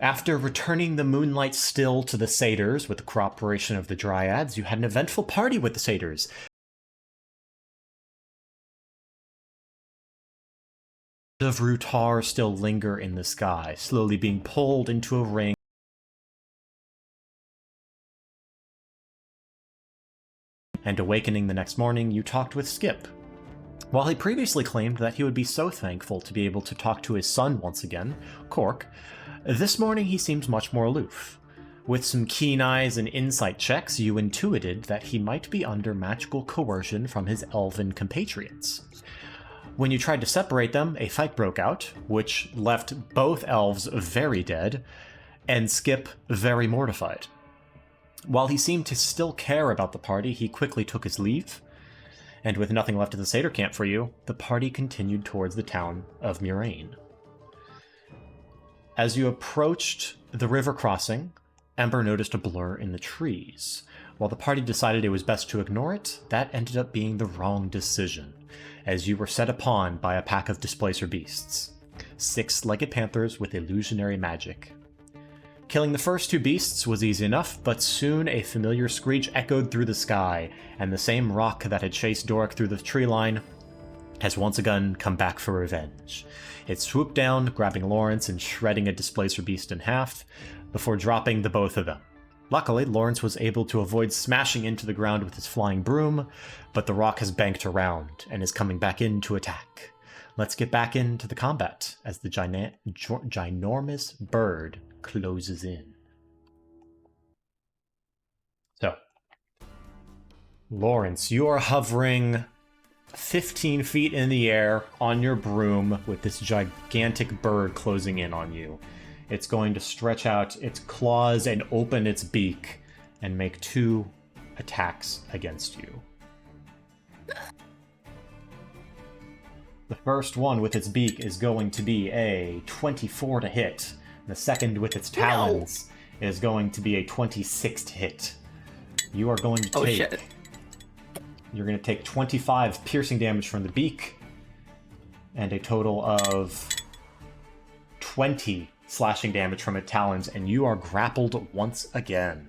After returning the moonlight still to the satyrs with the cooperation of the dryads, you had an eventful party with the satyrs. Of Rutar still linger in the sky, slowly being pulled into a ring. And awakening the next morning, you talked with Skip. While he previously claimed that he would be so thankful to be able to talk to his son once again, Cork, this morning he seemed much more aloof. With some keen eyes and insight checks, you intuited that he might be under magical coercion from his elven compatriots. When you tried to separate them, a fight broke out, which left both elves very dead, and Skip very mortified. While he seemed to still care about the party, he quickly took his leave, and with nothing left of the satyr camp for you, the party continued towards the town of Muraine. As you approached the river crossing, Ember noticed a blur in the trees. While the party decided it was best to ignore it, that ended up being the wrong decision, as you were set upon by a pack of Displacer Beasts, 6-legged panthers with illusionary magic. Killing the first 2 beasts was easy enough, but soon a familiar screech echoed through the sky, and the same rock that had chased Dorrick through the tree line has once again come back for revenge. It swooped down, grabbing Lawrence and shredding a Displacer Beast in half, before dropping the both of them. Luckily, Lawrence was able to avoid smashing into the ground with his flying broom, but the rock has banked around and is coming back in to attack. Let's get back into the combat as the ginormous bird closes in. So, Lawrence, you are hovering 15 feet in the air on your broom with this gigantic bird closing in on you. It's going to stretch out its claws and open its beak and make 2 attacks against you. The first one with its beak is going to be a 24 to hit. The second with its talons is going to be a 26 to hit. You are going to take... shit. You're going to take 25 piercing damage from the beak and a total of 20 slashing damage from its talons, and you are grappled once again.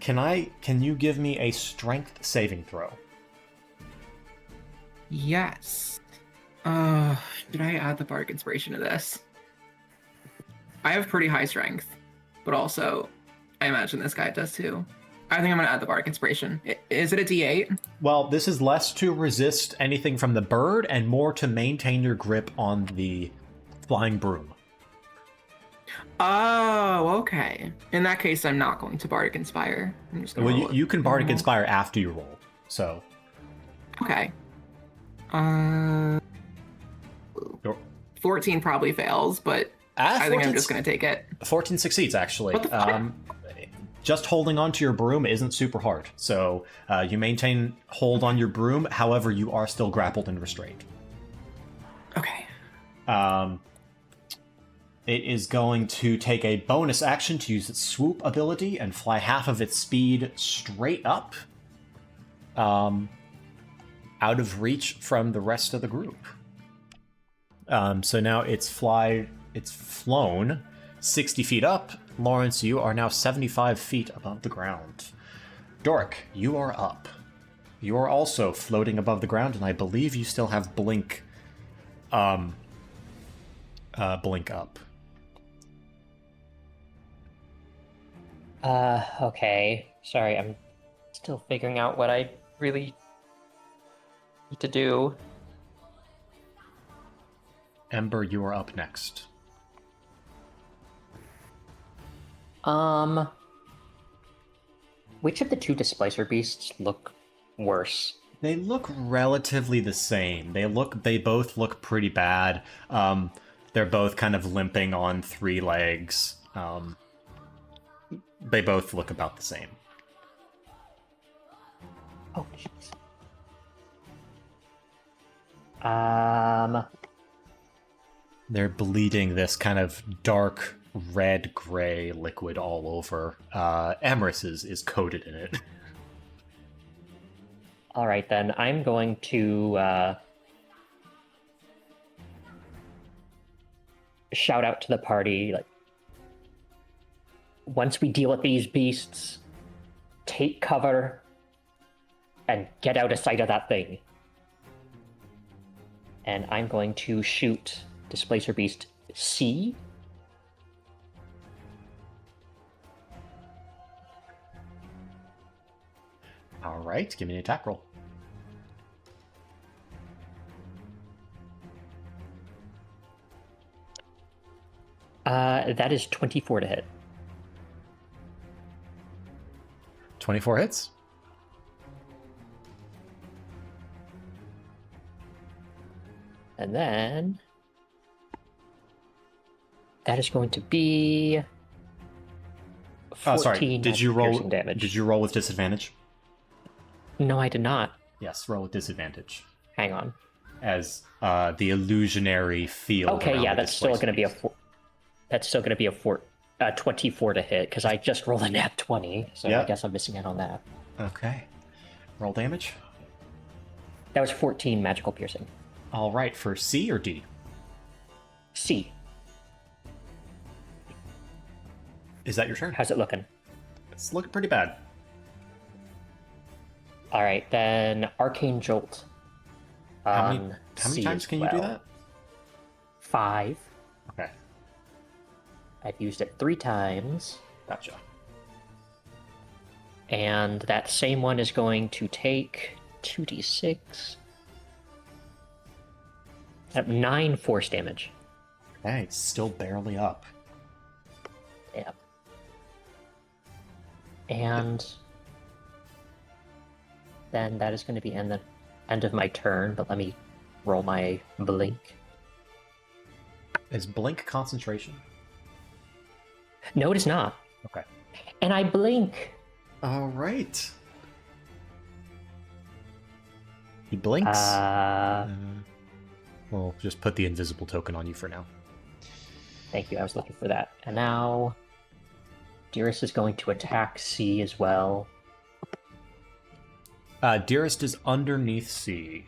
Can you give me a strength saving throw? Yes. Did I add the bardic inspiration to this? I have pretty high strength, but also I imagine this guy does too. I think I'm going to add the bardic inspiration. Is it a D8? Well, this is less to resist anything from the bird and more to maintain your grip on the flying broom. Oh, okay. In that case, I'm not going to bardic inspire. I'm just going Well, you can bardic inspire after you roll, so... Okay. 14 probably fails, but I think I'm just going to take it. 14 succeeds, actually. What the fuck? Just holding onto your broom isn't super hard, so you maintain hold on your broom, however, you are still grappled and restrained. Okay. It is going to take a bonus action to use its swoop ability and fly half of its speed straight up, out of reach from the rest of the group. So now it's flown 60 feet up. Lawrence, you are now 75 feet above the ground. Dorrick, you are up. You are also floating above the ground, and I believe you still have blink up. Okay. Sorry, I'm still figuring out what I really need to do. Ember, you are up next. Which of the 2 Displacer Beasts look worse? They look relatively the same. They both look pretty bad. They're both kind of limping on 3 legs. They both look about the same. Oh, jeez. They're bleeding this kind of dark red-gray liquid all over. Emrys is coated in it. All right, then. I'm going to shout out to the party, like, once we deal with these beasts, take cover and get out of sight of that thing. And I'm going to shoot Displacer Beast C. All right, give me an attack roll. That is 24 to hit. 24 hits. And then that is going to be 14 sorry. Did you roll piercing damage. Did you roll with disadvantage? No, I did not. Yes, roll with disadvantage. Hang on. As the illusionary field. Okay, around yeah, the that's still going to be a Displacer that's still going to be a 24 to hit because I just rolled a nat 20, so Yeah. I guess I'm missing out on that. Beast. Okay. Roll damage. That was 14 magical piercing. All right, for C or D? C. Is that your turn? How's it looking? It's looking pretty bad. All right, then Arcane Jolt. How many on times C as can you do well. that? 5. Okay, I've used it 3 times. gotcha. And that same one is going to take 2d6. 9 force damage. Okay, it's still barely up. Yeah. And then that is going to be the end of my turn, but let me roll my blink. Is blink concentration? No, it is not. Okay. And I blink. All right. He blinks. We'll just put the invisible token on you for now. Thank you, I was looking for that. And now Dearest is going to attack C as well. Dearest is underneath C.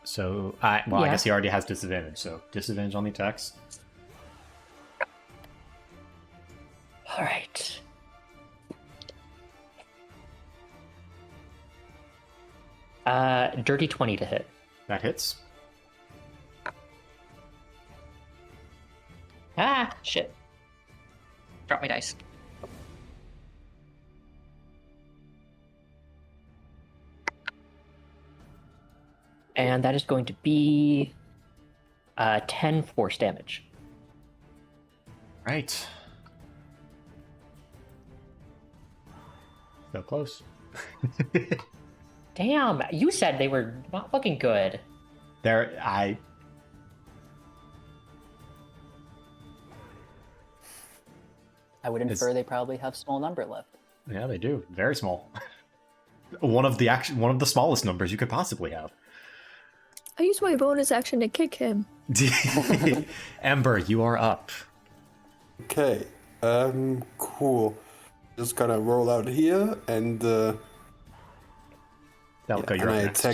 So, I Yeah. guess he already has disadvantage, so disadvantage on the attacks. All right. Dirty 20 to hit. That hits. Ah, shit. Drop my dice. And that is going to be 10 force damage. Right. So close. Damn, you said they were not looking good. I would It's- infer they probably have small number left. Yeah, they do. Very small. one of the smallest numbers you could possibly have. I used my bonus action to kick him. Ember, you are up. Okay, cool. Just gonna roll out here and That'll go your and next.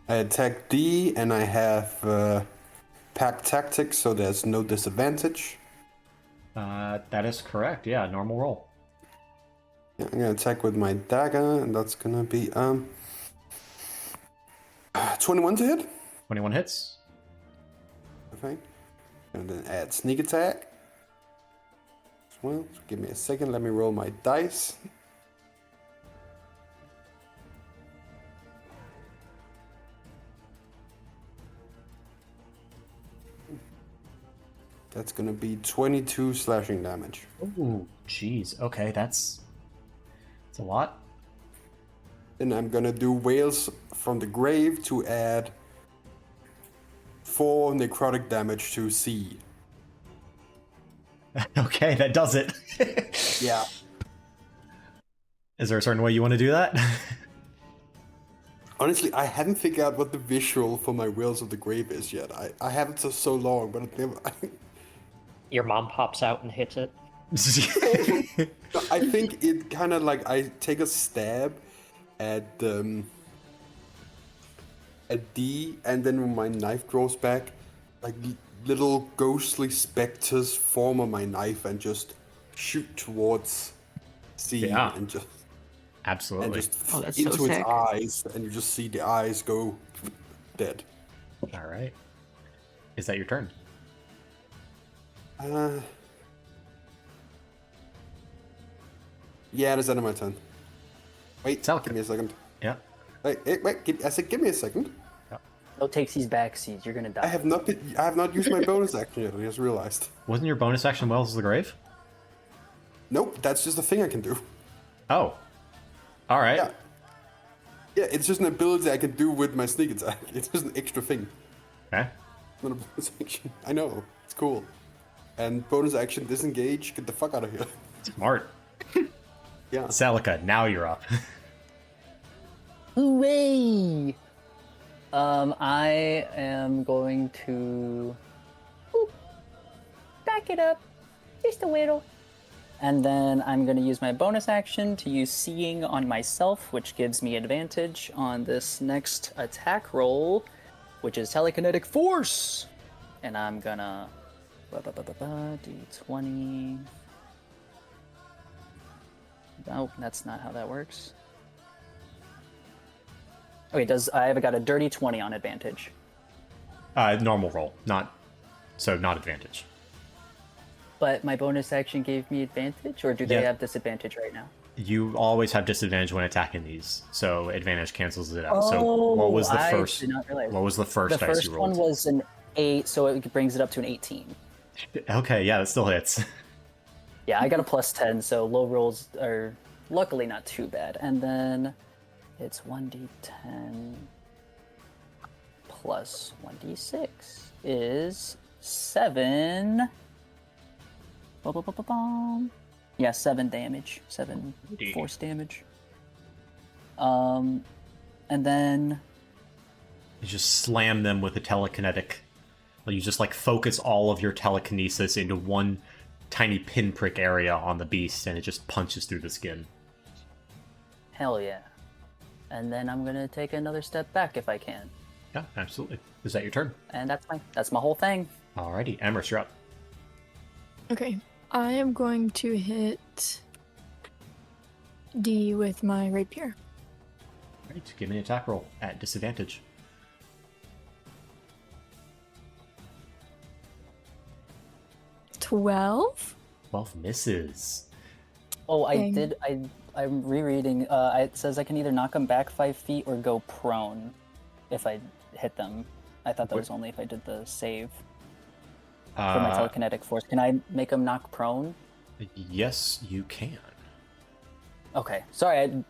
I attack D and I have pack tactics, so there's no disadvantage. That is correct. Yeah, normal roll. Yeah, I'm gonna attack with my dagger, and that's gonna be 21 to hit. 21 hits. Okay, and then add sneak attack as well. So give me a second. Let me roll my dice. That's gonna be 22 slashing damage. Ooh, jeez. Okay, that's a lot. Then I'm gonna do Whales from the Grave to add 4 necrotic damage to C. Okay, that does it. Yeah. Is there a certain way you want to do that? Honestly, I hadn't figured out what the visual for my Whales of the Grave is yet. I have it for so long, but it never. Your mom pops out and hits it. I think it kind of like I take a stab at D, and then when my knife draws back, like little ghostly specters form on my knife and just shoot towards C Yeah. and just Absolutely. Oh, that's into so its sick. eyes, and you just see the eyes go dead. All right. Is that your turn? Yeah, that's the end of my turn. Wait, Celica. give me a second. Yeah. Wait, I said give me a second. No takesies backsies. You're gonna die. I have not used my bonus action yet. I just realized. Wasn't your bonus action Wells of the Grave? Nope, that's just a thing I can do. Oh. All right. Yeah. Yeah, it's just an ability I can do with my sneak attack. It's just an extra thing. Okay. Not a bonus action. I know. It's cool. And bonus action disengage. Get the fuck out of here. Smart. Yeah. Celica, now you're up. Hooray! I am going to back it up just a little. And then I'm going to use my bonus action to use Seeing on myself, which gives me advantage on this next attack roll, which is Telekinetic Force. And I'm gonna do 20. Nope, that's not how that works. Okay, I've got a dirty 20 on advantage. Normal roll, not advantage. But my bonus action gave me advantage, or do they Yeah. have disadvantage right now? You always have disadvantage when attacking these, so advantage cancels it out. So what was the I first? did not realize. What was the first The dice first you one rolled? was an 8, so it brings it up to an 18. Okay, yeah, that still hits. Yeah, I got a plus 10, so low rolls are luckily not too bad. And then it's 1d10 plus 1d6 is 7. Ba-ba-ba-ba-bum. Yeah, 7 damage. 7 Indeed. force damage. And then You just slam them with a telekinetic. Well, you just like focus all of your telekinesis into one tiny pinprick area on the beast, and it just punches through the skin. hell yeah. And then I'm gonna take another step back if I can. Yeah, absolutely. Is that your turn? And that's my whole thing. Alrighty, Emrys, you're up. Okay. I am going to hit D with my rapier. Alright, give me an attack roll at disadvantage. 12? 12 misses. Oh, Dang. I'm rereading. It says I can either knock them back 5 feet or go prone if I hit them. I thought that was only if I did the save for my telekinetic force. Can I make them knock prone? Yes, you can. Okay. Sorry, I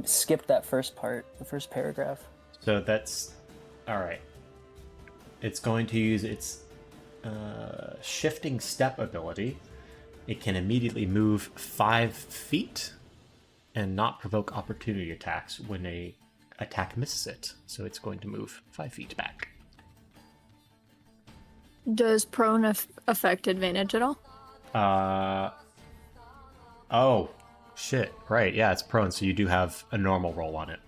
skipped that first part, the first paragraph. So that's alright. It's going to use its shifting step ability. It can immediately move 5 feet and not provoke opportunity attacks when a attack misses it. So it's going to move 5 feet back. Does prone affect advantage at all? Oh, shit. Right, yeah, it's prone, so you do have a normal roll on it.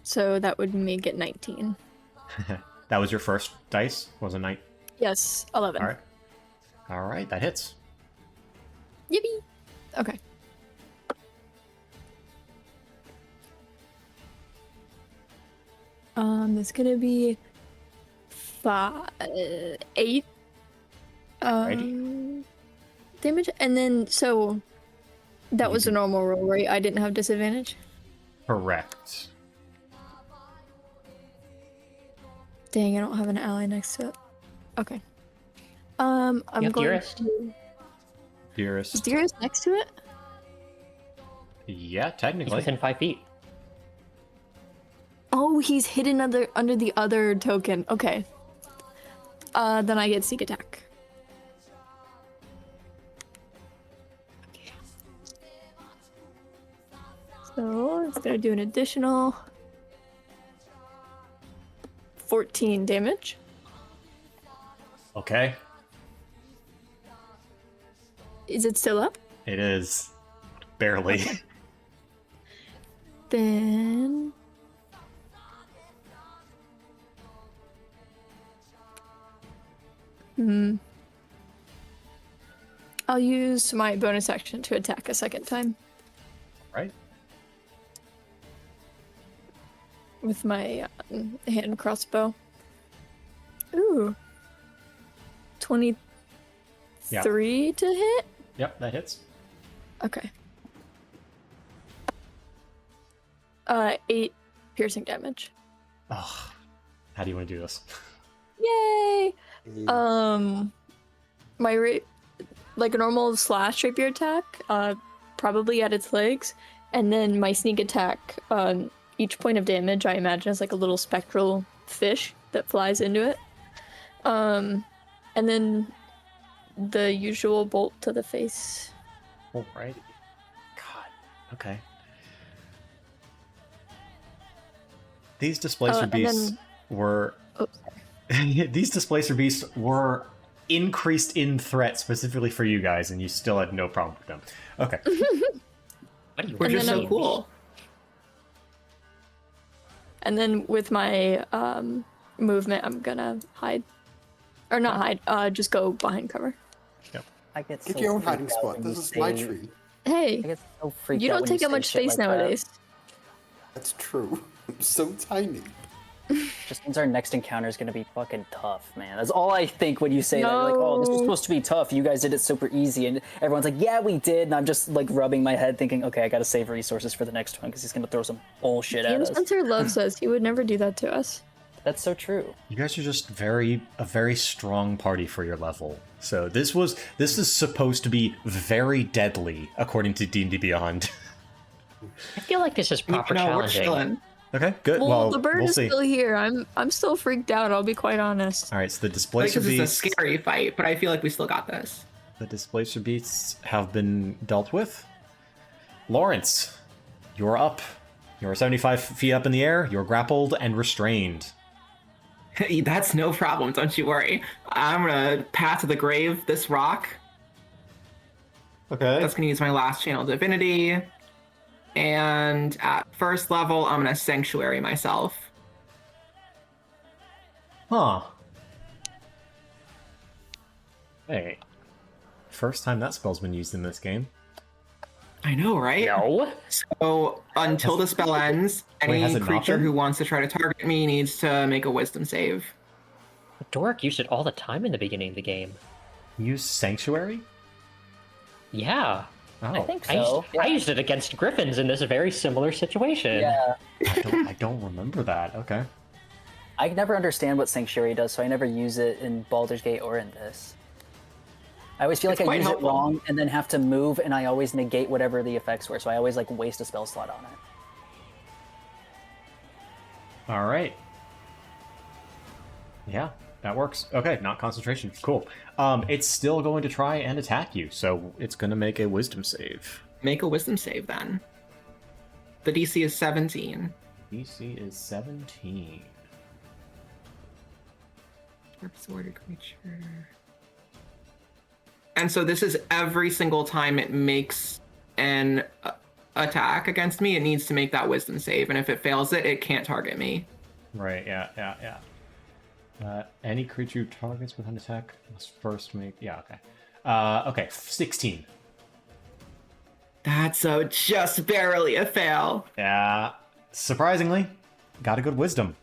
So that would make it 19. That was your first dice? Was a night? Yes, 11. Alright. Alright, that hits. Yippee! Okay. It's gonna be 8 damage, and then so that was a normal roll, right? I didn't have disadvantage. Correct. Dang, I don't have an ally next to it. Okay. I'm You have going Dearest? to. Is Dearest. Dearest next to it? Yeah, He's technically. within 5 feet. Oh, he's hidden under the other token. Okay. Then I get sneak attack. Okay. So it's gonna do an additional 14 damage. Okay. Is it still up? It is. Barely. Okay. Then I'll use my bonus action to attack a second time Right? with my hand crossbow. Ooh. 23 to hit? Yep, that hits. Okay. 8 piercing damage. Ugh. How do you want to do this? Yay! Yeah. Like a normal slash rapier attack, probably at its legs, and then my sneak attack, each point of damage I imagine is like a little spectral fish that flies into it. And then the usual bolt to the face. Alrighty. God. Okay. These displacer and beasts then- were Oh, these displacer beasts were increased in threat specifically for you guys, and you still had no problem with them. Okay. What do you We're And just then so I'm- cool. And then with my movement, I'm gonna hide. Or not hide, just go behind cover. I get Get so your own freaked hiding out spot. when This you is my say- tree. I Hey, get so freaked you out don't when take say up much shit space like that. nowadays. That's true. I'm so tiny. Just means our next encounter is gonna be fucking tough, man. That's all I think when you say that. You're like, oh, this was No. supposed to be tough. You guys did it super easy, and everyone's like, yeah, we did. And I'm just like rubbing my head, thinking, okay, I gotta save resources for the next one because he's gonna throw some bullshit at Ian us. Spencer loves us. He would never do that to us. That's so true. You guys are just a very strong party for your level. So this is supposed to be very deadly according to D&D Beyond. I feel like this is proper No, we're challenging. chilling. Okay, good. Well, the bird we'll is see. still here. I'm still freaked out. I'll be quite honest. All right, so the Like, displacer this is beasts. a scary fight, but I feel like we still got this. The displacer beasts have been dealt with. Lawrence, you're up. You're 75 feet up in the air. You're grappled and restrained. That's no problem, don't you worry. I'm gonna path to the grave this rock. Okay. That's gonna use my last channel divinity. And at first level, I'm gonna sanctuary myself. Huh. Hey. First time that spell's been used in this game. I know, right? No. So until the spell ends, Wait, has any it not creature been? who wants to try to target me needs to make a wisdom save. Dorrick used it all the time in the beginning of the game. Use Sanctuary? Yeah. Oh, I think I used, so. I used it against griffins in this very similar situation. Yeah. I don't remember that. Okay. I never understand what Sanctuary does, so I never use it in Baldur's Gate or in this. I always feel It's like I quite use helpful. it wrong and then have to move, and I always negate whatever the effects were, so I always like waste a spell slot on it. All right. Yeah, that works. Okay, not concentration. Cool. It's still going to try and attack you, so it's going to make a wisdom save. Make a wisdom save then. The DC is 17. DC is 17. Sworded creature. And so this is every single time it makes an attack against me, it needs to make that wisdom save, and if it fails it, it can't target me. Right, yeah. Any creature who targets with an attack must first make... Yeah, okay. Okay, 16. That's so just barely a fail. Yeah, surprisingly, got a good wisdom.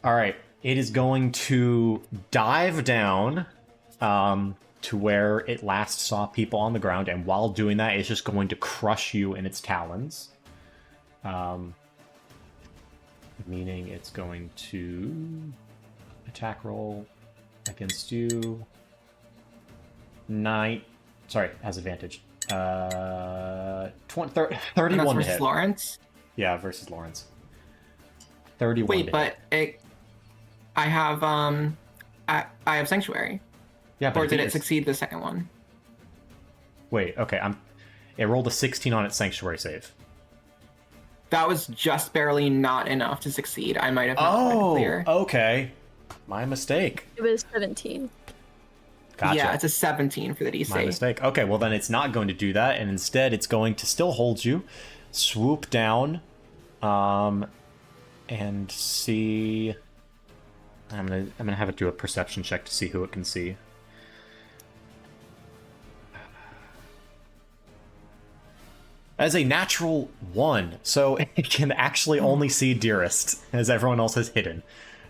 All right, it is going to dive down to where it last saw people on the ground, and while doing that, it's just going to crush you in its talons. Meaning it's going to attack roll against you. Has advantage. 31 And that's to versus hit. Lawrence. Yeah, versus Lawrence. 31 Wait, to but hit. I have I have sanctuary. Yeah, but Or did he it is- succeed the second one? Wait, okay, it rolled a 16 on its sanctuary save. That was just barely not enough to succeed. I might have not read it clear. Okay. My mistake. It was 17. Gotcha. Yeah, it's a 17 for the DC. My mistake. Okay, well then it's not going to do that, and instead it's going to still hold you, swoop down, and see. I'm gonna have it do a perception check to see who it can see. As a natural 1, so it can actually only see Dearest, as everyone else has hidden.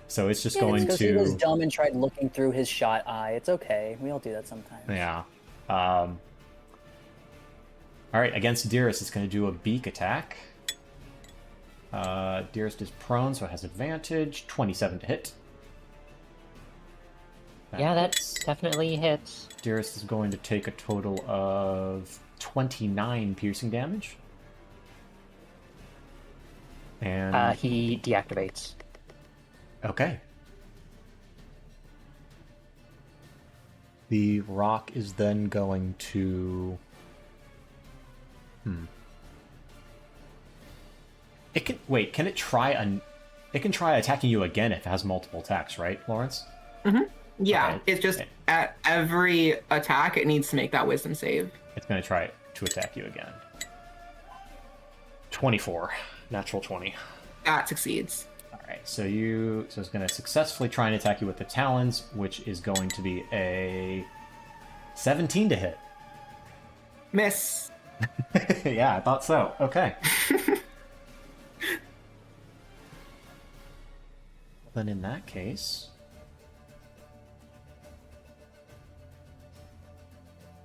So it's just going Because he was to... dumb and tried looking through his shot eye. It's okay. We all do that sometimes. Yeah. Alright, against Dearest, it's going to do a beak attack. Dearest is prone, so it has advantage. 27 to hit. Yeah, that definitely hits. Dearest is going to take a total of 29 piercing damage. And... He deactivates. Okay. The rock is then going to... It can... Wait, can it try... It can try attacking you again if it has multiple attacks, right, Lawrence? Mm-hmm. Yeah, Okay. it's just at every attack, it needs to make that wisdom save. It's going to try to attack you again. 24. Natural 20. That succeeds. Alright, so it's going to successfully try and attack you with the talons, which is going to be a 17 to hit. Miss. Yeah, I thought so. Okay. Then in that case...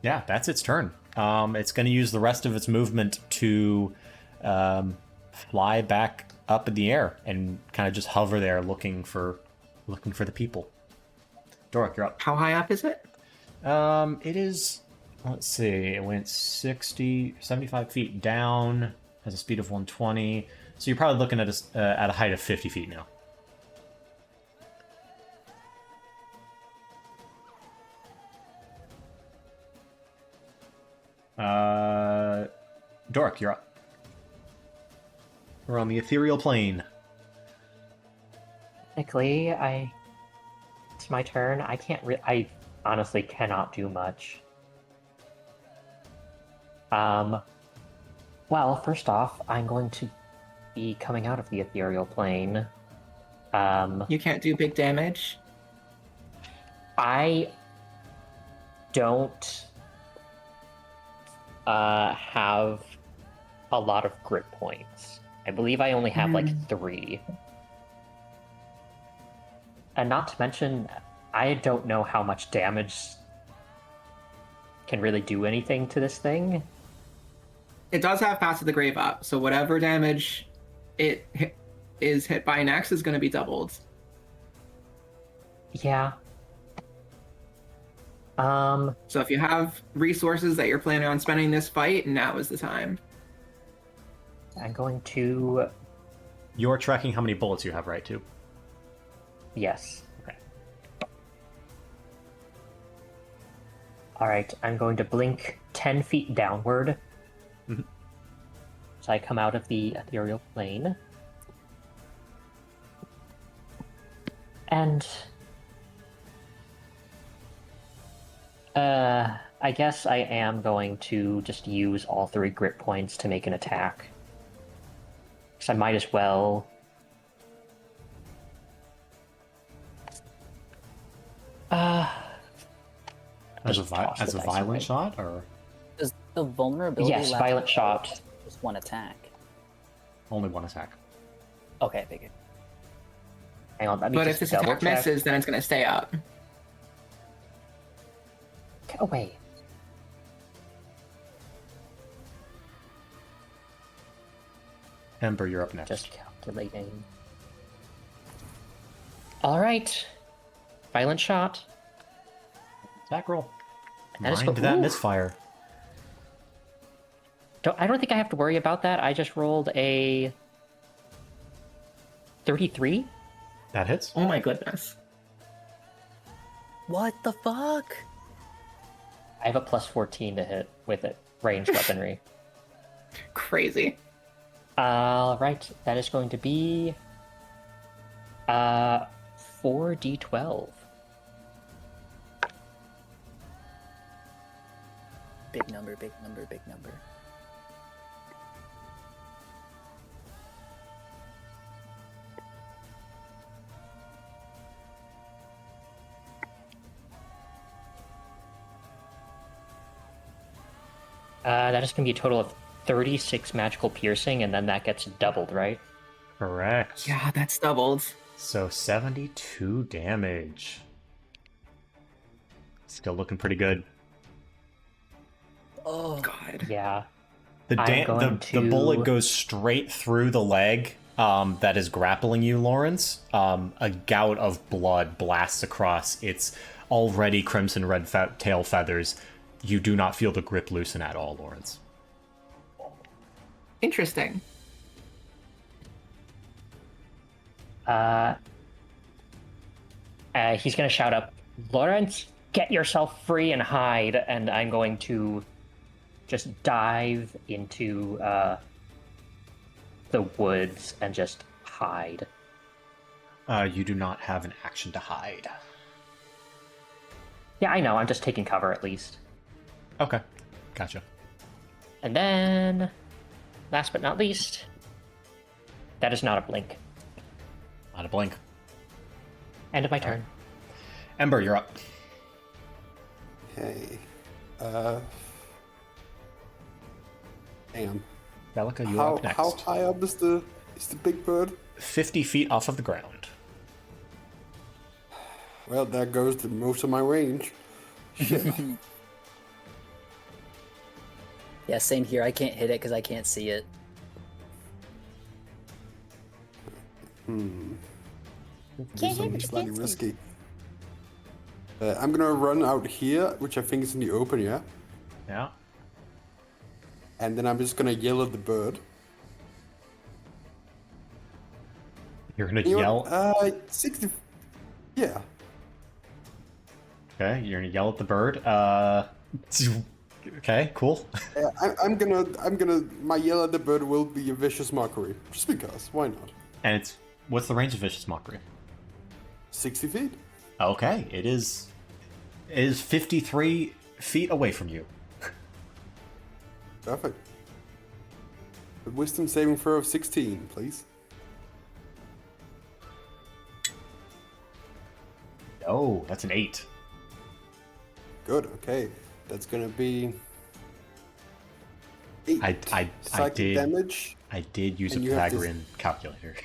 Yeah, that's its turn. It's going to use the rest of its movement to fly back up in the air and kind of just hover there, looking for the people. Dorrick, you're up. How high up is it? It is. Let's see. It went 75 feet down. Has a speed of 120. So you're probably looking at a height of 50 feet now. Dorrick, you're up. We're on the ethereal plane. Technically, it's my turn. I honestly cannot do much. Well, first off, I'm going to be coming out of the ethereal plane. You can't do big damage. I don't have a lot of grip points. I believe I only have like 3. And not to mention, I don't know how much damage can really do anything to this thing. It does have Pass of the Grave up, so whatever damage is hit by next is going to be doubled. Yeah. So if you have resources that you're planning on spending this fight, now is the time. I'm going to... You're tracking how many bullets you have, right, too? Yes. Okay. Alright, I'm going to blink 10 feet downward. Mhm. So I come out of the ethereal plane. And... I guess I am going to just use all 3 grit points to make an attack. Because I might as well... As a Just toss the dice violent away. shot, or Does the vulnerability Yes, allow violent shot. just one attack? only one attack? Okay, figured. Hang on, let me But just if this double attack check. misses, then it's going to stay up. Get away. Ember, you're up next. Just calculating. Alright. Violent shot. Attack roll. That is Mind that ooh. misfire. I don't think I have to worry about that. I just rolled a 33. That hits. Oh my goodness. What the fuck? I have a plus 14 to hit with it. Ranged weaponry. Crazy. Right. That is going to be 4d12. Big number, big number, big number. That is going to be a total of 36 magical piercing, and then that gets doubled, right? Correct. Yeah, that's doubled. So 72 damage. Still looking pretty good. Oh, God. Yeah. The I'm going the bullet to- goes straight through the leg that is grappling you, Lawrence. A gout of blood blasts across its already crimson red tail feathers. You do not feel the grip loosen at all, Lawrence. Interesting. He's going to shout up, Lawrence, get yourself free and hide. And I'm going to just dive into the woods and just hide. You do not have an action to hide. Yeah, I know. I'm just taking cover at least. Okay, gotcha. And then, last but not least, that is not a blink. Not a blink. End of my turn. Ember, you're up. Okay. Damn. Bellica, you're How up next. how high up is the big bird? 50 feet off of the ground. Well, there goes the most of my range. Shit. yeah, same here. I can't hit it because I can't see it. This is gonna be slightly risky. I'm gonna run out here, which I think is in the open, yeah? Yeah. And then I'm just gonna yell at the bird. You're gonna You know yell. what? 60. Yeah. Okay, you're gonna yell at the bird. Okay, cool. I'm gonna. My yell at the bird will be a vicious mockery, just because. Why not? And what's the range of vicious mockery? 60 feet. Okay, it is 53 feet away from you. Perfect. A wisdom saving throw of 16, please. Oh, that's an 8. Good. Okay, that's gonna be 8 I psychic did damage. I did use a And you have to- Pythagorean calculator.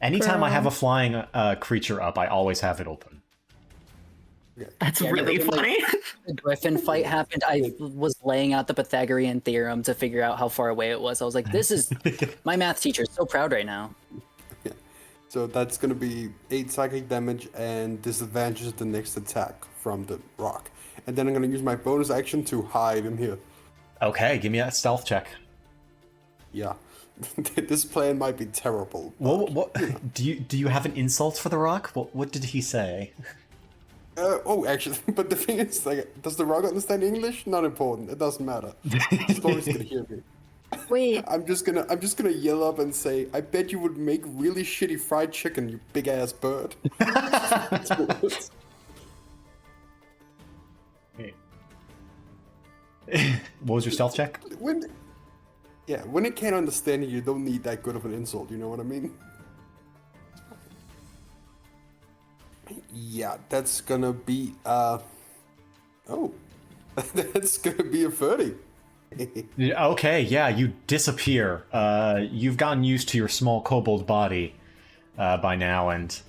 Anytime I have a flying creature up, I always have it open. That's Yeah, really never funny. The Griffin fight happened. I was laying out the Pythagorean theorem to figure out how far away it was. I was like, this is my math teacher is so proud right now. So that's gonna be 8 psychic damage and disadvantages the next attack from the rock. And then I'm gonna use my bonus action to hide in here. Okay, give me that stealth check. Yeah. This plan might be terrible. What do you have an insult for the rock? What did he say? Actually, but the thing is, like, does the rock understand English? Not important. It doesn't matter. As long as he can hear me. Wait, I'm just gonna yell up and say, I bet you would make really shitty fried chicken, you big ass bird. What was your stealth check? when it can't understand you, you don't need that good of an insult, you know what I mean? Yeah, that's gonna be that's gonna be a 30. Okay, yeah, you disappear. You've gotten used to your small kobold body by now, and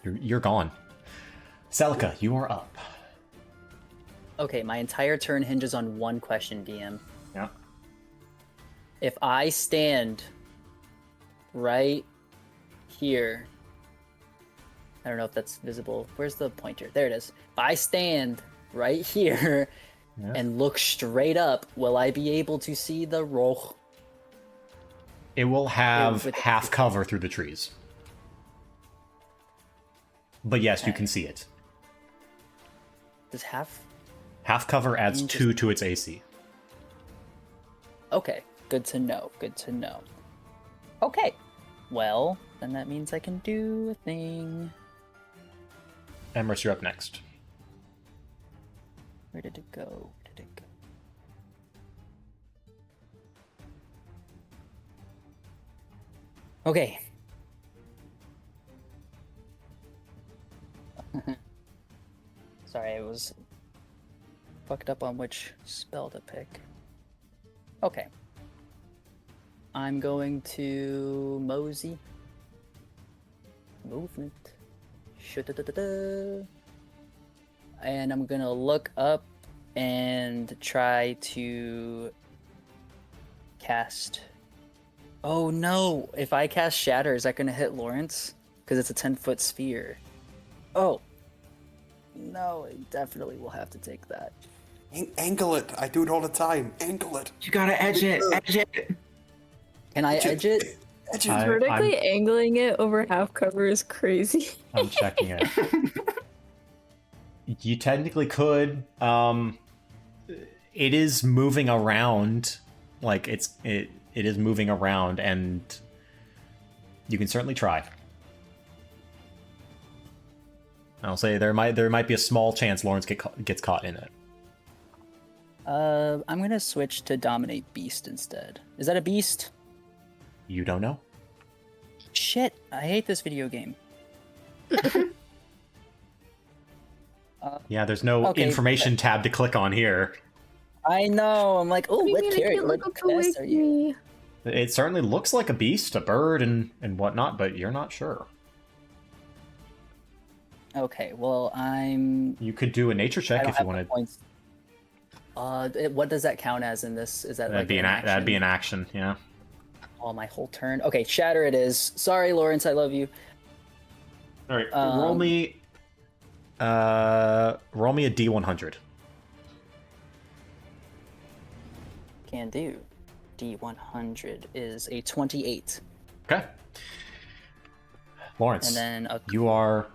you're gone. Celica, you are up. Okay, my entire turn hinges on one question, DM. Yeah. If I stand right here, I don't know if that's visible. Where's the pointer? There it is. If I stand right here Yeah. and look straight up, will I be able to see the roch? It will have with- half cover through the trees. But yes, you Okay. can see it. Does half? Half cover adds 2 to its AC. Okay, good to know. Good to know. Okay, well then that means I can do a thing. Emrys, you're up next. Where did it go? Where did it go? Okay. Sorry, I was fucked up on which spell to pick. Okay. I'm going to mosey. Movement. Shoo-da-da-da-da. And I'm gonna look up and try to cast. Oh no! If I cast Shatter, is that gonna hit Lawrence? Because it's a 10-foot sphere. Oh. No, I definitely will have to take that. Angle it. I do it all the time. Angle it. You gotta edge it. Edge it. Can I edge it? Edge it. Vertically angling it over half cover is crazy. I'm checking it. You technically could. It is moving around. Like it is moving around, and you can certainly try. I'll say there might be a small chance Lawrence gets caught in it. I'm gonna switch to Dominate Beast instead. Is that a beast? You don't know? Shit, I hate this video game. Yeah, there's no Okay, information tab to click on here. I know, I'm like, oh, what character, what class are you? It certainly looks like a beast, a bird, and whatnot, but you're not sure. Okay, well, I'm... You could do a nature check if you wanted. Points. What does that count as in this? Is that That'd be that'd be an action, yeah. Oh, my whole turn. Okay, Shatter it is. Sorry, Lawrence, I love you. All right, roll me a D100. Can do. D100 is a 28. Okay. Lawrence, And then a... you are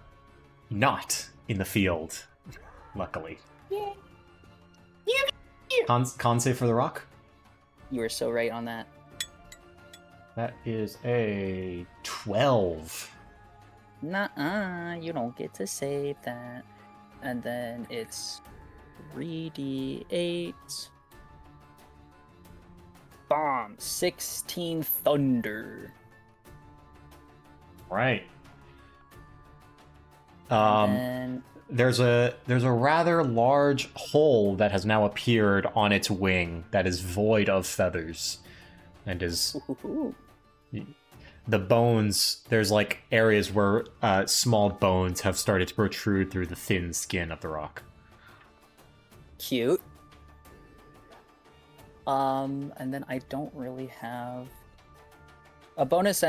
not in the field, luckily. Con save for the rock. You were so right on that. That is a 12. Nuh-uh, you don't get to save that. And then it's 3d8. Bomb. 16 thunder. Right. And There's a rather large hole that has now appeared on its wing that is void of feathers, and is the bones. There's like areas where small bones have started to protrude through the thin skin of the rock. cute. And then I don't really have a bonus.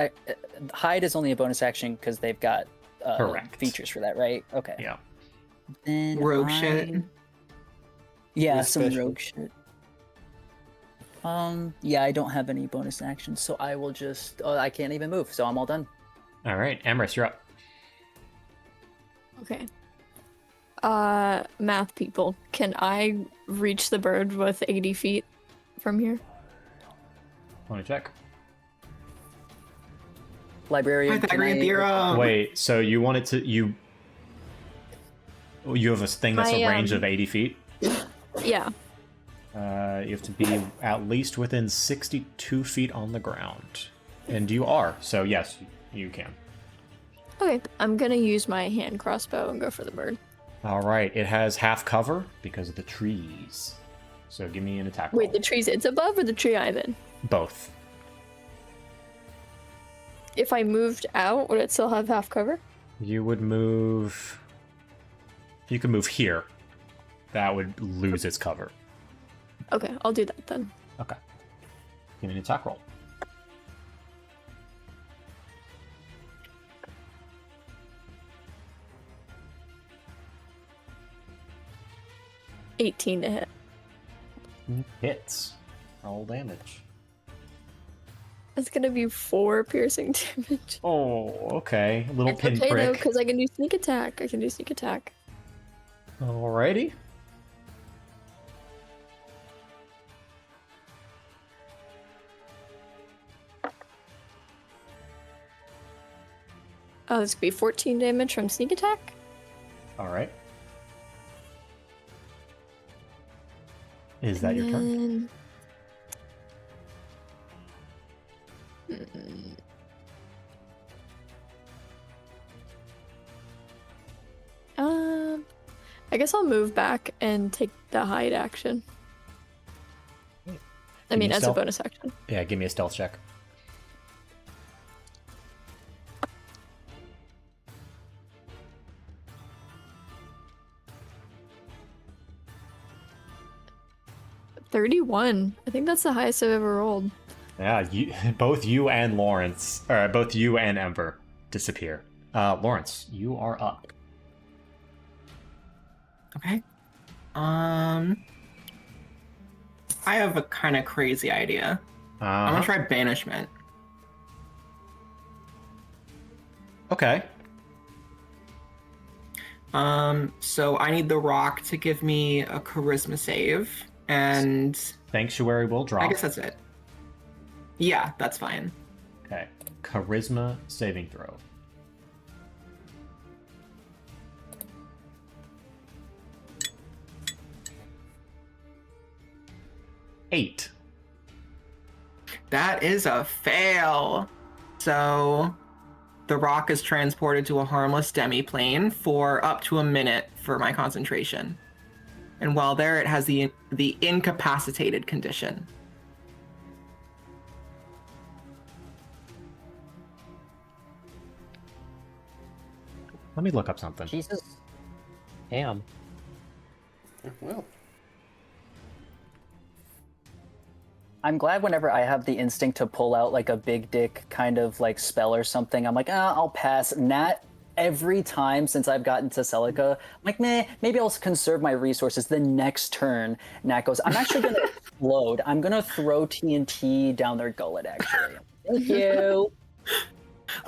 Hide is only a bonus action because they've got Correct. features for that, right? Okay. Yeah. Then Rogue shit. Yeah, With some special. rogue shit. Yeah, I don't have any bonus actions, so I will just. Oh, I can't even move, so I'm all done. All right, Emrys, you're up. Okay. Math people, can I reach the bird with 80 feet from here? Want to check? Librarian. can Pythagorean I- theorem. Wait, so you wanted to you have a thing that's I, a range of 80 feet? Yeah. You have to be at least within 62 feet on the ground. And you are, so yes, you can. Okay, I'm gonna use my hand crossbow and go for the bird. All right, it has half cover because of the trees. So give me an attack roll. Wait, the trees it's above or the tree I'm in? Both. If I moved out, would it still have half cover? You would move... You could move here. That would lose its cover. Okay, I'll do that then. Okay. Give me an attack roll. $18 to hit. Hits. Roll damage. That's gonna be 4 piercing damage. Oh, okay. A little It's pinprick. okay though, because I can do sneak attack. Alrighty. Oh, this could be 14 damage from sneak attack. Alright. Is that your turn? I guess I'll move back and take the hide action. I mean, you as a stealth? bonus action. Yeah, give me a stealth check. $31. I think that's the highest I've ever rolled. Yeah, both you and Lawrence, or both you and Ember disappear. Lawrence, you are up. Okay. I have a kind of crazy idea. I'm gonna try banishment. Okay. So I need the rock to give me a charisma save, and Sanctuary will drop. I guess that's it. Yeah, that's fine. Okay. Charisma saving throw. Eight. That is a fail. So the rock is transported to a harmless demi-plane for up to a minute for my concentration. And while there, it has the incapacitated condition. Let me look up something. Jesus. Damn. Well, I'm glad whenever I have the instinct to pull out like a big dick kind of like spell or something, I'm like, I'll pass. Nat, every time since I've gotten to Celica, I'm like, maybe I'll conserve my resources. The next turn, Nat goes, I'm actually going to explode. I'm going to throw TNT down their gullet, actually. Thank you.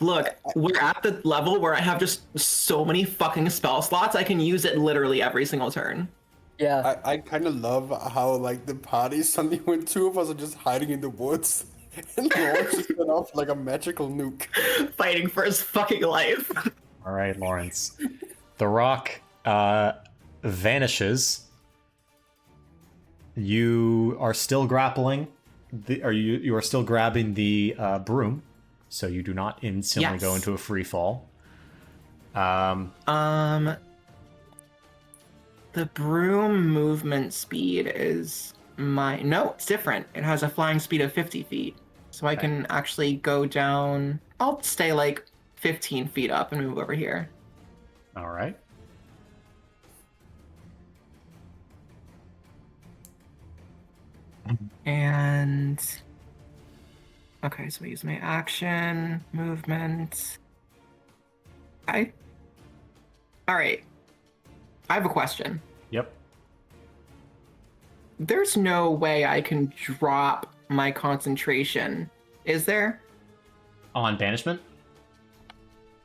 Look, we're at the level where I have just so many fucking spell slots, I can use it literally every single turn. Yeah. I kind of love how like the party suddenly when two of us are just hiding in the woods and Lawrence just went off like a magical nuke. Fighting for his fucking life. All right, Lawrence. The rock vanishes. You are still grappling. You are still grabbing the broom, so you do not instantly go into a free fall. The broom movement speed is no, it's different. It has a flying speed of 50 feet. So I can actually go down. I'll stay like 15 feet up and move over here. All right. And okay, so I use my action, movement. All right. I have a question. Yep. There's no way I can drop my concentration, is there? On banishment?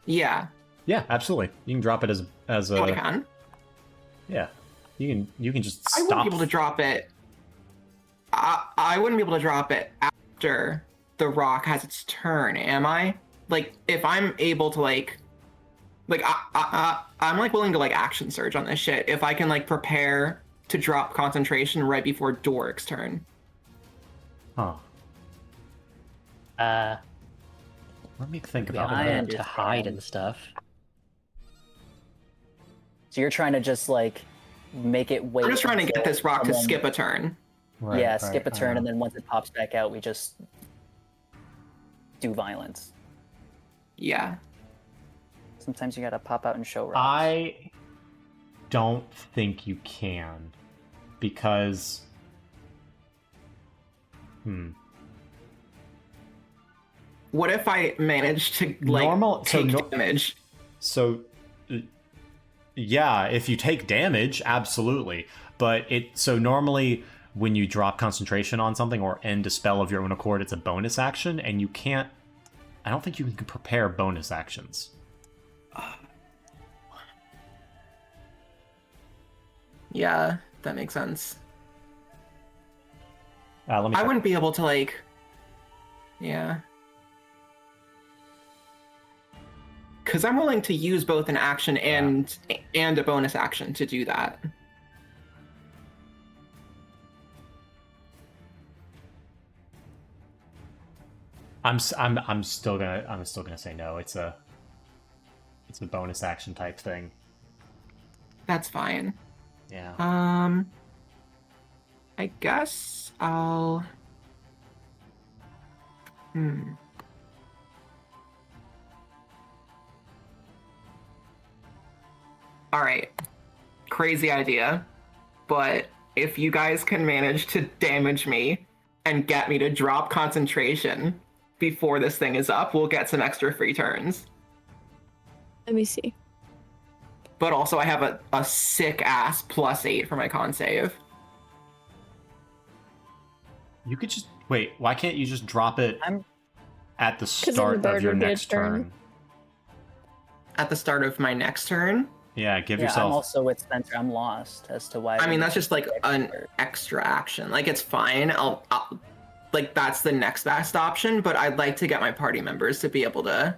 Yeah. Yeah, absolutely. You can drop it as a. Oh, I can. Yeah, you can just I stop. wouldn't be able to drop it. I wouldn't be able to drop it after the rock has its turn, am I? Like, if I'm able to I'm like willing to like action surge on this shit if I can like prepare to drop concentration right before Dorrick's turn. Huh. Let me think about I that. had to hide and stuff. So you're trying to just like make it wait. I'm just trying to get until this rock to someone- skip a turn. Right, yeah, right, skip a turn, know. and then once it pops back out, we just do violence. Yeah. Sometimes you gotta pop out and show rocks. I don't think you can, because What if I manage to like take damage? So yeah, if you take damage, absolutely. But normally when you drop concentration on something or end a spell of your own accord, it's a bonus action, and you can't. I don't think you can prepare bonus actions. Yeah, that makes sense. Let me. I check. wouldn't be able to like. Yeah. Because I'm willing to use both an action and a bonus action to do that. I'm still gonna say no. It's a bonus action type thing. That's fine. Yeah. I guess I'll. All right. Crazy idea, but if you guys can manage to damage me and get me to drop concentration before this thing is up, we'll get some extra free turns. Let me see. But also, I have a sick ass +8 for my con save. You could just wait. Why can't you just drop it at the then the start bird of your would get a next turn. turn? At the start of my next turn? Yeah, give Yeah, yourself. I'm also with Spencer. I'm lost as to why. I mean, we that's just like an expert. extra action. Like, it's fine. I'll like, that's the next best option, but I'd like to get my party members to be able to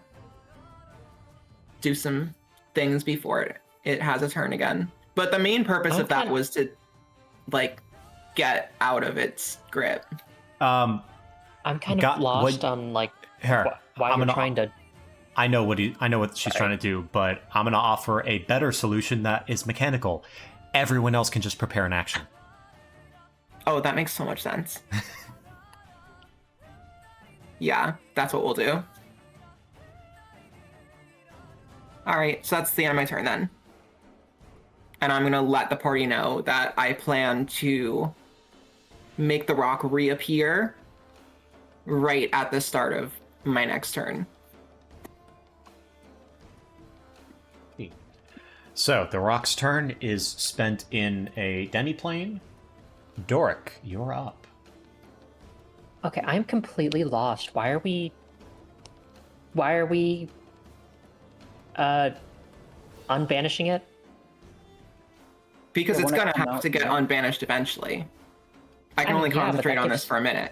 do some things before it has a turn again. But the main purpose of that was to, like, get out of its grip. I'm kind of lost on, like, why you're trying to... I know what she's trying to do, but I'm gonna offer a better solution that is mechanical. Everyone else can just prepare an action. Oh, that makes so much sense. Yeah, that's what we'll do. All right, so that's the end of my turn then. And I'm gonna let the party know that I plan to make the rock reappear right at the start of my next turn. So, the rock's turn is spent in a demiplane. Dorrick, you're up. Okay, I'm completely lost. Why are we unbanishing it? Because it's gonna have to get unbanished eventually. I can only concentrate on this for a minute.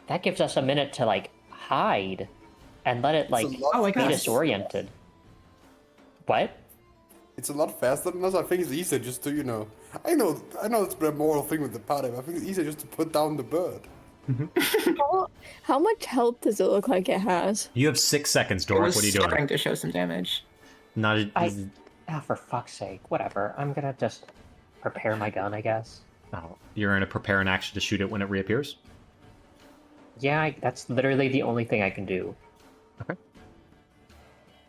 That gives us a minute to, like, hide and let it, like, be disoriented. What? It's a lot faster than us. I think it's easier just to, I know it's a moral thing with the party, but I think it's easier just to put down the bird. How much health does it look like it has? You have 6 seconds, Dorrick. What are you doing? Starting to show some damage. For fuck's sake, whatever. I'm gonna just prepare my gun, I guess. Oh, you're gonna prepare an action to shoot it when it reappears? Yeah, that's literally the only thing I can do. Okay.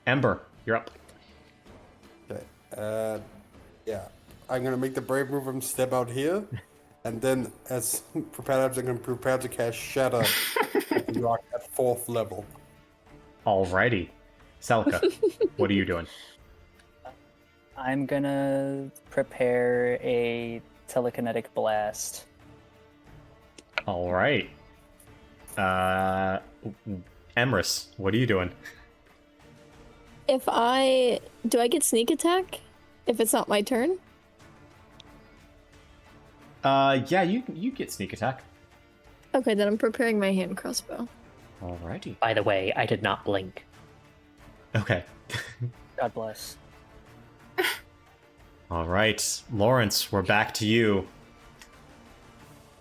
Ember, you're up. Okay. Yeah. I'm gonna make the brave move and step out here, and then as prepared, I'm gonna prepare to cast Shatter rock at 4th level. Alrighty. Celica, what are you doing? I'm gonna prepare a telekinetic blast. Alright. Emrys, what are you doing? Do I get sneak attack if it's not my turn? Yeah, you get sneak attack. Okay, then I'm preparing my hand crossbow. Alrighty. By the way, I did not blink. Okay. God bless. Alright, Lawrence, we're back to you.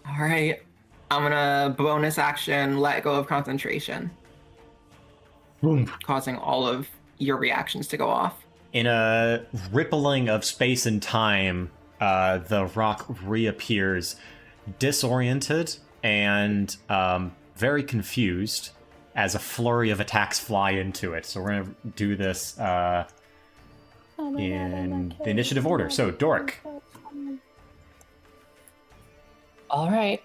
All right, I'm gonna bonus action let go of concentration, Boom. causing all of your reactions to go off. In a rippling of space and time, the rock reappears disoriented and very confused as a flurry of attacks fly into it. So we're going to do this in the initiative order. So, Dorrick. All right.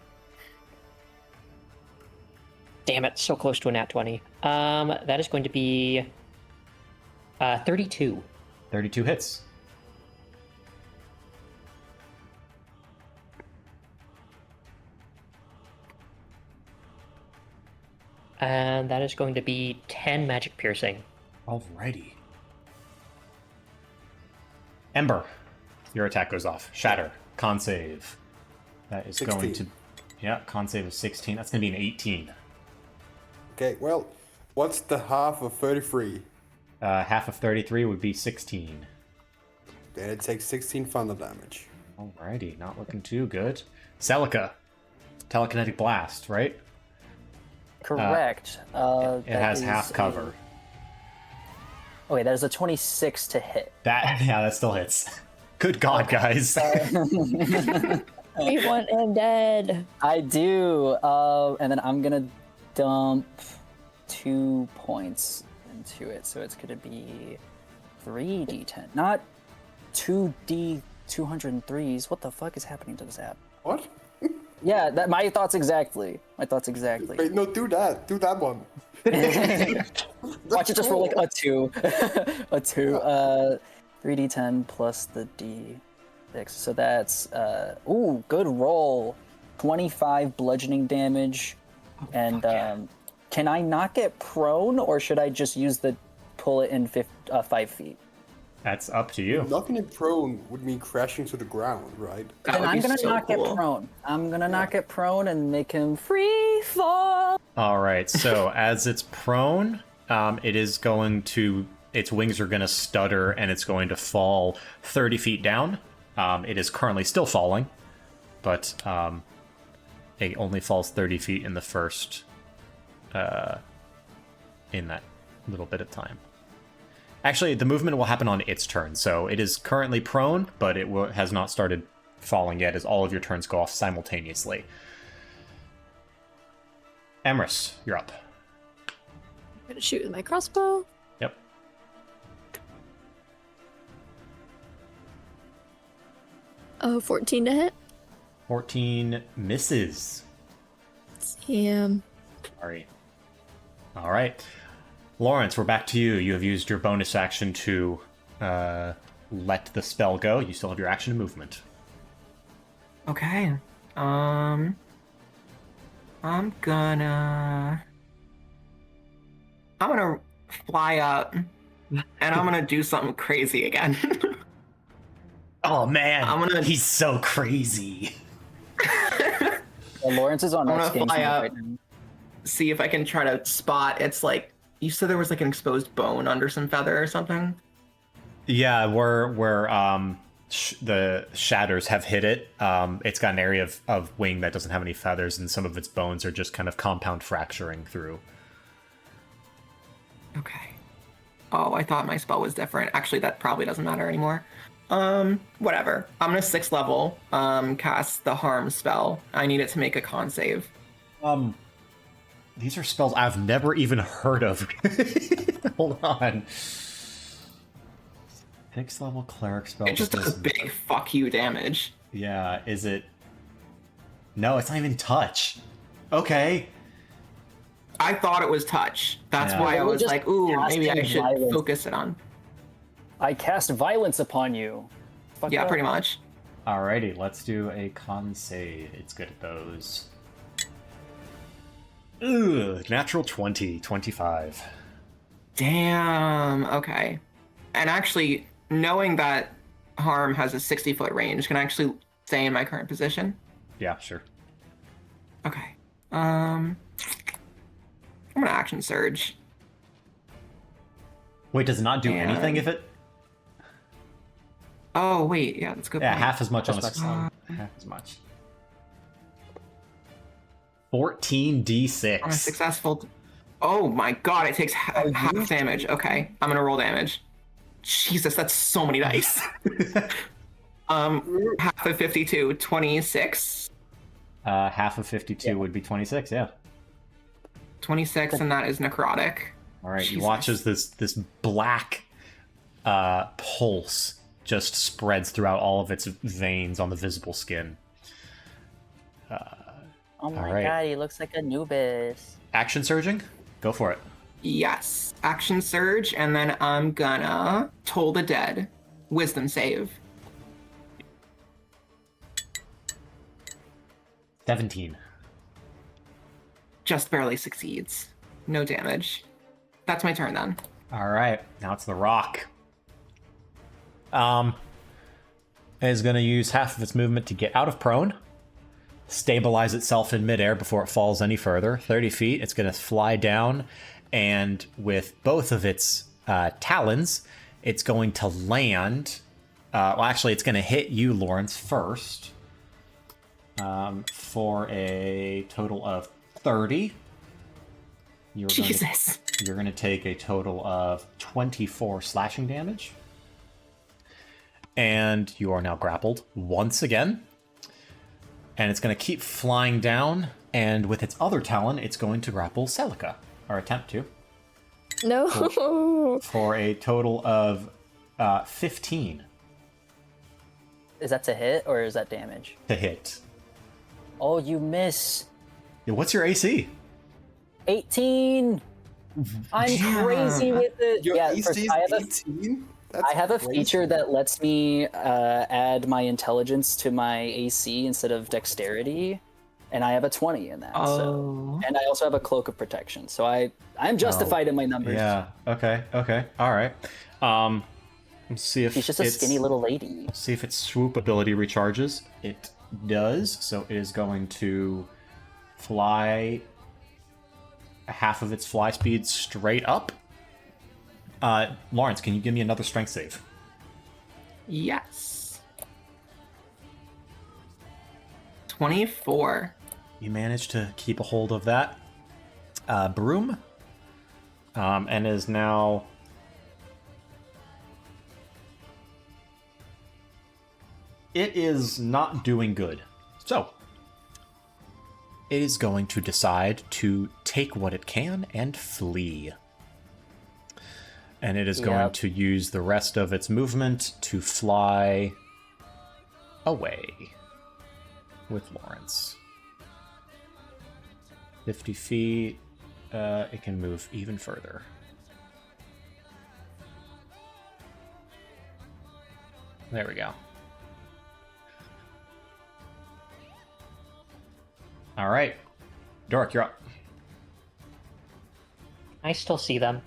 Damn it, so close to a nat 20. That is going to be 32. 32 hits. And that is going to be 10 magic piercing. Alrighty. Ember, your attack goes off. Shatter, con save. That is 16. going to... Yeah, con save of 16. That's going to be an 18. Okay, well, what's the half of 33? Half of 33 would be 16. Then it takes 16 thunder damage. Alrighty, not looking too good. Celica, telekinetic blast, right? Correct. It has half cover. Okay, that is a 26 to hit. That still hits. Good God, guys. We want him dead. I do. And then I'm gonna dump 2 points into it, so it's gonna be 3d10, not 2d 203s. What the fuck is happening to this app? What? Yeah, my thoughts exactly. My thoughts exactly. Wait, no, do that. Do that one. Watch it just roll like a 2. A 2. 3d10 plus the d6. So that's ooh, good roll. 25 bludgeoning damage. And can I not get prone, or should I just use the pull it in 5 feet? That's up to you. Knocking him prone would mean crashing to the ground, right? That Then would I'm be gonna so not cool. get prone. I'm gonna not get prone and make him free fall. All right, so as it's prone, it is going to, its wings are going to stutter and it's going to fall 30 feet down. It is currently still falling, but it only falls 30 feet in the first, in that little bit of time. Actually, the movement will happen on its turn, so it is currently prone, but it has not started falling yet, as all of your turns go off simultaneously. Emrys, you're up. I'm gonna shoot with my crossbow. Yep. Oh, 14 to hit. 14 misses. Damn. Sorry. All right. Lawrence, we're back to you. You have used your bonus action to let the spell go. You still have your action and movement. Okay. I'm gonna fly up and I'm gonna do something crazy again. Oh man, I'm gonna- he's so crazy. Well, Lawrence is on I'm next gonna game fly up. right now. See if I can try to spot. It's like you said there was like an exposed bone under some feather or something. Yeah, where the shatters have hit it. It's got an area of wing that doesn't have any feathers, and some of its bones are just kind of compound fracturing through. Okay. Oh, I thought my spell was different. Actually, that probably doesn't matter anymore. Whatever. I'm gonna 6th level cast the harm spell. I need it to make a con save. These are spells I've never even heard of. Hold on. 6th level cleric spell. It just that does does- big fuck you damage. Yeah, is it? No, it's not even touch. Okay. I thought it was touch. That's Yeah. why I Well, was just like, ooh, maybe I casting should violence. focus it on. I cast violence upon you. Fuck Yeah, up. pretty much. Alrighty, let's do a con save. It's good at those. Ugh, natural 20, 25. Damn. Okay. And actually, knowing that harm has a 60-foot range, can I actually stay in my current position? Yeah, sure. Okay. I'm gonna action surge. Wait, does it not do And- anything if it? Oh wait, yeah, that's a good. Yeah, point. half as much on a That's half as much. 14d6. On a successful. Oh my god, it takes half damage. Okay, I'm gonna roll damage. Jesus, that's so many dice. Half of 52, 26. Half of 52 would be 26. Yeah. 26, and that is necrotic. All right. You Jesus. watch as this black pulse just spreads throughout all of its veins on the visible skin. Oh my Alright. god, he looks like Anubis. Action surging. Go for it. Yes, action surge, and then I'm gonna Toll the Dead, Wisdom save. 17. Just barely succeeds. No damage. That's my turn then. All right, now it's the rock. It is going to use half of its movement to get out of prone, stabilize itself in midair before it falls any further. 30 feet, it's going to fly down, and with both of its talons, it's going to land. Well, actually, it's going to hit you, Lawrence, first, for a total of 30. Jesus. You're going to take a total of 24 slashing damage. and you are now grappled once again. And it's going to keep flying down, and with its other talon, it's going to grapple Celica, or attempt to, No. for a total of 15 Is that to hit or is that damage? to hit. Oh, you miss. Yeah, what's your AC? 18. I'm Yeah. crazy with it. Your yeah, AC I is have a 18? I have a crazy. feature that lets me add my intelligence to my AC instead of dexterity, and I have a 20 in that. So, Oh. and I also have a cloak of protection, so I'm justified in my numbers. Yeah. Okay. All right. Let's see if She's just a it's- skinny little lady. See if its swoop ability recharges. It does. So it is going to fly half of its fly speed straight up. Lawrence, can you give me another strength save? Yes. 24. You managed to keep a hold of that broom, and is now it is not doing good. So it is going to decide to take what it can and flee. And it is going Yep. to use the rest of its movement to fly away with Lawrence. 50 feet. It can move even further. There we go. All right. Dorrick, you're up. I still see them.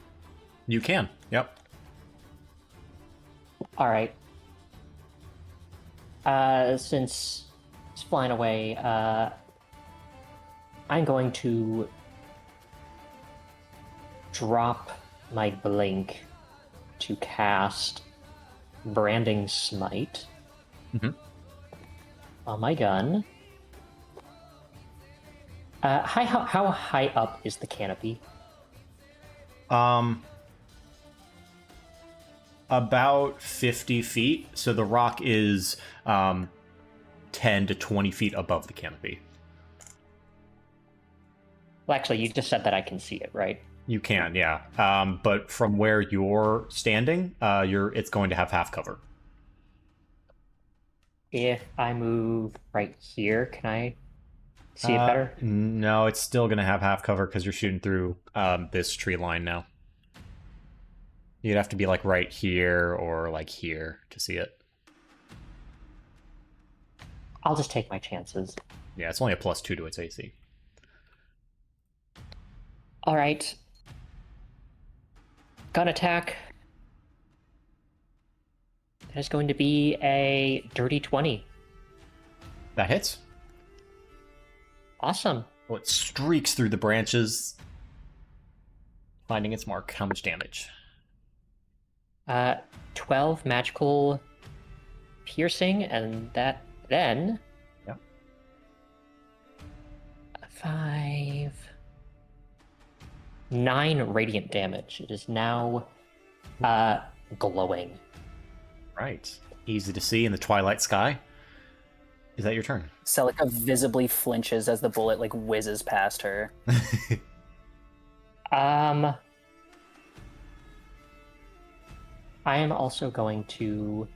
You can. Yep. All right. Since it's flying away, I'm going to drop my blink to cast Branding Smite on my gun. How high up is the canopy? About 50 feet. So the rock is 10 to 20 feet above the canopy. Well, actually, you just said that I can see it, right? You can, yeah. But from where you're standing, it's going to have half cover. If I move right here, can I see it better? No, it's still going to have half cover because you're shooting through this tree line now. You'd have to be like right here or like here to see it. I'll just take my chances. Yeah, it's only a +2 to its AC. All right. Gun attack. That is going to be a dirty 20. That hits. Awesome. Well, it streaks through the branches, finding its mark. How much damage? 12 magical piercing, and that then... Yep. 9 radiant damage. It is now glowing. Right. Easy to see in the twilight sky. Is that your turn? Celica visibly flinches as the bullet like whizzes past her. I am also going to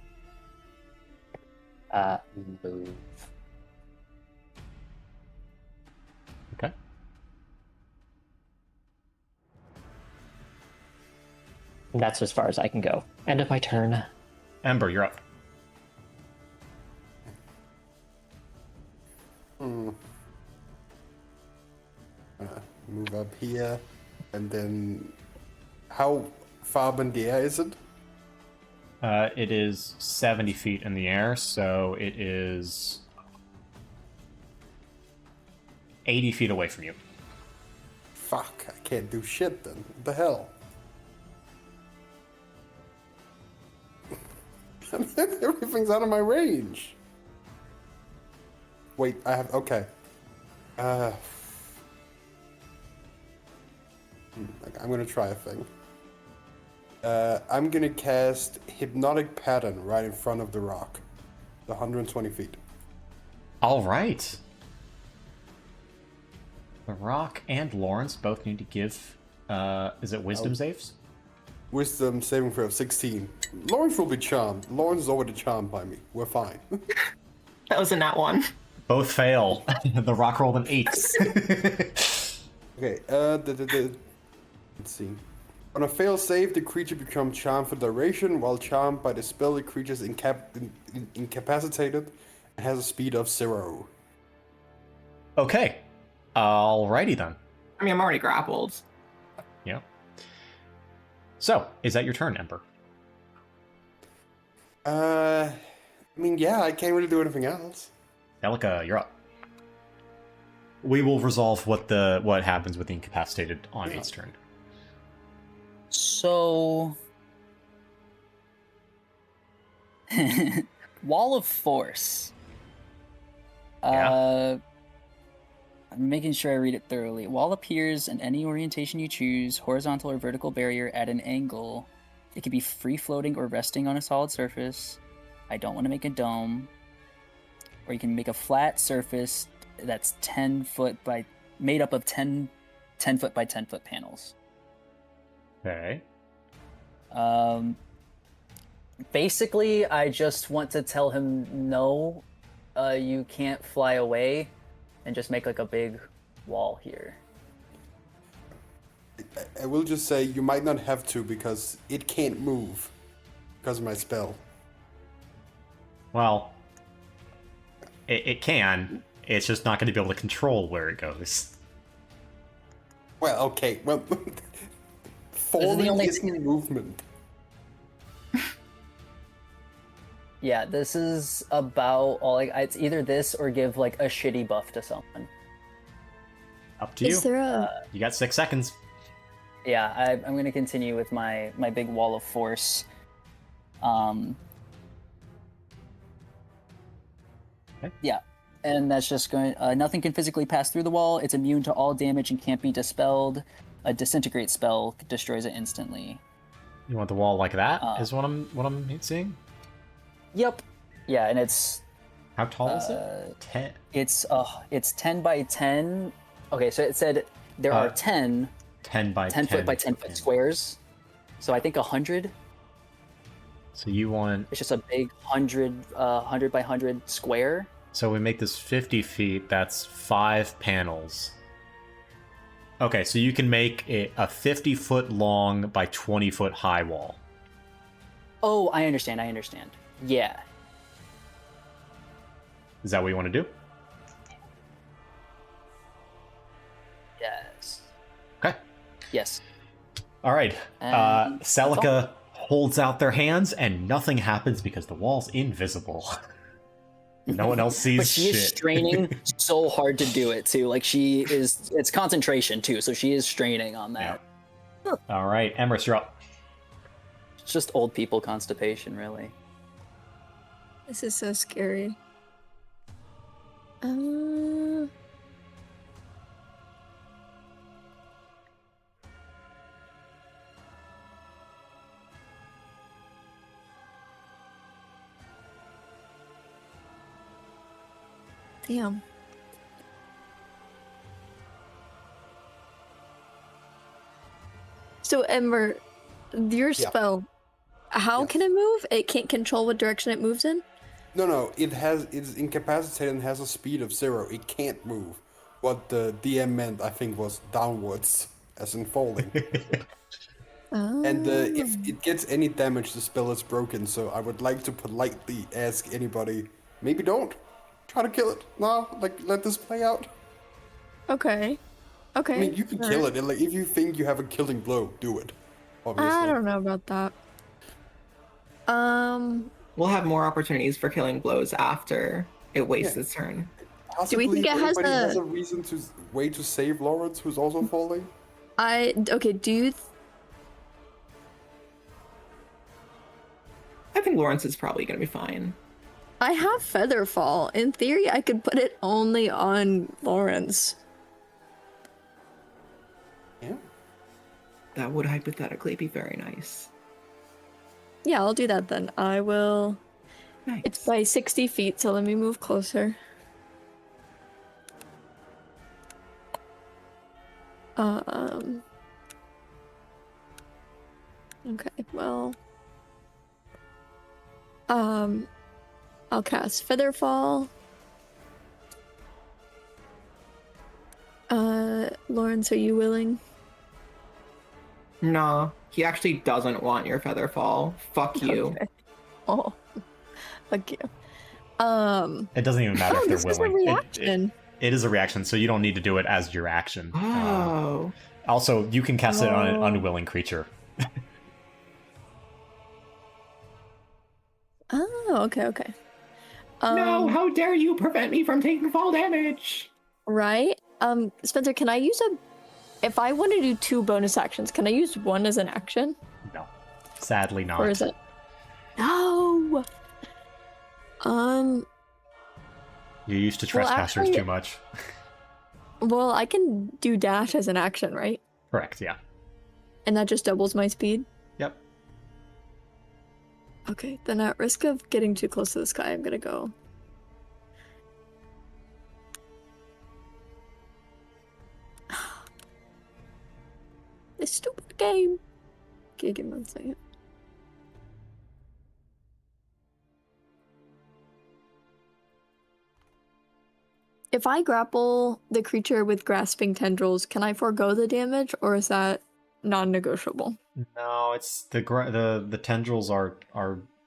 move. Okay. And that's as far as I can go. End of my turn. Ember, you're up. Move up here, and then how far up in the air is it? It is 70 feet in the air, so it is 80 feet away from you. Fuck, I can't do shit then. What the hell? Everything's out of my range. Wait, I have... Okay. I'm gonna try a thing. I'm gonna cast Hypnotic Pattern right in front of the rock. 120 feet. All right. The Rock and Lawrence both need to give, is it wisdom saves? Wisdom saving throw of 16. Lawrence will be charmed. Lawrence is already charmed by me. We're fine. That was a nat one. Both fail. The Rock rolled an 8. Okay, let's see. On a fail save, the creature becomes charmed for duration. While charmed by the spell, the creature is incapacitated and has a speed of 0. Okay. Alrighty then. I mean, I'm already grappled. Yeah. So, is that your turn, Ember? I mean, yeah, I can't really do anything else. Elika, you're up. We will resolve what happens with the incapacitated on its turn. So, Wall of Force. Yeah. I'm making sure I read it thoroughly. Wall appears in any orientation you choose, horizontal or vertical barrier at an angle. It can be free floating or resting on a solid surface. I don't want to make a dome. Or you can make a flat surface that's 10 foot by made up of 10 foot by 10 foot panels. Okay. Basically, I just want to tell him no, you can't fly away, and just make like a big wall here. I will just say you might not have to because it can't move because of my spell. Well, it can. It's just not going to be able to control where it goes. Well, okay. Well, falling only isn't movement. Yeah, this is about all. It's either this or give like a shitty buff to someone. Up to you. Is there a You got 6 seconds. Yeah, I'm gonna continue with my big wall of force. Okay. Yeah, and that's just going. Nothing can physically pass through the wall. It's immune to all damage and can't be dispelled. A disintegrate spell destroys it instantly. You want the wall like that? Is what I'm seeing. Yep. Yeah, and it's How tall is it? 10. it's 10 by 10. Okay, so it said there are 10 10 by 10 foot by 10 foot squares. So I think 100. So you want. It's just a big 100 by 100 square. So we make this 50 feet. That's 5 panels. Okay, so you can make it a 50-foot long by 20-foot high wall. Oh, I understand. Yeah. Is that what you want to do? Yes. Okay. Yes. All right. And Celica holds out their hands, and nothing happens because the wall's invisible. No one else sees But she shit. is straining so hard to do it too. Like it's concentration too. So she is straining on that. Yeah. All right, Emrys, you're up. It's just old people constipation, really. This is so scary. Damn. So Ember, your spell, how can it move? It can't control what direction it moves in? No, it's incapacitated and has a speed of 0. It can't move. What the DM meant, I think, was downwards, as in falling. And if it gets any damage, the spell is broken. So I would like to politely ask anybody, maybe don't try to kill it. No, let this play out. Okay. Okay. I mean, you can kill it. And, if you think you have a killing blow, do it. Obviously. I don't know about that. We'll have more opportunities for killing blows after it wastes its turn. Possibly, Do we think it has anybody a- has a reason to save Lawrence, who's also falling? Okay, do you... I think Lawrence is probably going to be fine. I have Featherfall. In theory, I could put it only on Lawrence. Yeah. That would hypothetically be very nice. Yeah, I'll do that then. I will. Nice. It's by 60 feet, so let me move closer. Okay, well. I'll cast Featherfall. Lawrence, are you willing? No, he actually doesn't want your feather fall. Fuck you. Okay. Oh, fuck you. It doesn't even matter if they're this is a willing. reaction. It is a reaction, so you don't need to do it as your action. Oh. Also, you can cast it on an Oh. unwilling creature. Oh, okay. No, how dare you prevent me from taking fall damage? Right? Spencer, can I use if I want to do 2 bonus actions, can I use one as an action? No, sadly not. Or is it? No! You used to trespassers actually- too much. Well, I can do dash as an action, right? Correct, yeah. And that just doubles my speed? Yep. Okay, then at risk of getting too close to the sky, I'm gonna go. This stupid game. Okay, give me 1 second. If I grapple the creature with grasping tendrils, can I forego the damage, or is that non-negotiable? No, it's the tendrils are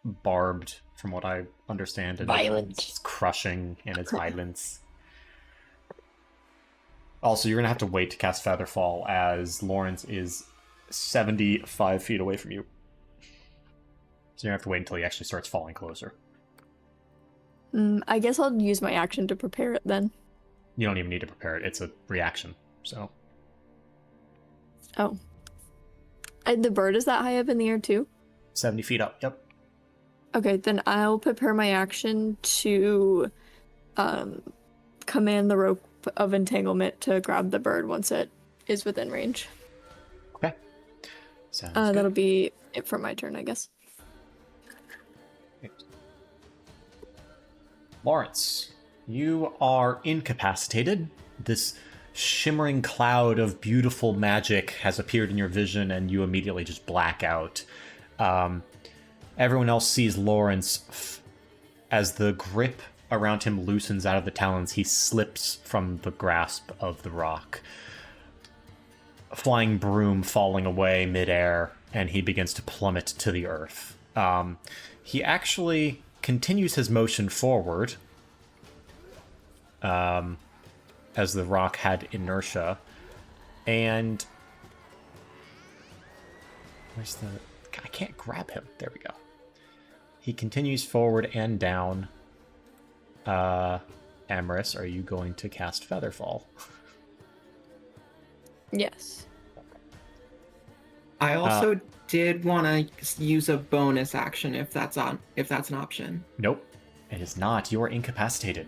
barbed, from what I understand. And Violent. It's crushing in its violence. Also, you're gonna have to wait to cast Featherfall, as Lawrence is 75 feet away from you. So you have to wait until he actually starts falling closer. I guess I'll use my action to prepare it then. You don't even need to prepare it; it's a reaction. So Oh. The bird is that high up in the air too? 70 feet up. Yep. Okay, then I'll prepare my action to command the rope of entanglement to grab the bird once it is within range. Okay. Sounds good. That'll be it for my turn, I guess. Lawrence, you are incapacitated. This shimmering cloud of beautiful magic has appeared in your vision, and you immediately just black out. Everyone else sees Lawrence as the grip around him loosens out of the talons. He slips from the grasp of the rock. A flying broom falling away midair, and he begins to plummet to the earth. He actually continues his motion forward, as the rock had inertia, and where's the... I can't grab him. There we go. He continues forward and down. Amaris, are you going to cast Featherfall? Yes. I also did want to use a bonus action if that's an option. Nope, it is not. You are incapacitated.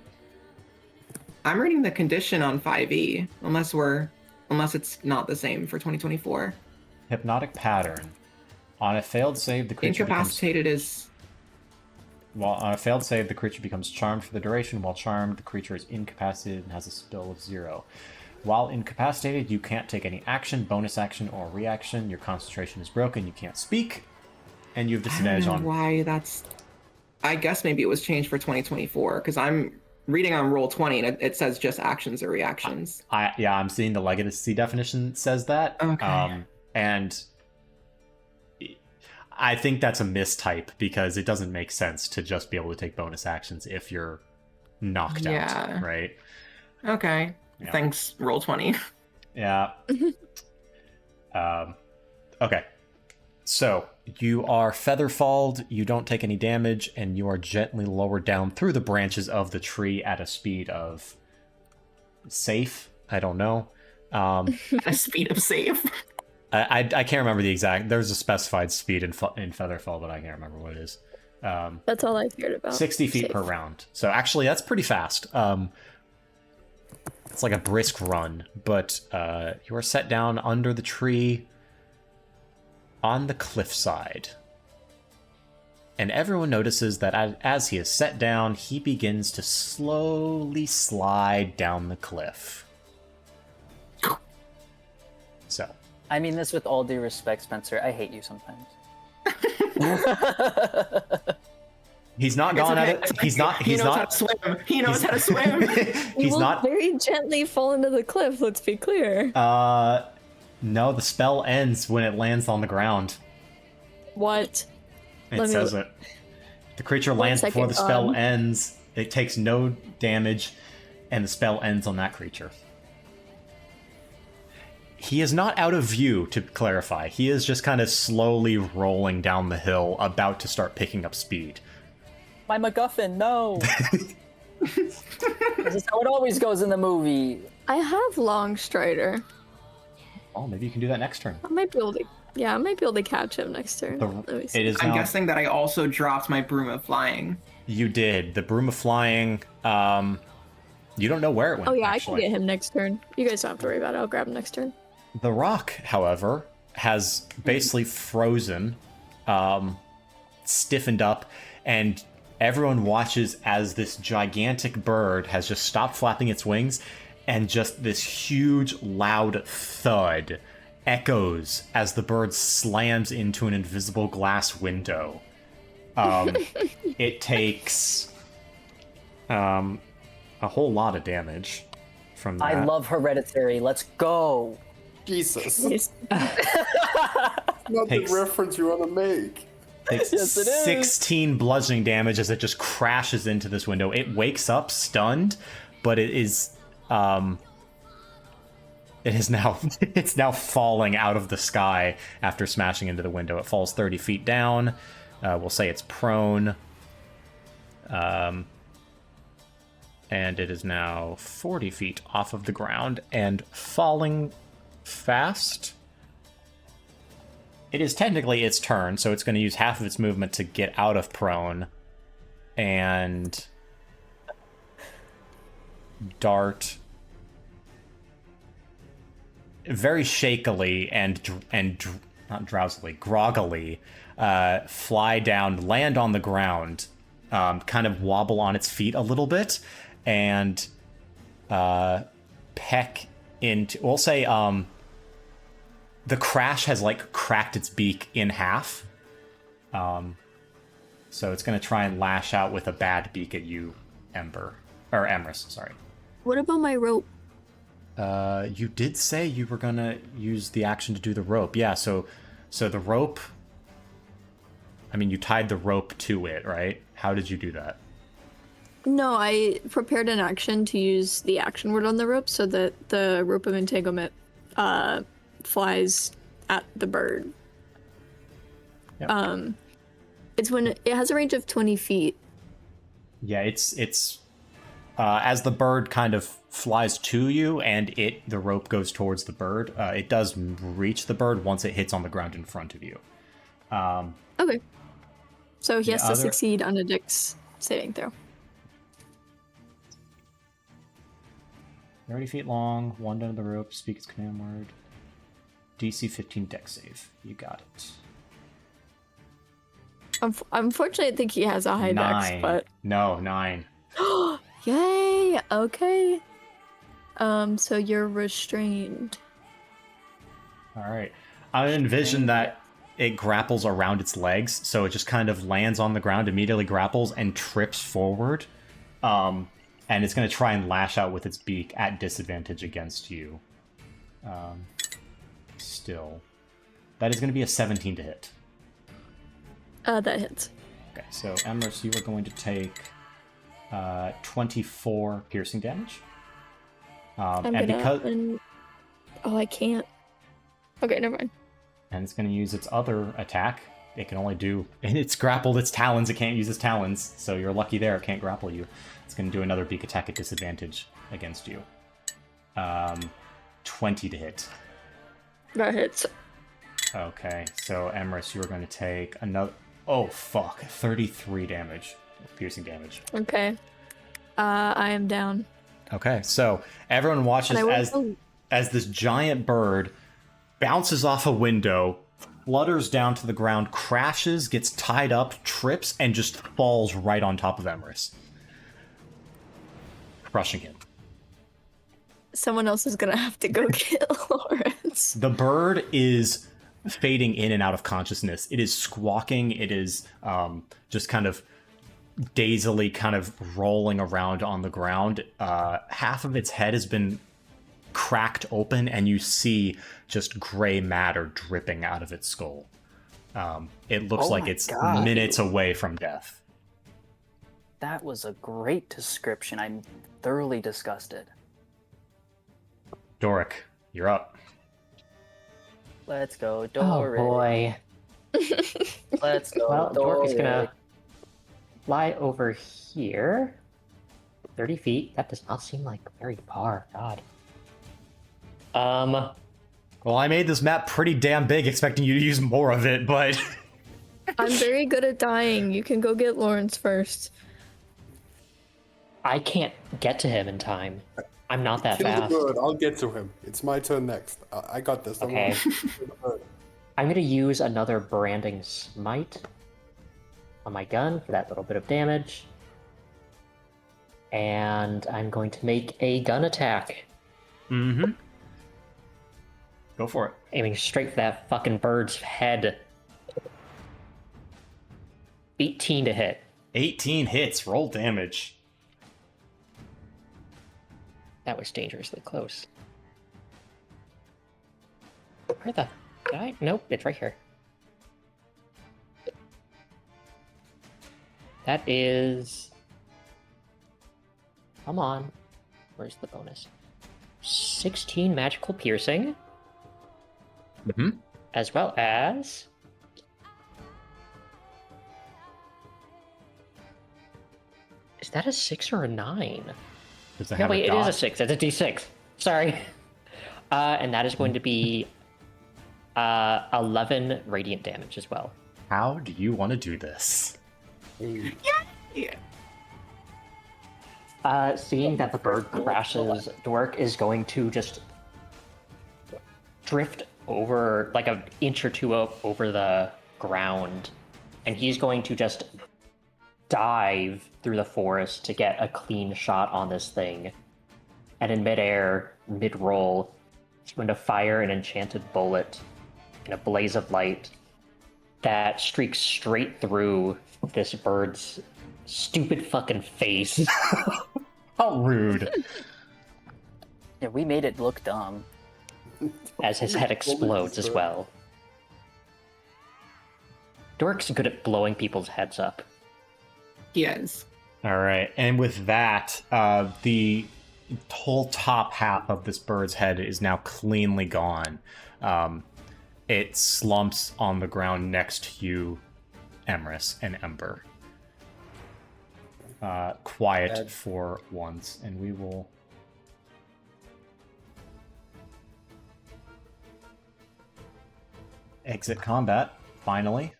I'm reading the condition on 5e, unless it's not the same for 2024. Hypnotic pattern. On a failed save, the creature Incapacitated is... on a failed save, the creature becomes charmed for the duration. While charmed, the creature is incapacitated and has a spell of 0. While incapacitated, you can't take any action, bonus action, or reaction. Your concentration is broken. You can't speak, and you have I disadvantage don't know on. why that's... I guess maybe it was changed for 2024, because I'm reading on Roll20 and it says just actions or reactions. I'm seeing the legacy definition says that. Okay. And I think that's a mistype, because it doesn't make sense to just be able to take bonus actions if you're knocked out, right? Okay. Yeah. Thanks, Roll20. Yeah. Okay. So, you are featherfalled, you don't take any damage, and you are gently lowered down through the branches of the tree at a speed of... safe? I don't know. At a speed of safe. I can't remember the exact... There's a specified speed in Featherfall, but I can't remember what it is. That's all I cared about. 60 feet Safe. per round. So actually, that's pretty fast. It's like a brisk run, but you are set down under the tree on the cliffside. and everyone notices that as he is set down, he begins to slowly slide down the cliff. So. I mean this with all due respect, Spencer. I hate you sometimes. He's not gone at it. He knows how to swim. He knows how to swim. He will very gently fall into the cliff, let's be clear. No, the spell ends when it lands on the ground. What? It says it. The creature lands before the spell ends. It takes no damage, and the spell ends on that creature. He is not out of view, to clarify. He is just kind of slowly rolling down the hill, about to start picking up speed. My MacGuffin, no! This is how it always goes in the movie. I have Long Strider. Oh, maybe you can do that next turn. I might be able to catch him next turn. I'm guessing that I also dropped my Broom of Flying. You did. The Broom of Flying, you don't know where it went, Oh yeah, actually. I can get him next turn. You guys don't have to worry about it. I'll grab him next turn. The rock, however, has basically frozen, stiffened up, and everyone watches as this gigantic bird has just stopped flapping its wings, and just this huge, loud thud echoes as the bird slams into an invisible glass window. It takes a whole lot of damage from that. I love Hereditary. Let's go. Jesus. Not the reference you want to make. Takes Yes, it is. 16 bludgeoning damage as it just crashes into this window. It wakes up stunned, but it is now it's now falling out of the sky after smashing into the window. It falls 30 feet down. We'll say it's prone. And it is now 40 feet off of the ground and falling fast. It is technically its turn, so it's going to use half of its movement to get out of prone and dart very shakily and not drowsily, groggily, fly down, land on the ground, kind of wobble on its feet a little bit, and peck into. We'll say the crash has like cracked its beak in half. So it's going to try and lash out with a bad beak at you, Emrys, sorry. What about my rope? You did say you were going to use the action to do the rope. Yeah, so the rope, I mean, you tied the rope to it, right? How did you do that? No, I prepared an action to use the action word on the rope so that the rope of entanglement flies at the bird. Yep. It's when it has a range of 20 feet. Yeah, it's as the bird kind of flies to you and the rope goes towards the bird, it does reach the bird once it hits on the ground in front of you. Okay. So he has to succeed on a Dex saving throw. 30 feet long, 1 down the rope, speak its command word. DC 15 Dex save. You got it. Unfortunately, I think he has a high 9. Dex, but... No, 9. Yay! Okay. So you're restrained. Alright. I envision that it grapples around its legs, so it just kind of lands on the ground, immediately grapples, and trips forward. And it's going to try and lash out with its beak at disadvantage against you. Still. That is going to be a 17 to hit. That hits. Okay, so Emrys, you are going to take 24 piercing damage. Oh, I can't. Okay, never mind. And it's going to use its other attack. It can only do... And it's grappled its talons. It can't use its talons. So you're lucky there. It can't grapple you. It's going to do another beak attack at disadvantage against you. 20 to hit. That hits. Okay, so Emrys, you are going to take another... Oh, fuck. 33 damage. Piercing damage. Okay. I am down. Okay, so everyone watches as this giant bird bounces off a window, flutters down to the ground, crashes, gets tied up, trips, and just falls right on top of Emrys, crushing him. Someone else is gonna have to go get Lawrence. The bird is fading in and out of consciousness. It is squawking. It is just kind of dazily kind of rolling around on the ground. Half of its head has been cracked open, and you see just gray matter dripping out of its skull. It looks like it's minutes away from death. That was a great description. I'm thoroughly disgusted. Dorrick, you're up. Let's go, Oh Dorrick. boy. Let's go, Well, Dorrick is gonna Dorrick. fly over here. 30 feet. That does not seem like very far. God. Well, I made this map pretty damn big, expecting you to use more of it, but I'm very good at dying. You can go get Lawrence first. I can't get to him in time. I'm not that Kill fast. the bird. I'll get to him. It's my turn next. I got this. Don't Okay. worry. Kill the bird. I'm gonna use another branding smite on my gun for that little bit of damage. And I'm going to make a gun attack, go for it. aiming straight for that fucking bird's head. 18 to hit. 18 hits, roll damage. That was dangerously close. Where the... Did I? Nope, it's right here. That is... Come on. Where's the bonus? 16 magical piercing. As well as... Is that a 6 or a 9? Does it No, have wait, a it is dot? a 6. It's a d6. Sorry. And that is going to be 11 radiant damage as well. How do you want to do this? Yeah. Seeing that the bird crashes, Dorrick is going to just drift over like an inch or two over the ground, and he's going to just dive through the forest to get a clean shot on this thing. And in midair, mid-roll, he's going to fire an enchanted bullet in a blaze of light that streaks straight through this bird's stupid fucking face. How rude. Yeah, we made it look dumb. As his head explodes as well. Dorrick's good at blowing people's heads up. He is. All right, and with that, the whole top half of this bird's head is now cleanly gone. It slumps on the ground next to you, Emrys and Ember. Quiet for once, and we will... exit combat, finally.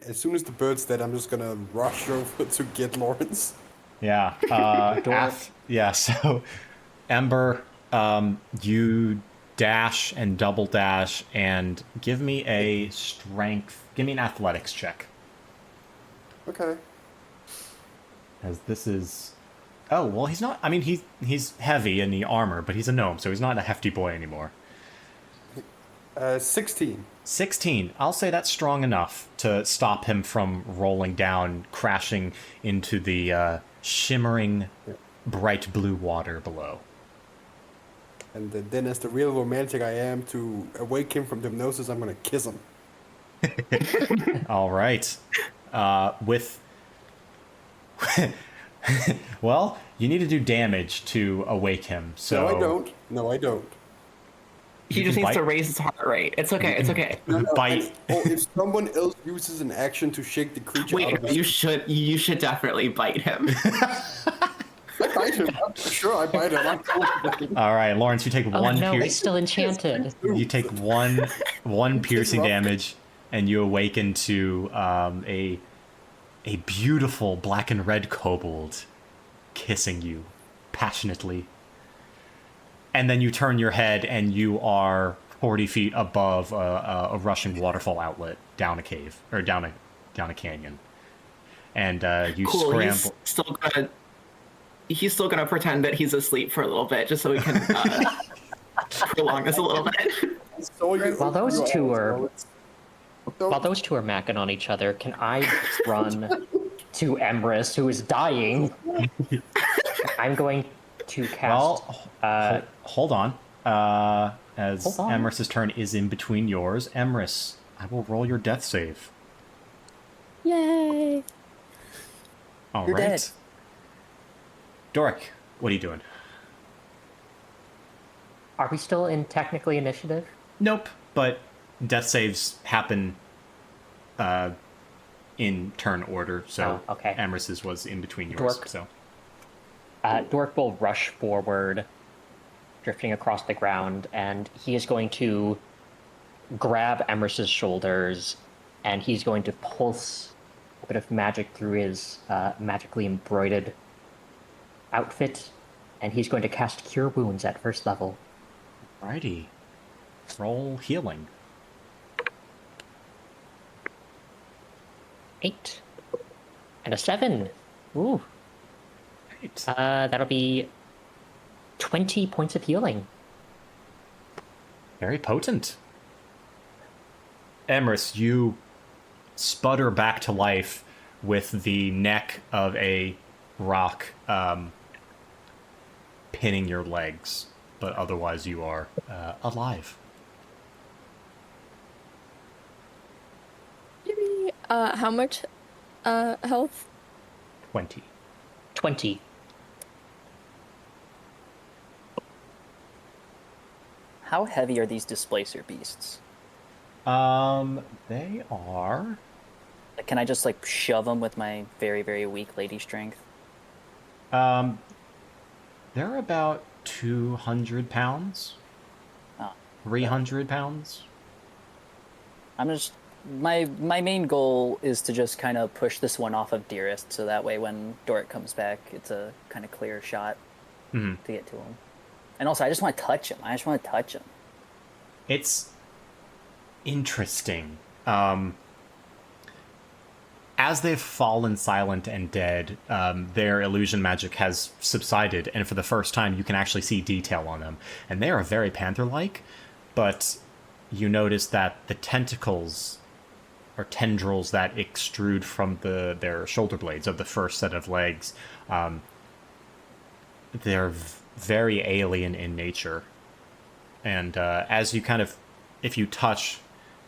As soon as the bird's dead, I'm just gonna rush over to get Lawrence. Yeah. So Ember, you dash and double dash and give me a strength, give me an athletics check. Okay. As this is... Oh, well, he's not... I mean, he's heavy in the armor, but he's a gnome, so he's not a hefty boy anymore. 16. 16. I'll say that's strong enough to stop him from rolling down, crashing into the shimmering, bright blue water below. And then, as the real romantic I am, to awake him from hypnosis, I'm gonna kiss him. All right. With... well, you need to do damage to awake him, so... No, I don't. No, I don't. He You just can needs to bite? raise his heart rate. It's okay. It's okay. No, Bite. If someone else uses an action to shake the creature out of Wait, his... you should definitely bite him. I bite him. I'm sure I bite him. I'm confident. All right, Lawrence, you take Oh one no, pierce. he's still enchanted. You take one piercing rough. damage, and you awaken to a beautiful black and red kobold kissing you passionately. And then you turn your head, and you are 40 feet above a rushing waterfall outlet down a cave, or down a canyon. And you Cool. scramble. He's still gonna pretend that he's asleep for a little bit, just so we can prolong this a little bit. While those two are macking on each other, can I run to Emrys, who is dying? I'm going to cast. Well, hold on. As Hold on. Emrys's turn is in between yours, Emrys, I will roll your death save. Yay! All You're right. dead. Dorrick, what are you doing? Are we still in technically initiative? Nope, but death saves happen in turn order, so Oh, okay. Emrys's was in between yours. Dork. So Dork will rush forward, drifting across the ground, and he is going to grab Emrys's shoulders, and he's going to pulse a bit of magic through his magically embroidered outfit, and he's going to cast Cure Wounds at first level. Alrighty. Roll healing. 8 and a 7. Ooh. Right. That'll be 20 points of healing. Very potent. Emrys, you sputter back to life with the neck of a rock pinning your legs, but otherwise you are alive. Maybe, how much health? 20. 20. How heavy are these Displacer Beasts? They are. Like, can I just like shove them with my very, very weak lady strength? They're about 200 pounds. Oh. 300 pounds. I'm just my main goal is to just kind of push this one off of Dearest, so that way when Dorrick comes back, it's a kind of clear shot to get to him. And also, I just want to touch him. It's interesting. As they've fallen silent and dead, their illusion magic has subsided, and for the first time, you can actually see detail on them. And they are very panther-like, but you notice that the tentacles or tendrils that extrude from their shoulder blades of the first set of legs, they're very alien in nature. And as you if you touch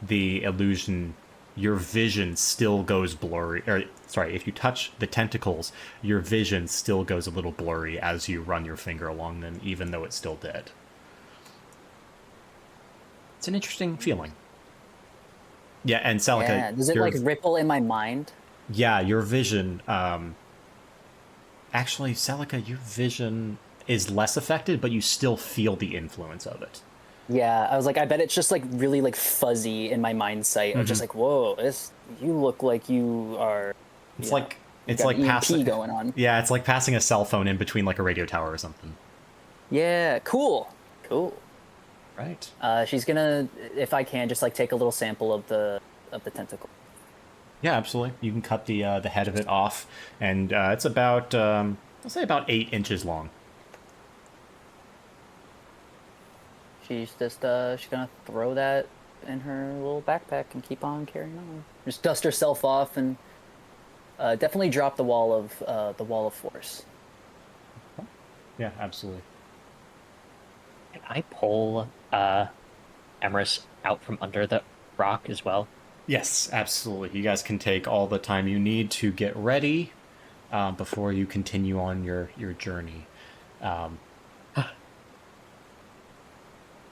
the illusion, your vision still goes blurry. If you touch the tentacles, your vision still goes a little blurry as you run your finger along them, even though it's still dead. It's an interesting feeling. Yeah, and Celica... Yeah, does it like ripple in my mind? Yeah, your vision... Actually, Celica, your vision is less affected, but you still feel the influence of it. Yeah, I was like, I bet it's just like really like fuzzy in my mind sight. I'm just like, whoa, you look like you are. It's yeah, like it's got like EMP passing going on. Yeah, it's like passing a cell phone in between like a radio tower or something. Yeah, cool. Right. She's gonna, if I can, just like take a little sample of the tentacle. Yeah, absolutely. You can cut the head of it off, and it's about I'll say about 8 inches long. She's just she's gonna throw that in her little backpack and keep on carrying on. Just dust herself off and definitely drop the wall of force. Yeah, absolutely. Can I pull Emrys out from under the rock as well? Yes, absolutely. You guys can take all the time you need to get ready before you continue on your journey.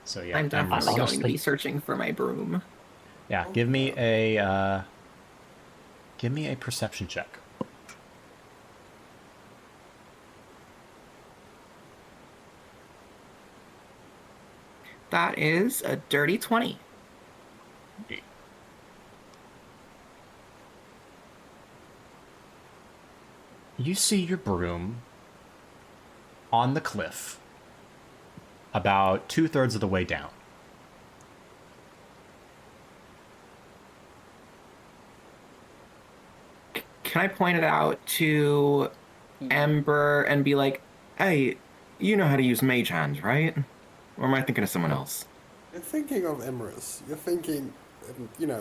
So yeah, I'm definitely going to honestly- be searching for my broom. yeah. Give me a perception check. That is a dirty 20. You see your broom on the cliff about 2/3 of the way down. Can I point it out to Ember and be like, "Hey, you know how to use Mage Hand, right?" Or am I thinking of someone else? You're thinking of Emerus. You're thinking,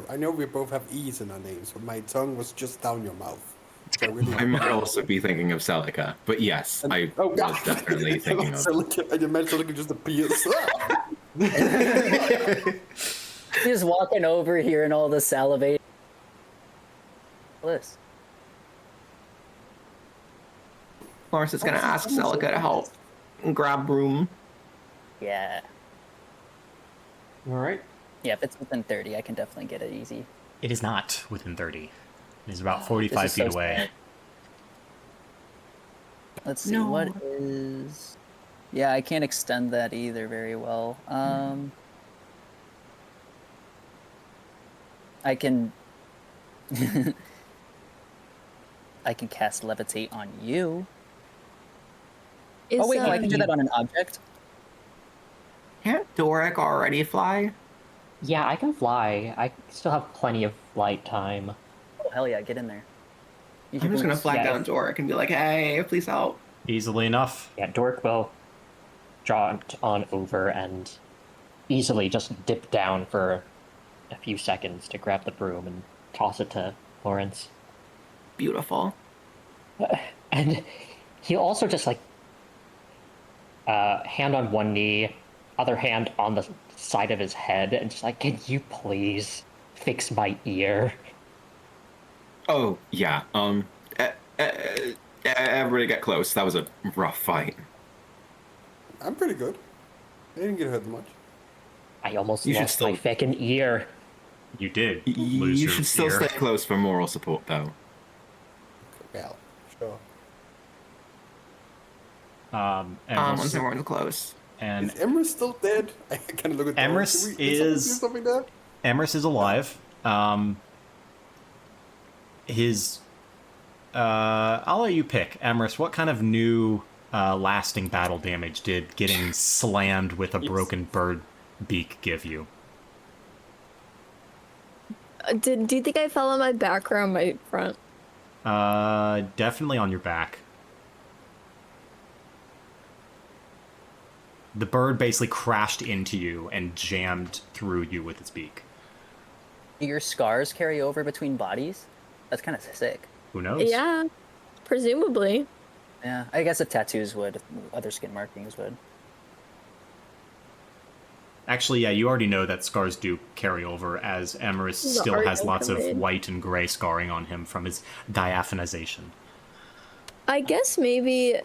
I know we both have E's in our names, but my tongue was just down your mouth. So I really. I might also be thinking of Celica, but yes, I Oh, was God. definitely thinking of. And you meant Celica just appears. He's walking over here and all the salivate. Bliss. Lawrence is gonna ask Celica to help grab broom. Yeah. All right. Yeah, if it's within 30, I can definitely get it easy. It is not within 30. It is about 45 This is so feet away. sad. Let's see, No. what is... Yeah, I can't extend that either very well. I can... I can cast Levitate on you. Is, Oh wait, no, I can do that on an object. Can't Dorrick already fly? Yeah, I can fly. I still have plenty of flight time. Oh, hell yeah, get in there. You I'm can just gonna boost. flag Yeah, down Dorrick and be like, "Hey, please help." Easily enough. Yeah, Dork will draw on over and easily just dip down for a few seconds to grab the broom and toss it to Lawrence. Beautiful. And he'll also just like hand on one knee, other hand on the side of his head, and just like, can you please fix my ear? Oh yeah. Everybody get close. That was a rough fight. I'm pretty good. I didn't get hurt much. I almost You should lost my still- fucking ear. You did lose You your should still ear. stay close for moral support, though. Well, sure. And Once everyone's close. and Is Emerus still dead? I kind of look at that. Emerus Can someone do is- something there? Emrys is alive. I'll let you pick. Emrys, what kind of new lasting battle damage did getting slammed with a broken bird beak give you? do you think I fell on my back or on my front? Definitely on your back. The bird basically crashed into you and jammed through you with its beak. Do your scars carry over between bodies? That's kind of sick. Who knows? Yeah, presumably. Yeah, I guess if tattoos would, other skin markings would. Actually, yeah, you already know that scars do carry over, as Emrys The still has art lots of delayed. white and gray scarring on him from his diaphanization. I guess maybe.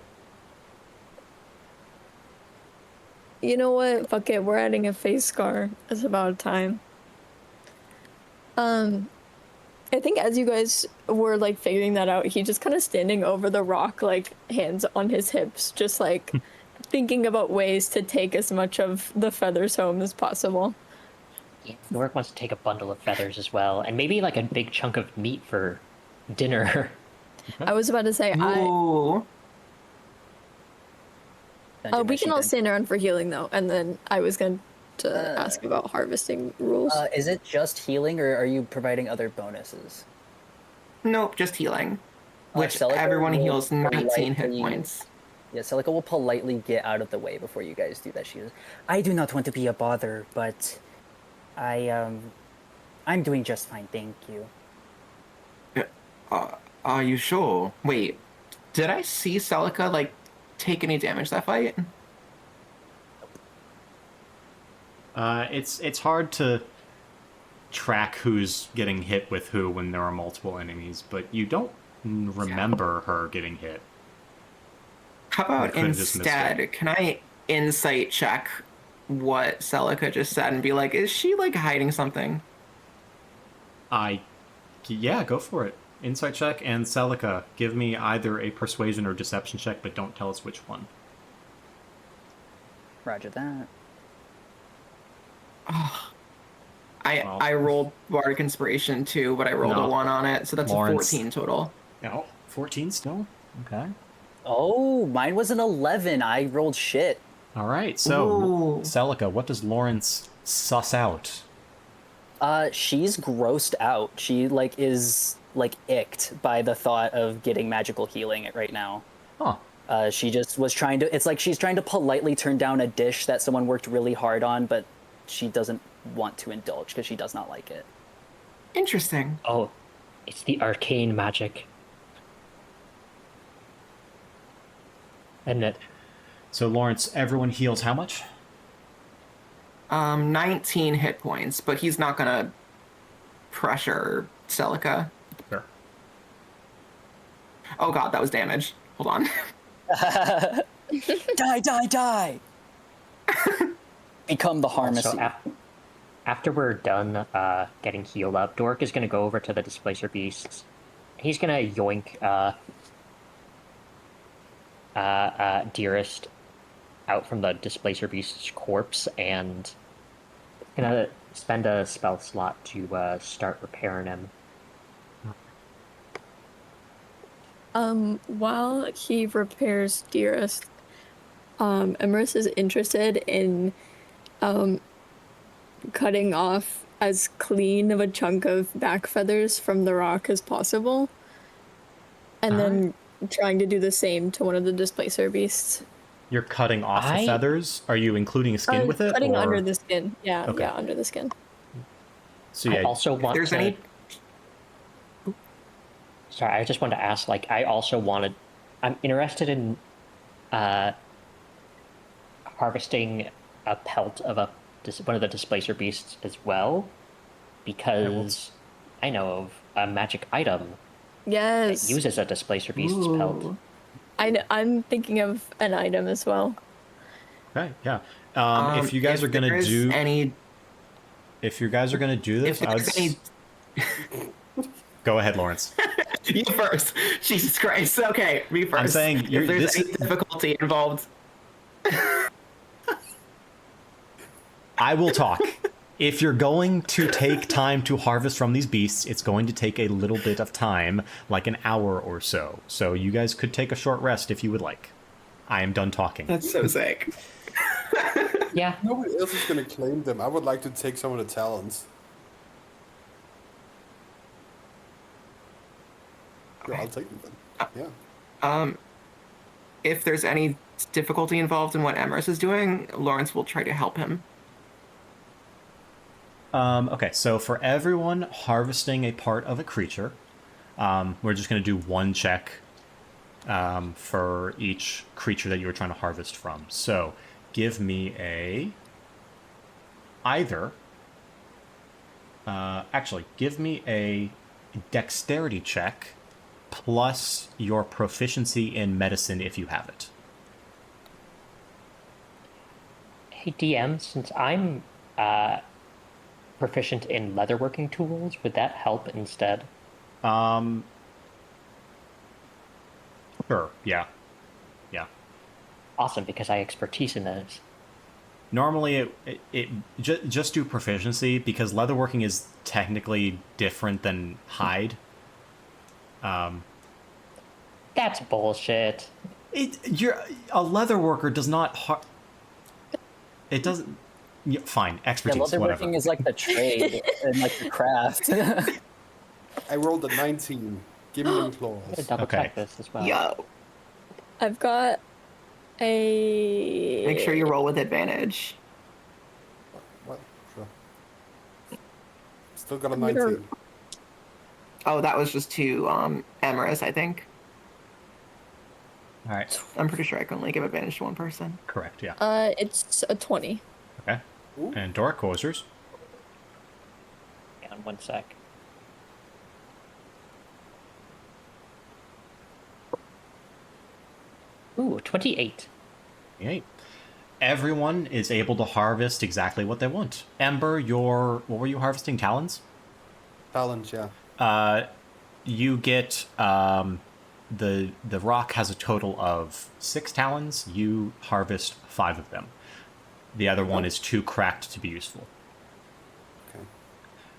You know what? Fuck it. We're adding a face scar. It's about time. I think as you guys were like figuring that out, he just kind of standing over the rock, like hands on his hips, just like thinking about ways to take as much of the feathers home as possible. Yeah, Dork wants to take a bundle of feathers as well, and maybe like a big chunk of meat for dinner. I was about to say, Ooh. we can all stand around for healing though, and then I was going to ask about harvesting rules. Is it just healing, or are you providing other bonuses? Nope, just healing. Which Celica everyone will heals 19 hit politely- points. Yeah, Celica will politely get out of the way before you guys do that. She goes, I do not want to be a bother, but I'm doing just fine, thank you. Are you sure? Wait, did I see Celica, like, take any damage that fight? It's hard to track who's getting hit with who when there are multiple enemies, but you don't remember her getting hit. How I about couldn't just miss instead, can I insight check what Celica just said and be like, is she, like, hiding something? Yeah, go for it. Insight check, and Celica, give me either a persuasion or deception check, but don't tell us which one. Roger that. I rolled Bardic Inspiration too, but I rolled No. a 1 on it, so that's Lawrence. a 14 total. No, 14 still? Okay. Oh, mine was an 11. I rolled shit. All right, so, Ooh. Celica, what does Lawrence suss out? She's grossed out. She like is like icked by the thought of getting magical healing right now. Huh. She just was trying to. It's like she's trying to politely turn down a dish that someone worked really hard on, but she doesn't want to indulge because she does not like it. Interesting. Oh, it's the arcane magic. And it. So, Lawrence, everyone heals how much? 19 hit points, but he's not gonna pressure Celica. Sure. Oh god, that was damage. Hold on. Die! Become the harness. So after we're done getting healed up, Dorrick is going to go over to the Displacer Beasts. He's going to yoink Dearest out from the Displacer Beast's corpse and going to spend a spell slot to start repairing him. While he repairs Dearest, Emrys is interested in cutting off as clean of a chunk of back feathers from the rock as possible, and then trying to do the same to one of the Displacer Beasts. You're cutting off the feathers? Are you including skin with it? Cutting or... under the skin. Yeah, Okay. yeah, under the skin. So, yeah. I also want There's to... any... Sorry, I just wanted to ask, like, I'm interested in harvesting a pelt of one of the Displacer Beasts as well, because I know of a magic item Yes. that uses a Displacer Beast's pelt. I'm thinking of an item as well. Okay, yeah. If you guys are going to do... If you guys are going to do this, I would... Go ahead, Lawrence. You first. Jesus Christ. Okay, me first. I'm saying if there's any difficulty involved. I will talk. If you're going to take time to harvest from these beasts, it's going to take a little bit of time, like an hour or so. So you guys could take a short rest if you would like. I am done talking. That's so sick. Yeah. Nobody else is going to claim them. I would like to take some of the talents. Yeah, I'll take them then. Yeah. If there's any difficulty involved in what Emrys is doing, Lawrence will try to help him. Okay, so for everyone harvesting a part of a creature, we're just going to do one check for each creature that you were trying to harvest from. So give me give me a dexterity check plus your proficiency in medicine if you have it. Hey, DM, since I'm proficient in leatherworking tools, would that help instead? Sure, yeah. Yeah. Awesome, because I expertise in those. Normally, just do proficiency, because leatherworking is technically different than hide. That's bullshit. A leatherworker does not... It doesn't... Yeah, fine, expertise, Yeah, whatever. leatherworking is like the trade and like the craft. I rolled a 19. Give me them claws. I'm gonna double check this as well. Yo. I've got a... Make sure you roll with advantage. What? Sure. Still got a 19. Oh, that was just to Emrys, I think. All right, I'm pretty sure I can only give advantage to one person. correct, yeah. It's a 20. Okay. Ooh. And Dorrick, what was yours? Hang on one sec. Ooh, 28. 28. Everyone is able to harvest exactly what they want. Ember, what were you harvesting? Talons? Talents, yeah. You get the rock has a total of 6 talons. You harvest 5 of them. The other one is too cracked to be useful. Okay.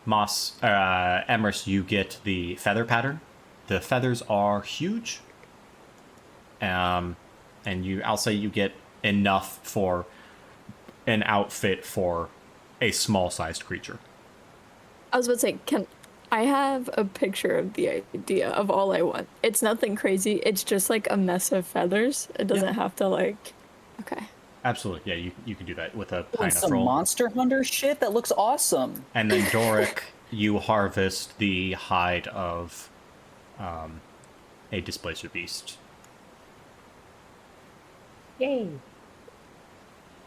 Emrys, you get the feather pattern. The feathers are huge. And I'll say you get enough for an outfit for a small-sized creature. I was about to say, I have a picture of the idea of all I want. It's nothing crazy. It's just like a mess of feathers. It doesn't have to like. Okay. Absolutely, yeah, you can do that with a Doing pine some roll. Monster Hunter shit? That looks awesome. And then Dorrick, you harvest the hide of a Displacer Beast. Yay!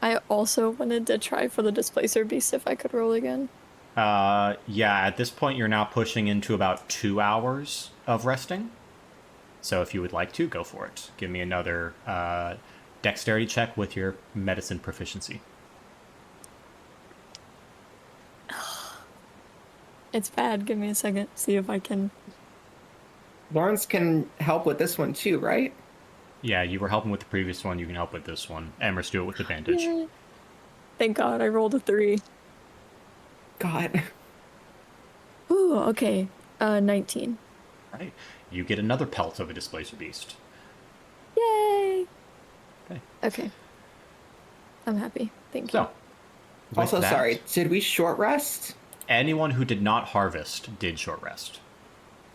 I also wanted to try for the Displacer Beast if I could roll again. Yeah, at this point you're now pushing into about 2 hours of resting. So if you would like to, go for it. Give me another dexterity check with your medicine proficiency. It's bad. Give me a second. See if I can. Lawrence can help with this one too, right? Yeah, you were helping with the previous one, you can help with this one. Emrys, do it with advantage. Yay. Thank God I rolled a 3. God. Ooh, okay. 19. Right. You get another pelt of a Displacer Beast. Yay! Okay. Okay. I'm happy. Thank you. So, with Also, that, sorry, did we short rest? anyone who did not harvest did short rest.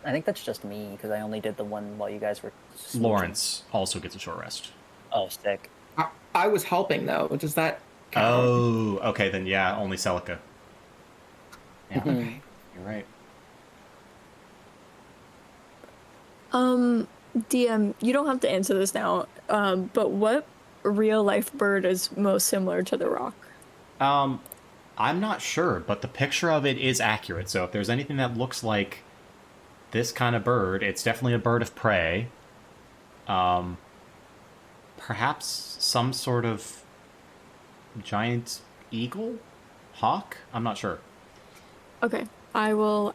I think that's just me because I only did the one while you guys were. smooching. Lawrence also gets a short rest. Oh, sick. I was helping though. Does that count? Oh, okay, then yeah, only Celica. Yeah, Okay. you're right. DM, you don't have to answer this now, but what real life bird is most similar to the rock? I'm not sure, but the picture of it is accurate. So if there's anything that looks like this kind of bird, it's definitely a bird of prey. Perhaps some sort of giant eagle? Hawk? I'm not sure. Okay, I will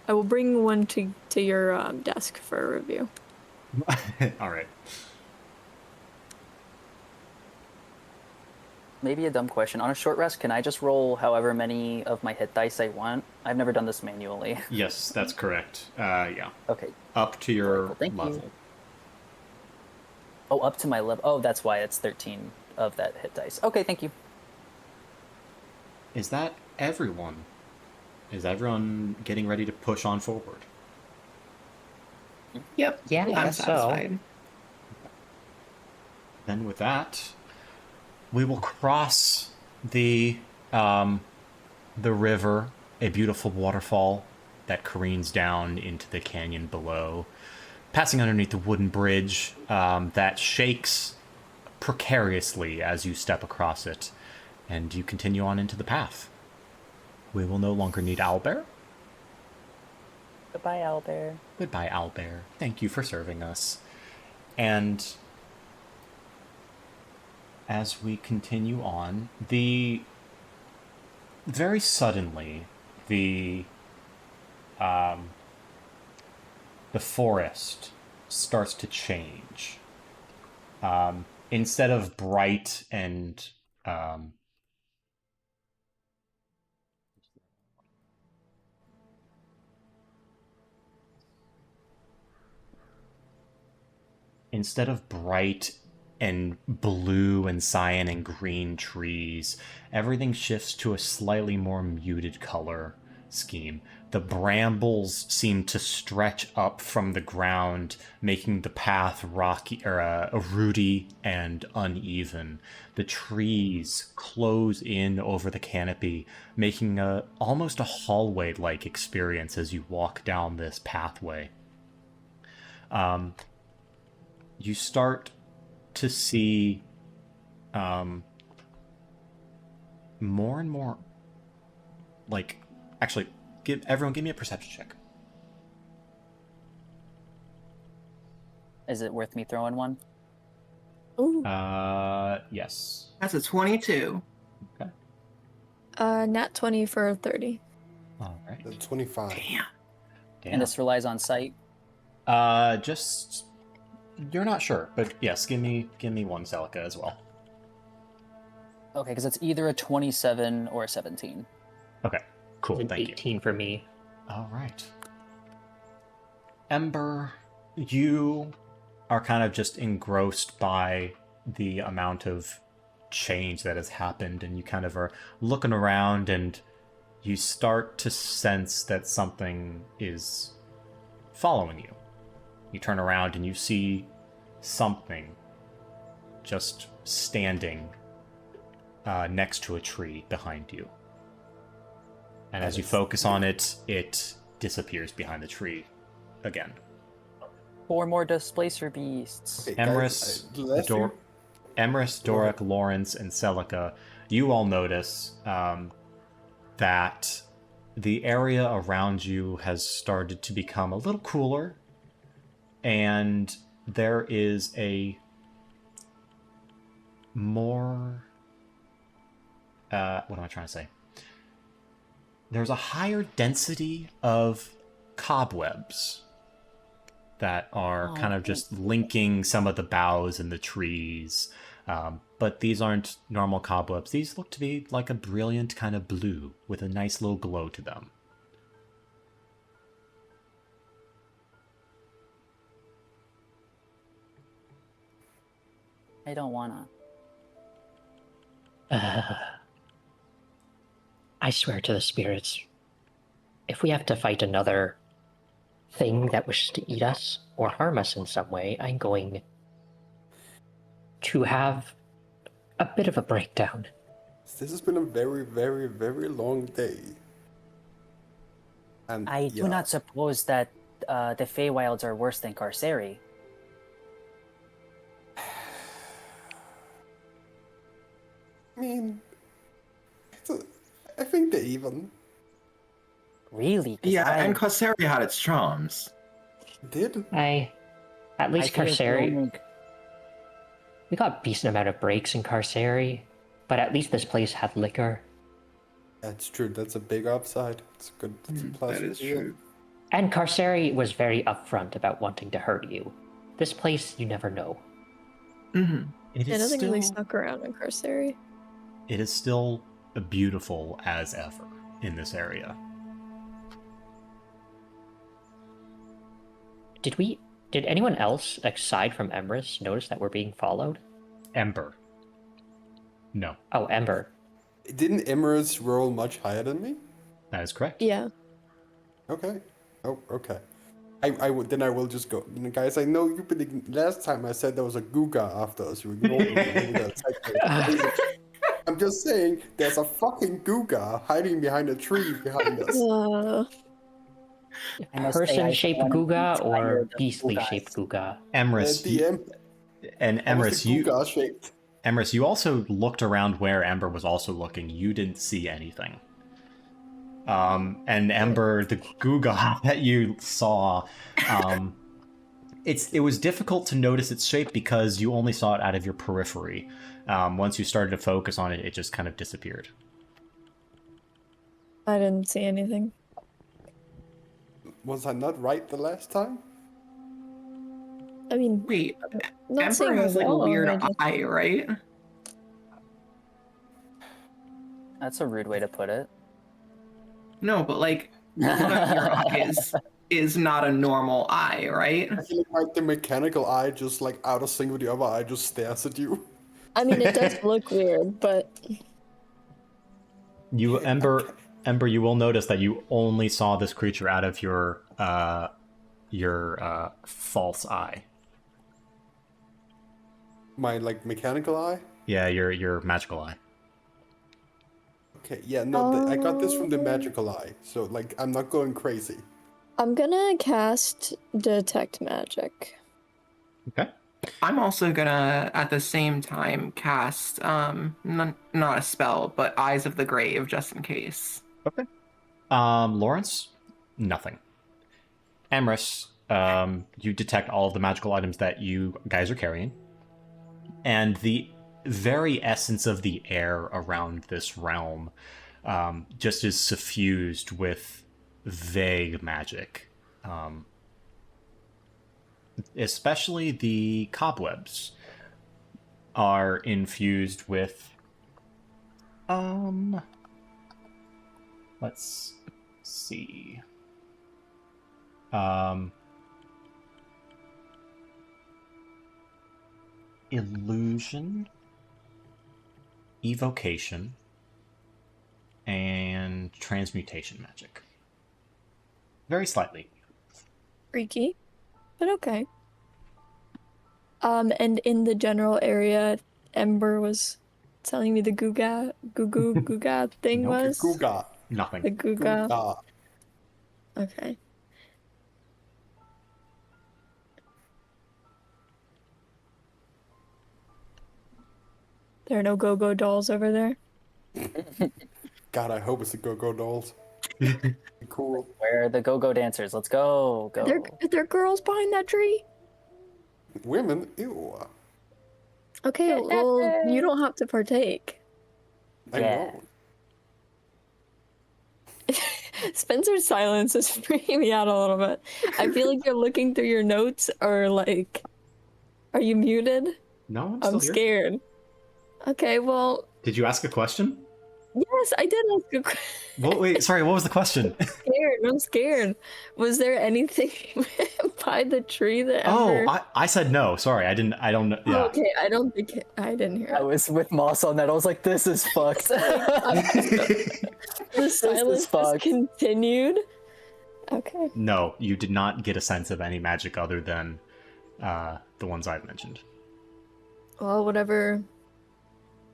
bring one to your desk for a review. All right. Maybe a dumb question. On a short rest, can I just roll however many of my hit dice I want? I've never done this manually. Yes, that's correct. Yeah. Okay. Up to your Delightful, thank you. level. Oh, up to my level. Oh, that's why it's 13 of that hit dice. Okay, thank you. Is that everyone? Is everyone getting ready to push on forward? Yep. Yeah, I I'm guess so. satisfied. Then with that, we will cross the river, a beautiful waterfall that careens down into the canyon below, passing underneath the wooden bridge that shakes precariously as you step across it, and you continue on into the path. We will no longer need Owlbear. Goodbye, Owlbear. Goodbye, Owlbear. Thank you for serving us. And as we continue on, very suddenly the forest starts to change. Instead of bright and instead of bright and blue and cyan and green trees, everything shifts to a slightly more muted color scheme. The brambles seem to stretch up from the ground, making the path rocky or rooty and uneven. The trees close in over the canopy, making almost a hallway-like experience as you walk down this pathway. You start to see more and more, actually, give me a perception check. Is it worth me throwing one? Ooh. Yes. That's a 22. Okay. Nat 20 for a 30. All right. The 25. Damn. Damn. And this relies on sight. Just you're not sure, but yes, give me one Celica as well. Okay, because it's either a 27 or a 17. Okay, cool. An Thank you. 18 for me. All right. Ember, you are kind of just engrossed by the amount of change that has happened, and you kind of are looking around, and you start to sense that something is following you. You turn around and you see something just standing next to a tree behind you. And as you focus on it, it disappears behind the tree again. 4 more Displacer Beasts. Okay, Emrys, guys, last few- Emrys, Go ahead. Dorrick, Lawrence, and Celica, you all notice that the area around you has started to become a little cooler, and there is a more... what am I trying to say? There's a higher density of cobwebs that are kind of just linking some of the boughs and the trees. But these aren't normal cobwebs. These look to be like a brilliant kind of blue with a nice little glow to them. I don't wanna. I swear to the spirits, if we have to fight another thing that wishes to eat us or harm us in some way, I'm going to have a bit of a breakdown. This has been a very, very, very long day. And I do not suppose that the Feywilds are worse than Carceri. I mean, I think they're even. Really? 'Cause Yeah, I, and Cosseri had its charms. Did? At least figured the Carceri, only- we got a decent amount of breaks in Carceri, but at least this place had liquor. That's true. That's a big upside. It's a good. It's a plus. That is for you. true. And Carceri was very upfront about wanting to hurt you. This place, you never know. Mm-hmm. It Yeah, is nothing really still, snuck around in Carceri. it is still beautiful as ever in this area. Did anyone else, aside from Emrys, notice that we're being followed? Ember. No, Oh, Ember. Didn't Emrys roll much higher than me? that is correct. Yeah. Okay. Oh, okay. Then I will just go. Guys, I know you've been. Last time I said there was a Guga after us. You ignored me. Maybe that's okay. I'm just saying, there's a fucking Guga hiding behind a tree behind us. I must say, I Person-shaped don't wanna be Guga or tired of beastly-shaped Gugas. Guga? Emrys, and How was Emrys, the you Guga shaped? Emrys, you also looked around where Ember was also looking. You didn't see anything. And Ember, the Guga that you saw, it was difficult to notice its shape because you only saw it out of your periphery. Once you started to focus on it, it just kind of disappeared. I didn't see anything. Was I not right the last time? I mean, Wait, not Ember saying has like a wrong, weird I just- eye, right? That's a rude way to put it. No, but like one of your eyes is not a normal eye, right? I feel like the mechanical eye just like out of sync with the other eye just stares at you. I mean, it does look weird, but You, Ember, you will notice that you only saw this creature out of your false eye. My like mechanical eye? Yeah, your magical eye. Okay, yeah, no, I got this from the magical eye, so like I'm not going crazy. I'm gonna cast Detect Magic. Okay. I'm also gonna at the same time cast not a spell, but Eyes of the Grave just in case. Okay. Lawrence, nothing. Emrys, you detect all of the magical items that you guys are carrying, and the very essence of the air around this realm just is suffused with vague magic. Especially the cobwebs are infused with let's see. Illusion, evocation, and and transmutation magic. Very slightly. Freaky, but okay. And in the general area, Ember was telling me the Guga thing was Guga. Nothing. the Guga. Guga. Okay. There are no go-go dolls over there. God, I hope it's the Go-Go Dolls. Cool. Where are the go-go dancers? Let's go. Go. Are there girls behind that tree? Women? Ew. Okay, well, you don't have to partake. I Yeah. know. Spencer's silence is freaking me out a little bit. I feel like you're looking through your notes, or like, are you muted? No, I'm still here. Scared. Okay, well, Did you ask a question? yes, I did ask a question. Well, wait, sorry, what was the question? I'm scared. Was there anything by the tree that ever... I said no. Sorry, I don't know. Yeah. Okay, I don't think I didn't hear I it. was with Moss on that. I was like, this is fucked. The silence just fucked. continued. Okay. No, you did not get a sense of any magic other than the ones I've mentioned. Well, whatever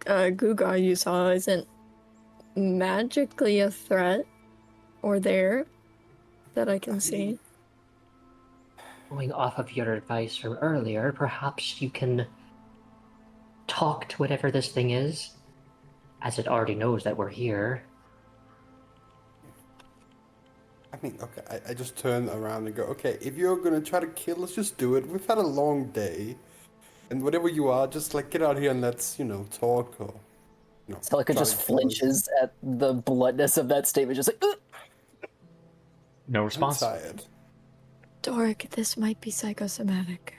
Guga you saw isn't magically a threat or there that I can see. Going off of your advice from earlier, perhaps you can talk to whatever this thing is, as it already knows that we're here. I mean, okay, I just turn around and go, okay, if you're gonna try to kill us, just do it. We've had a long day. And whatever you are, just like get out here and let's, talk or, Celica try just to kill us. flinches at the bluntness of that statement, just like, "Ugh." No I'm response. tired. Dorrick, this might be psychosomatic.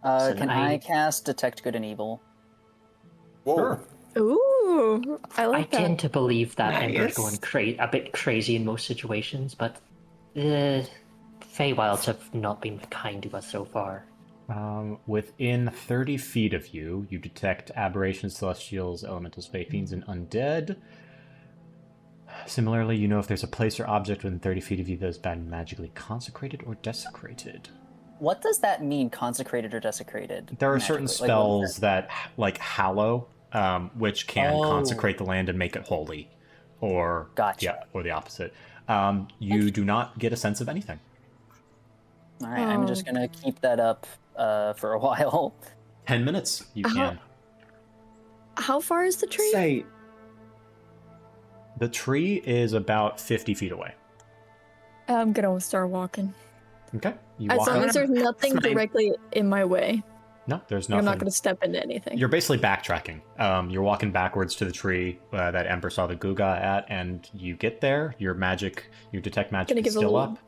Listen, Can I cast Detect Good and Evil? Whoa. Sure. Ooh, I I like that. tend to believe that Ember's Nice. going a bit crazy in most situations, but the Feywilds have not been kind to us so far. Within 30 feet of you, you detect aberrations, celestials, elementals, fae, fiends, and undead. Similarly, you know if there's a place or object within 30 feet of you that has been magically consecrated or desecrated. What does that mean, consecrated or desecrated? There are certain magically? Like, what is spells that, like Hallow, which can Oh. consecrate the land and make it holy, or Gotcha. or the opposite. You do not get a sense of anything. that? All right, I'm just gonna keep that up for a while. 10 minutes, you Uh-huh. can. How far is the tree? Say, The tree is about 50 feet away. I'm gonna start walking. Okay, you As walk long up. as there's nothing Fine. directly in my way. No, there's I'm nothing. not gonna step into anything. You're basically backtracking. You're walking backwards to the tree that Ember saw the Guga at, and you get there. Your detect magic Gonna is give it a still little- up.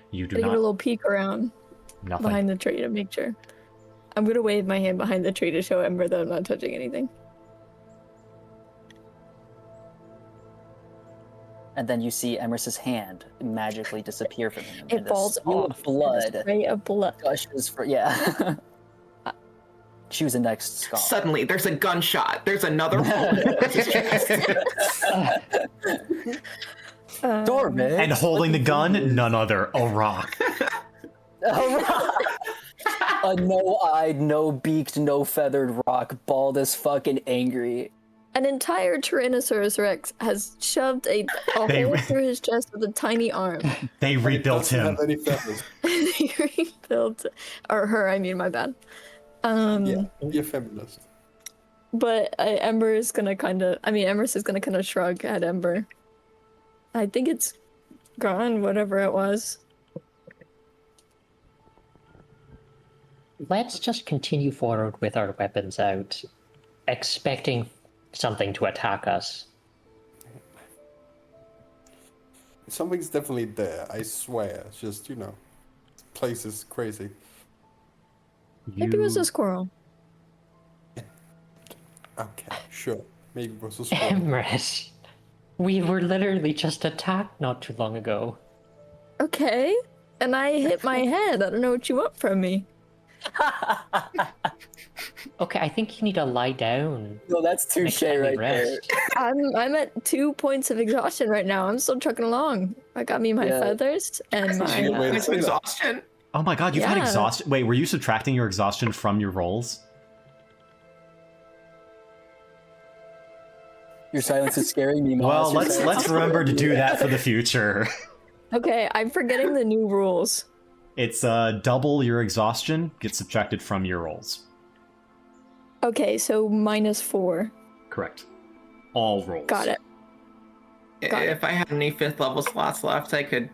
You do Gonna give it a not. little peek around Nothing. behind the tree to make sure. I'm gonna wave my hand behind the tree to show Ember that I'm not touching anything. And then you see Emers's hand magically disappear from him. It and a falls spew off. of blood A spray of blood. gushes for yeah. Choose a next skull. suddenly there's a gunshot. There's another hole in his chest. Dorman. And holding the gun, none other, a rock. A no-eyed, no-beaked, no-feathered rock, bald as fucking angry. An entire Tyrannosaurus Rex has shoved a They- hole through his chest with a tiny arm. They rebuilt Doesn't him. have any feathers. He rebuilt, or her, I mean, my bad. Yeah, you're feminist. But Ember is gonna Emrys is gonna kind of shrug at Ember. I think it's gone, whatever it was. Let's just continue forward with our weapons out, expecting something to attack us. Something's definitely there, I swear. It's just, this place is crazy. Maybe it was a squirrel. Okay, sure. Maybe it was a squirrel. Emrys, we were literally just attacked not too long ago. Okay. And I hit my head. I don't know what you want from me. Okay, I think you need to lie down. No, that's touche Next time we right there. rest. I'm at 2 points of exhaustion right now. I'm still trucking along. I got me my Yeah. feathers and That's a my. good way to It's say that. exhaustion. Oh my god, you've had Yeah. exhaustion. Wait, were you subtracting your exhaustion from your rolls? Your silence is scaring me, Moss. Well, Your let's silence is remember to scaring do me. that for the future. Okay, I'm forgetting the new rules. It's double your exhaustion gets subtracted from your rolls. Okay, so -4. Correct. All rolls. Got it. Got it. If I had any 5th level slots left, I could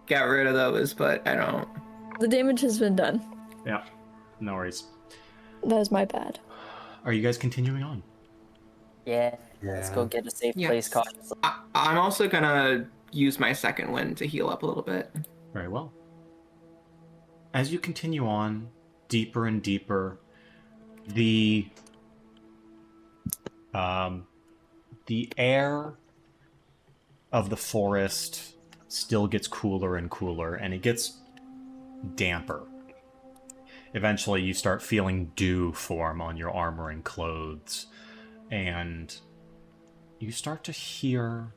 get rid of those, but I don't. The damage has been done. Yeah. No worries. That is my bad. Are you guys continuing on? Yeah, let's go get a safe place Yes. cautiously. I'm also gonna use my second wind to heal up a little bit. Very well. As you continue on, deeper and deeper, the air of the forest still gets cooler and cooler, and it gets damper. Eventually, you start feeling dew form on your armor and clothes, and you start to hear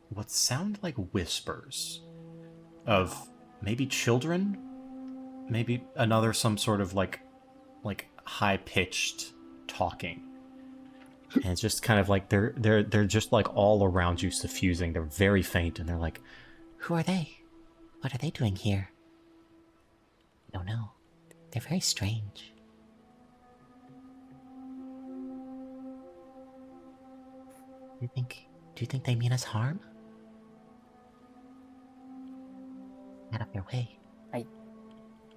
what sound like whispers of maybe children, maybe some sort of like high-pitched talking. And it's just kind of like they're just like all around you, suffusing. They're very faint, and they're like, "Who are they? What are they doing here?" I don't know. They're very strange. Do you think they mean us harm? Get out of their way.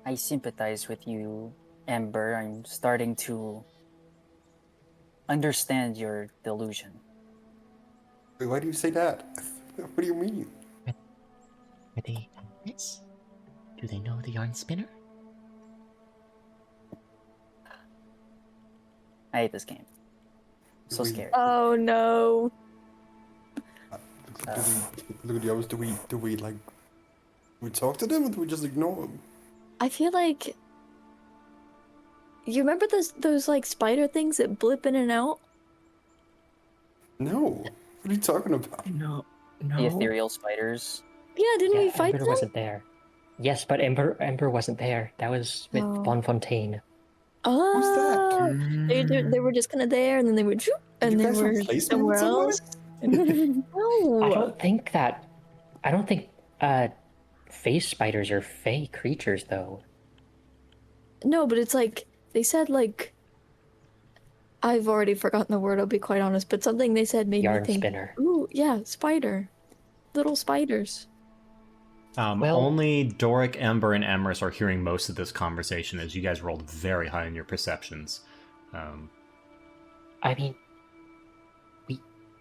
I sympathize with you, Ember. I'm starting to understand your delusion. Wait, why do you say that? What do you mean? Are they this? Do they know the yarn spinner? I hate this game. So We- scared. Oh no. Look at the others. Do we like? We talk to them, or do we just ignore them? I feel like you remember those like spider things that blip in and out? No. What are you talking about? No. The ethereal spiders. Yeah, didn't we Yeah, fight Ember them? wasn't there. Yes, but Ember wasn't there. That was with Oh. Von Fontaine. Oh, they were just kind of there, and then they would shoot, and you they guys were replace them somewhere with someone? else. No. I don't think face spiders are fey creatures though. No, but it's like they said like I've already forgotten the word, I'll be quite honest, but something they said made Yarn me think spinner. ooh, yeah, spider. Little spiders. Well- Only Dorrick, Ember, and Emrys are hearing most of this conversation, as you guys rolled very high in your perceptions. I mean,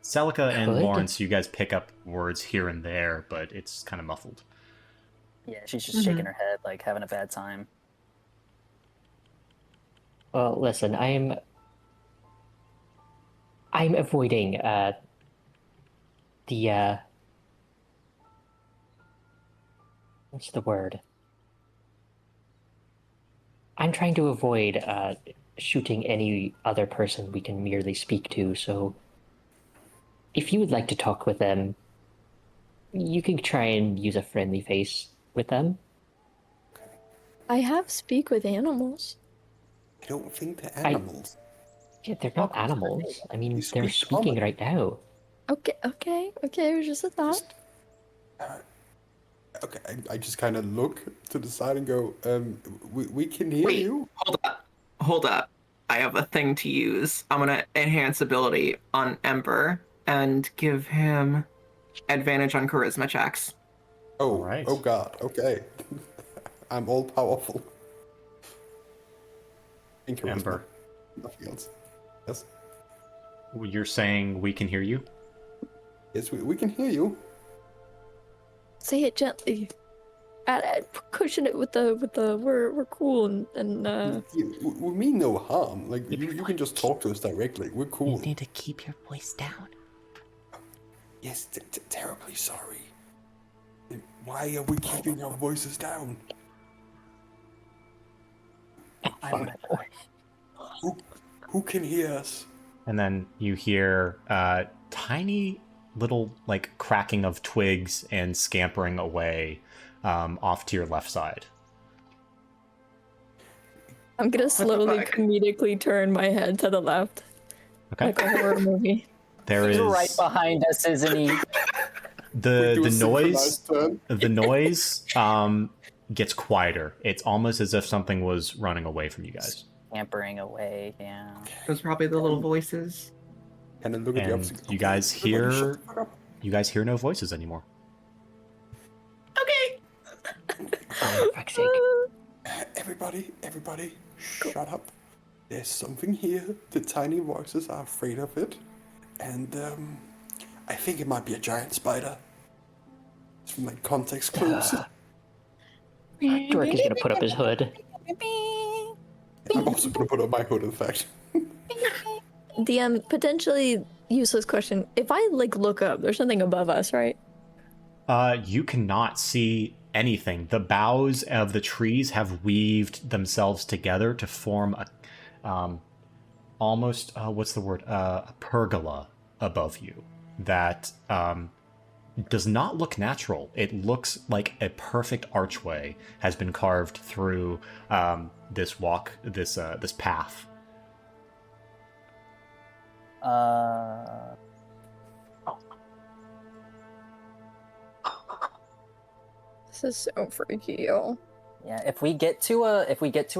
Celica and Could. Lawrence, you guys pick up words here and there, but it's kind of muffled. Yeah, she's just shaking her head, like having a bad time. well, listen, I'm avoiding the what's the word? I'm trying to avoid shooting any other person we can merely speak to, so if you would like to talk with them, you can try and use a friendly face with them. I have speak with animals. I don't think they're animals. Yeah, they're not animals. I mean, You they're speak speaking common. right now. Okay, it was just a thought. Okay, I just kind of look to the side and go, we can hear Wait, you. hold up. I have a thing to use. I'm gonna enhance ability on Ember and give him advantage on charisma checks. Oh, Alright. oh God, okay. I'm all powerful. In charisma. Ember, Nothing else. Yes, you're saying we can hear you? yes, we can hear you. Say it gently. Cushion it with the we're cool and We mean no harm. Like, you can just talk to us directly. We're cool. You need to keep your voice down. Yes, terribly sorry. Why are we keeping our voices down? I'm right behind. Who can hear us? And then you hear tiny little like cracking of twigs and scampering away off to your left side. I'm gonna the slowly fuck? comedically turn my head to the left, Okay. like a horror movie. There He's is right behind us, isn't he? the Do a noise. synchronized turn. The noise gets quieter. It's almost as if something was running away from you guys. Scampering away, yeah. Those probably the little voices. And then look at the And opposite. you guys Everybody shut hear the fuck up. you guys hear no voices anymore. Okay. Oh, for fuck's sake. Everybody, shut up. There's something here. The tiny voices are afraid of it. And, I think it might be a giant spider. It's from, like, context clues. Dorrick is gonna put up his hood. I'm also gonna put on my hood, in fact. DM, potentially useless question. If I like look up, there's nothing above us, right? You cannot see anything. The boughs of the trees have weaved themselves together to form a almost what's the word? A pergola above you that does not look natural. It looks like a perfect archway has been carved through this path. This is so freaky, yo. Yeah, if we get to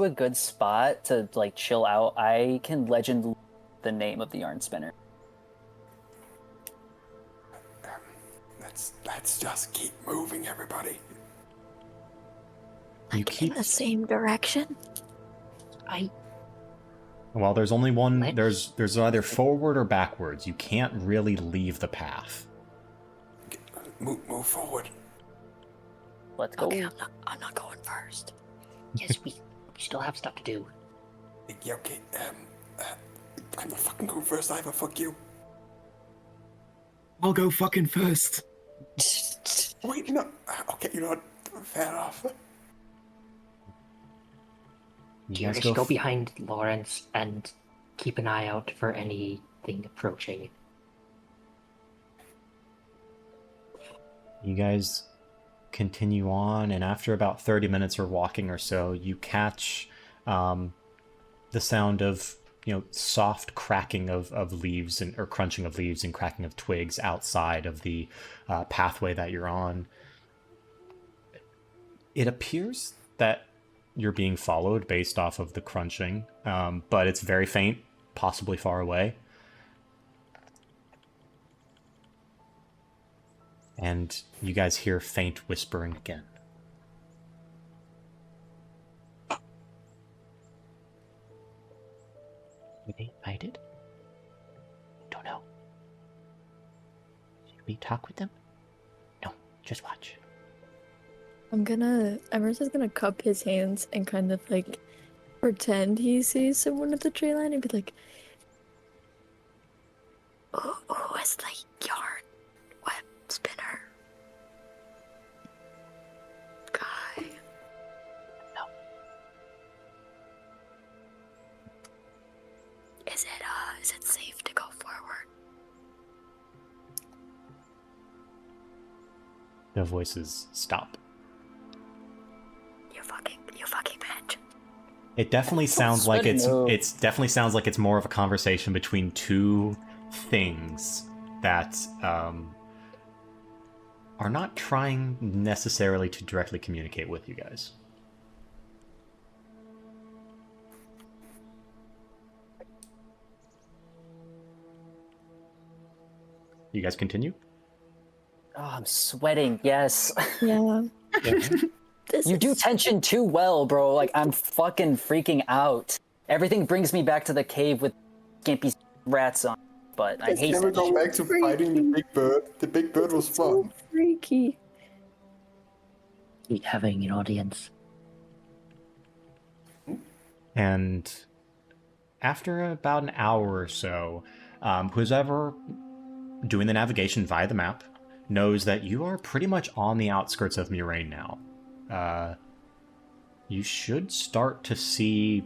a good spot to like chill out, I can legend the name of the yarn spinner. Let's just keep moving, everybody. You keep In the same direction? well. There's only one. Let's- There's either forward or backwards. You can't really leave the path. Move forward. Let's go. Okay, I'm not going first. Yes, we still have stuff to do. Yeah, okay. I'm not fucking going first either. Fuck you. I'll go fucking first. Wait, no. Okay, you know what? Fair enough. You guys Just go f- behind Lawrence and keep an eye out for anything approaching. You guys continue on, and after about 30 minutes or walking or so, you catch the sound of soft cracking of leaves or crunching of leaves and cracking of twigs outside of the pathway that you're on. It appears that you're being followed based off of the crunching, but it's very faint, possibly far away. And you guys hear faint whispering again. Were they invited? Don't know. Should we talk with them? No, just watch. Emerson's gonna cup his hands and kind of like pretend he sees someone at the tree line and be like, who is the yarn web spinner guy? No. Is it safe to go forward? The voices stop. You fucking bitch. It definitely sounds like No. it's definitely sounds like it's more of a conversation between two things that are not trying necessarily to directly communicate with you guys. You guys continue? Oh, I'm sweating. Yes. Yeah. You do tension too well, bro. Like, I'm fucking freaking out. Everything brings me back to the cave with skimpy rats on. But I hate Can we that go shit. back to fighting the big bird? The big bird was So fun. freaky. Keep having an audience. And after about an hour or so, who's ever doing the navigation via the map knows that you are pretty much on the outskirts of Murrain now. You should start to see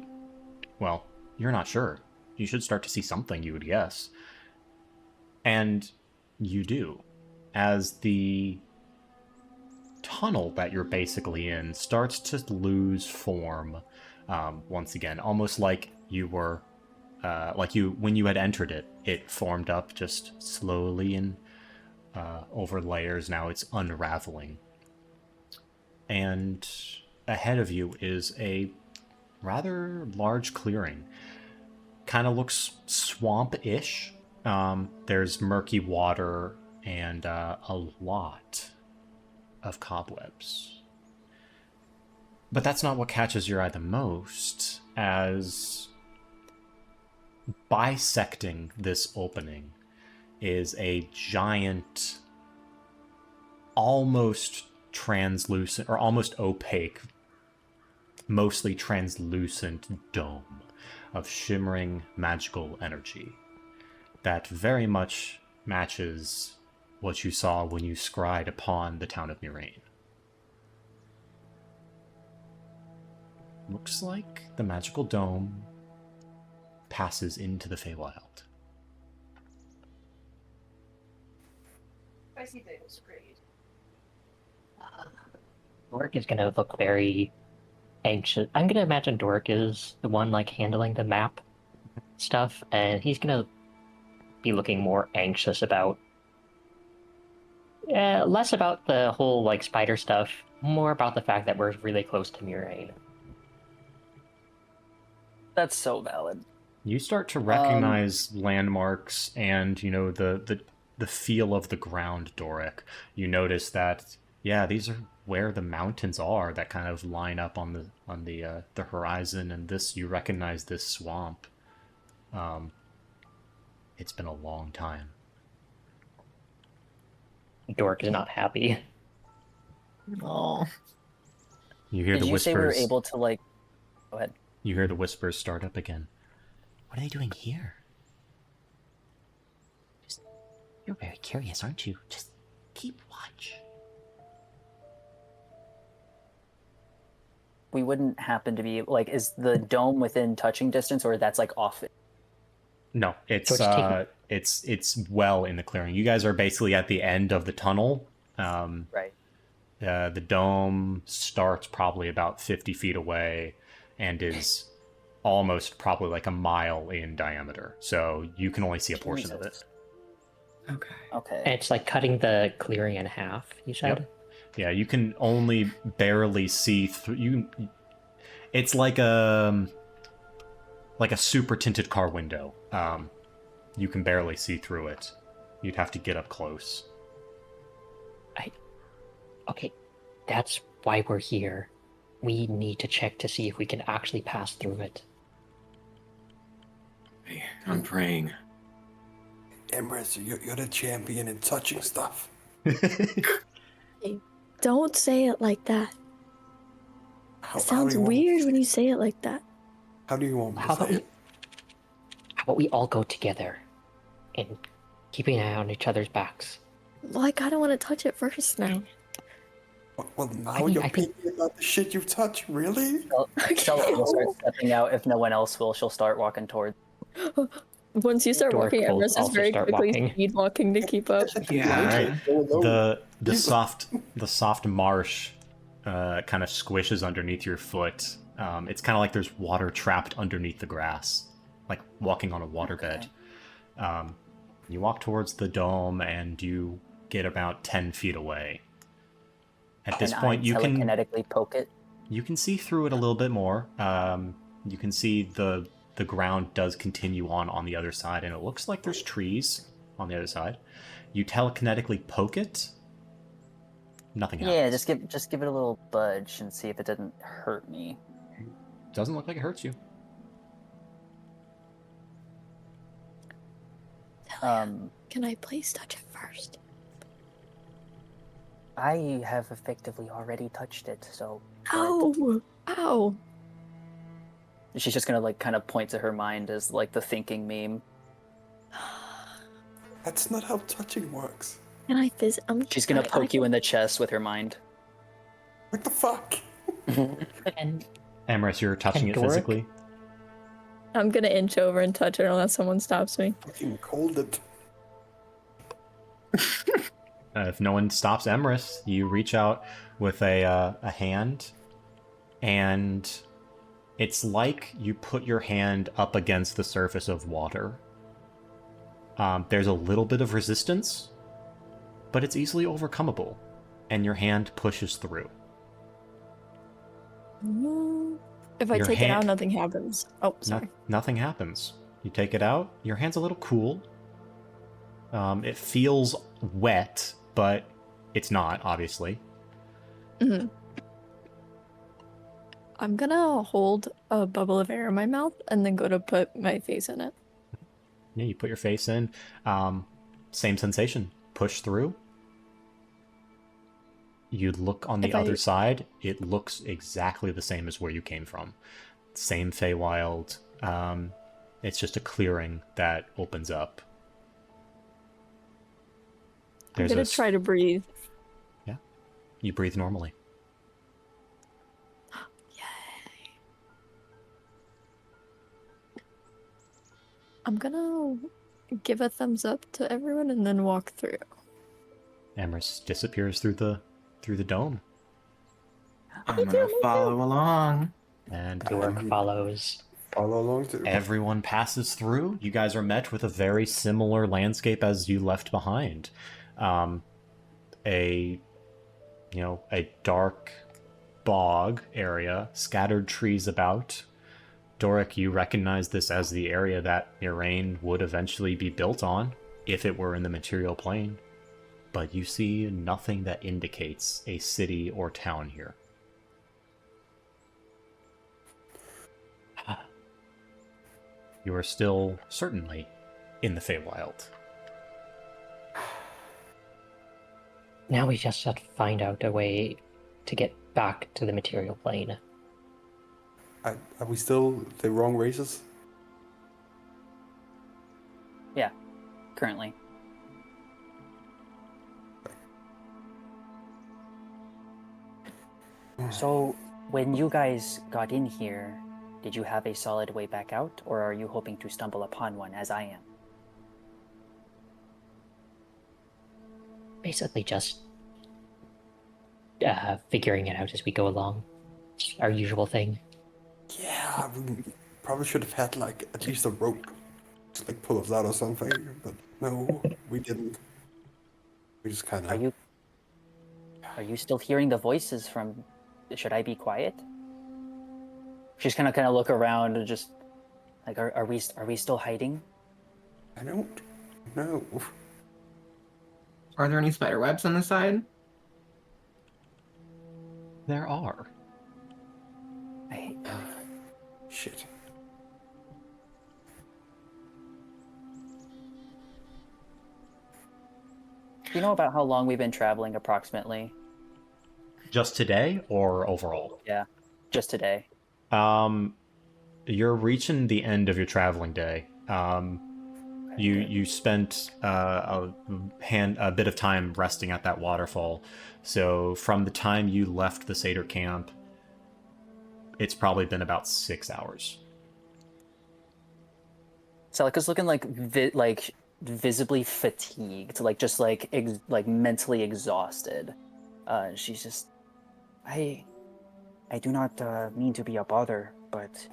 Well, you're not sure. You should start to see something, you would guess. And you do. As the tunnel that you're basically in starts to lose form once again, almost like you were, when you had entered it, it formed up just slowly and over layers. Now it's unraveling. And ahead of you is a rather large clearing. Kind of looks swamp-ish. There's murky water and a lot of cobwebs. But that's not what catches your eye the most, as bisecting this opening is a giant, almost translucent, or almost opaque, mostly translucent dome of shimmering magical energy that very much matches what you saw when you scryed upon the town of Mirain. Looks like the magical dome passes into the Feywild. Dorrick is gonna look very anxious. I'm gonna imagine Dorrick is the one like handling the map stuff, and he's gonna be looking more anxious about less about the whole like spider stuff, more about the fact that we're really close to Mirain. That's so valid. You start to recognize landmarks and, you know, the feel of the ground, Dorrick. You notice that, yeah, these are where the mountains are that kind of line up on the horizon, and this, you recognize this swamp. It's been a long time. Dorrick is not happy. Oh. You hear Did the you say we were whispers. able to like? Go ahead. You hear the whispers start up again. What are they doing here? You're very curious, aren't you? Just keep watch. We wouldn't happen to be like, is the dome within touching distance, or that's like off? No, it's So it's well in the clearing. You guys are basically at the end of the tunnel. Right. The dome starts probably about 50 feet away and is almost probably like a mile in diameter. So you can only see a portion of it. Okay. Okay. And it's like cutting the clearing in half, you said? Yep. Yeah, you can only barely see through. It's like a super tinted car window. You can barely see through it. You'd have to get up close. Okay, that's why we're here. We need to check to see if we can actually pass through it. Hey, I'm praying. Emrys, you're the champion in touching stuff. Don't say it like that. How It sounds do you want- weird when you say it like that. How do you want me How to about say we, it? how about we all go together and keeping an eye on each other's backs? Well, I kind of want to touch it first now. Well, now I mean, you're I think- picking about the shit you touch, really? Stella will start stepping out if no one else will. She'll start walking towards. Once you start Dorrick walking, will Everest is also very start quickly walking. speed walking to keep up. Yeah. The soft marsh kind of squishes underneath your foot. It's kind of like there's water trapped underneath the grass, like walking on a waterbed. You walk towards the dome and you get about 10 feet away. At this point, you can telekinetically poke it. You can see through it a little bit more. You can see the ground does continue on the other side, and it looks like there's trees on the other side. You telekinetically poke it. Nothing happens. Yeah, just give it a little budge and see if it doesn't hurt me. Doesn't look like it hurts you. Can I please touch it first? I have effectively already touched it, so. Ow! Ow! She's just gonna like kind of point to her mind as like the thinking meme. That's not how touching works. Can I She's gonna poke you in the chest with her mind. What the fuck? And Emrys, you're touching And it Dorrick? physically. I'm gonna inch over and touch it unless someone stops me. Fucking cold it. If no one stops Emrys, you reach out with a hand, and it's like you put your hand up against the surface of water. There's a little bit of resistance, but it's easily overcomable, and your hand pushes through. If I Your take it out, hand- nothing happens. Oh, sorry. Nothing happens. You take it out, your hand's a little cool. It feels wet, but it's not, obviously. Mm-hmm. I'm gonna hold a bubble of air in my mouth and then go to put my face in it. Yeah, you put your face in. Same sensation. Push through. You look on the other side. It looks exactly the same as where you came from. Same Feywild. It's just a clearing that opens up. I'm gonna try to breathe. Yeah. You breathe normally. Yay. I'm gonna give a thumbs up to everyone and then walk through. Emrys disappears through the dome. I'm gonna follow along. And Dorrick follows. Follow along too. everyone passes through. You guys are met with a very similar landscape as you left behind. A dark bog area, scattered trees about. Dorrick, you recognize this as the area that Iraine would eventually be built on, if it were in the material plane. But you see nothing that indicates a city or town here. You are still certainly in the Feywild. Now we just have to find out a way to get back to the material plane. Are we still the wrong races? Yeah, currently. So, when you guys got in here, did you have a solid way back out, or are you hoping to stumble upon one as I am? Basically just figuring it out as we go along. Just our usual thing. Yeah, we probably should have had like at least a rope to like pull us out or something, but no, we didn't. We just kind of. Are you still hearing the voices from? Should I be quiet? She's kind of look around and just like, are we still hiding? I don't know. Are there any spider webs on the side? There are. Shit. Do you know about how long we've been traveling approximately? Just today or overall? Yeah, just today. You're reaching the end of your traveling day. You spent a bit of time resting at that waterfall. So from the time you left the Satyr camp, it's probably been about 6 hours. Celica's looking like visibly fatigued, like just like mentally exhausted. She's just, I do not mean to be a bother, but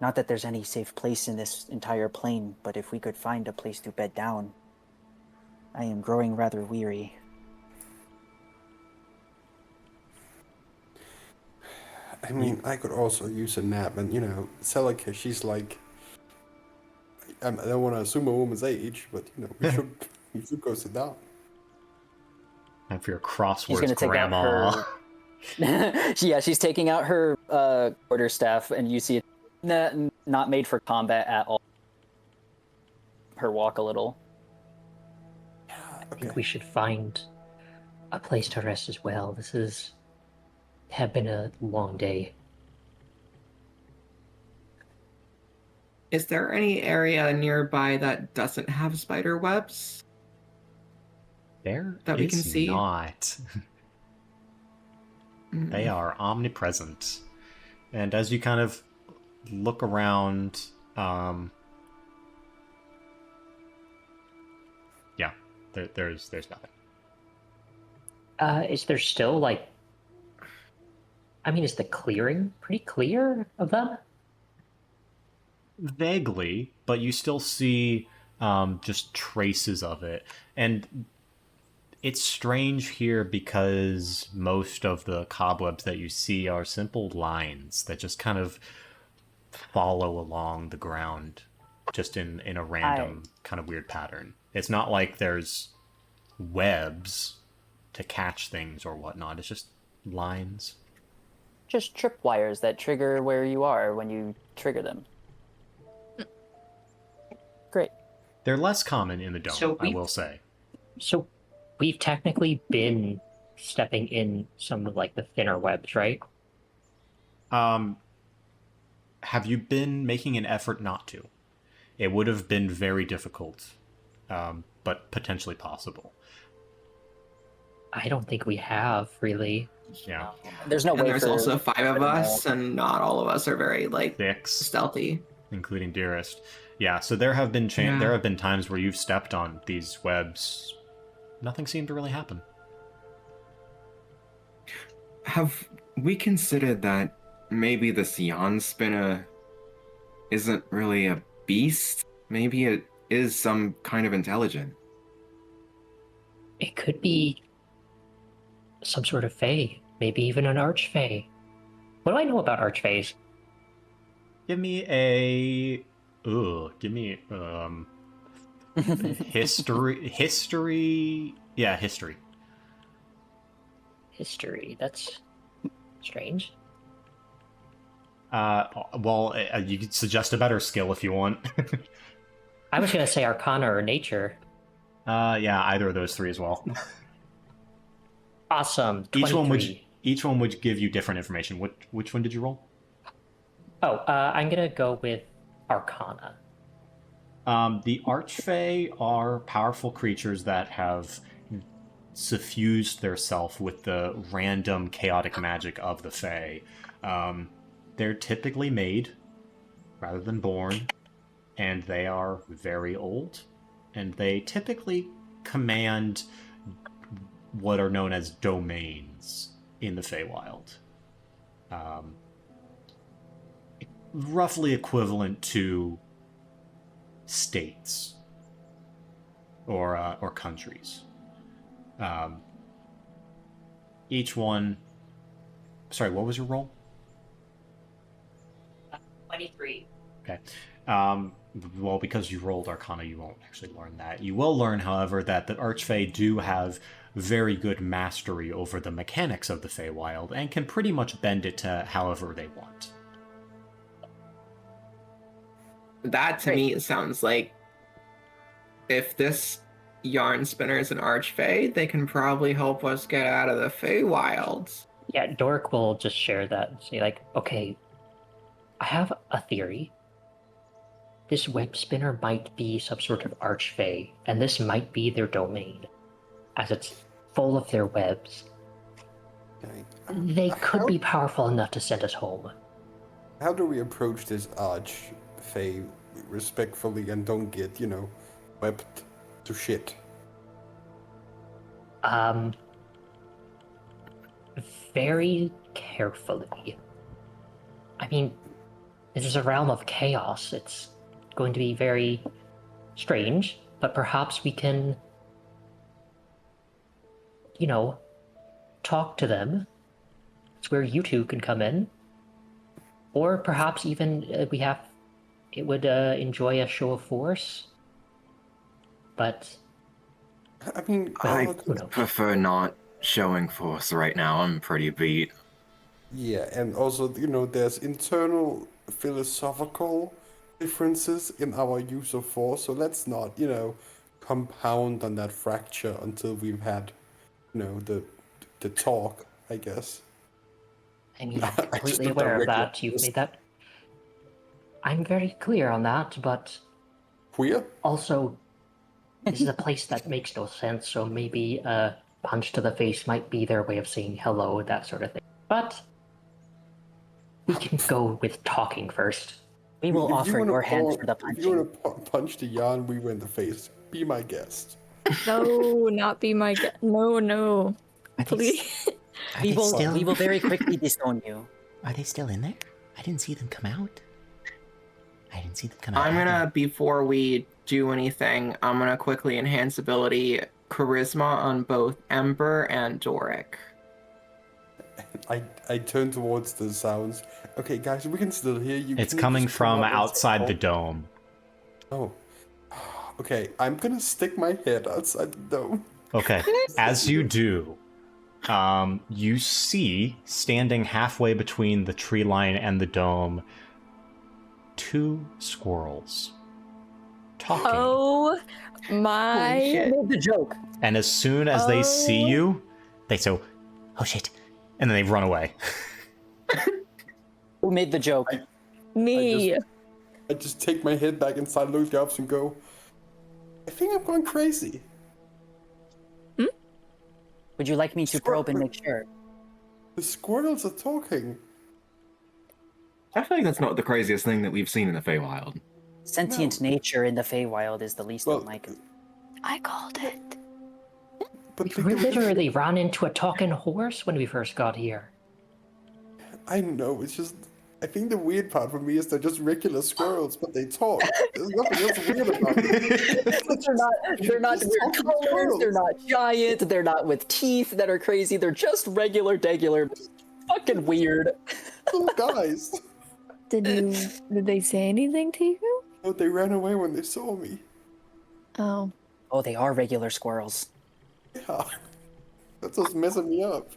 not that there's any safe place in this entire plane. But if we could find a place to bed down, I am growing rather weary. I mean, I could also use a nap, and Celica, she's like, I don't want to assume a woman's age, but we should go sit down. And for your She's gonna crosswords, take Grandma. out her. Yeah, she's taking out her quarterstaff, and you see it not made for combat at all. Her walk a little. I think we should find a place to rest as well. This have been a long day. Is there any area nearby that doesn't have spider webs? There That we can is see? not. They are omnipresent. And as you kind of look around, Yeah, there's nothing. Is there still like? I mean, is the clearing pretty clear of them? Vaguely, but you still see just traces of it. And it's strange here because most of the cobwebs that you see are simple lines that just kind of follow along the ground just in a random kind of weird pattern. It's not like there's webs to catch things or whatnot. It's just lines. Just tripwires that trigger where you are when you trigger them. Great. They're less common in the dome, So I will say. So we've technically been stepping in some of like the thinner webs, right? Have you been making an effort not to? It would have been very difficult, but potentially possible. I don't think we have really. Yeah. There's no And way there's for also 5 of us, and not all of us are very like 6, stealthy. including Dearest. Yeah, so there have been Yeah. there have been times where you've stepped on these webs. Nothing seemed to really happen. Have we considered that maybe the Sion spinner isn't really a beast? Maybe it is some kind of intelligent. It could be some sort of fae, maybe even an archfey. What do I know about archfays? Give me a history. Yeah, history. History. That's strange. Well, you could suggest a better skill if you want. I was gonna say arcana or nature. Yeah, either of those 3 as well. Awesome. 23. Each one would give you different information. Which one did you roll? Oh, I'm gonna go with arcana. The Archfey are powerful creatures that have suffused their self with the random chaotic magic of the Fey. They're typically made rather than born, and they are very old, and they typically command what are known as domains in the Feywild. Roughly equivalent to states or countries. Each one. Sorry, what was your roll? 23. Okay. Well, because you rolled Arcana, you won't actually learn that. You will learn, however, that the Archfey do have very good mastery over the mechanics of the Feywild and can pretty much bend it to however they want. That to me sounds like if this yarn spinner is an archfey, they can probably help us get out of the Feywilds. Yeah, Dorrick will just share that and say, like, okay, I have a theory. This web spinner might be some sort of archfey, and this might be their domain, as it's full of their webs. Okay. They could be powerful enough to send us home. How do we approach this Archfey respectfully and don't get, webbed to shit? Very carefully. I mean, this is a realm of chaos. It's going to be very strange, but perhaps we can, talk to them. It's where you two can come in. Or perhaps even it would enjoy a show of force. But I mean, I who knows? prefer not showing force right now. I'm pretty beat. yeah, and also, there's internal philosophical differences in our use of force, so let's not, compound on that fracture until we've had, the talk, I guess. I mean, I'm I just completely looked at aware of regular that. You've force. made that. I'm very clear on that, but Queer? also, this is a place that makes no sense, so maybe a punch to the face might be their way of saying hello, that sort of thing. But we can go with talking first. We will If you offer wanna your hand pull- for the If you punching. want to punch the Jan Weaver in the face, be my guest. No, not be my No, no. Are they, Please. are We they will, still? we will very quickly disown you. Are they still in there? I didn't see them come out. I didn't see them come out. I'm either. gonna, before we do anything, I'm gonna quickly enhance ability charisma on both Ember and Dorrick. I turn towards the sounds. Okay, guys, we can still hear you. It's Can you coming just come from up and say outside the help? dome. Oh. Okay, I'm gonna stick my head outside the dome. Okay, as you do, you see, standing halfway between the tree line and the dome, 2 squirrels talking. Oh my. Holy shit. Made the joke. And as soon as they see Oh. you, they say, "Oh shit," and then they run away. Who made the joke? Me. I just take my head back inside, look at the ops, and go, I think I'm going crazy. Would you like me to probe and make sure? The squirrels are talking. I feel like that's not the craziest thing that we've seen in the Feywild. Sentient nature in the Feywild is the least Well, of my concerns. I called it. But We literally ran into a talking horse when we first got here. I know, it's just, I think the weird part for me is they're just regular squirrels, but they talk. There's nothing else weird about it. They're not Just weird talking colors, squirrels. they're not giant, they're not with teeth that are crazy, they're just regular, fucking weird. Little guys. Did they say anything to you? Oh, they ran away when they saw me. Oh. Oh, they are regular squirrels. Yeah. That's what's messing me up.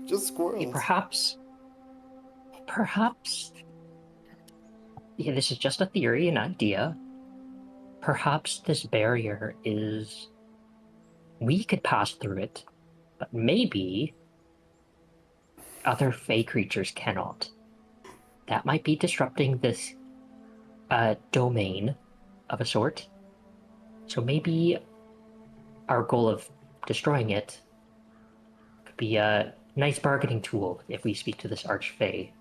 Just Okay, squirrels. perhaps, yeah, this is just a theory, an idea. Perhaps this barrier is, we could pass through it, but maybe other Fey creatures cannot. That might be disrupting this domain of a sort. So maybe our goal of destroying it could be a nice bargaining tool if we speak to this Archfey.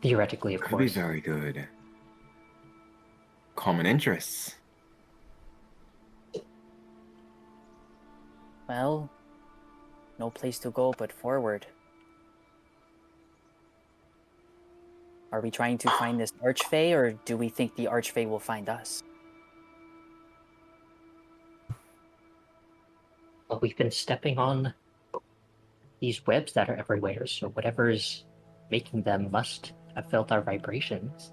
Theoretically, of Could be course. very good. Common interests. Well, no place to go but forward. Are we trying to find this Archfey, or do we think the Archfey will find us? Well, we've been stepping on these webs that are everywhere, so whatever's making them must have felt our vibrations.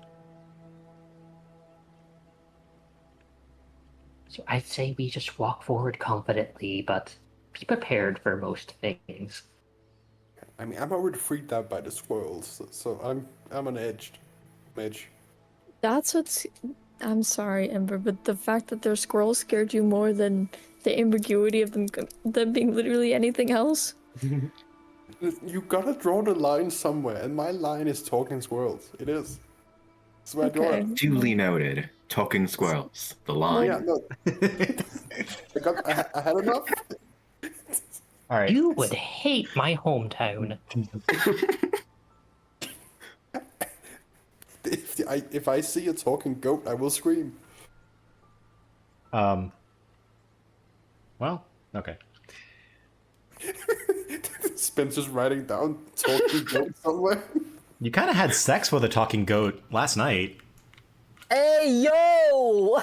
So I'd say we just walk forward confidently, but be prepared for most things. I mean, I'm already freaked out by the squirrels, so I'm on edge. That's what's. I'm sorry, Ember, but the fact that they're squirrels scared you more than the ambiguity of them being literally anything else? You gotta draw the line somewhere, and my line is talking squirrels. It is. So I draw Okay. it. Duly noted. Talking squirrels. The line. Yeah, no. I had enough. All right. You would hate my hometown. If I see a talking goat, I will scream. Well, okay. Spencer's writing down talking goat somewhere. You kind of had sex with a talking goat last night. Hey, yo!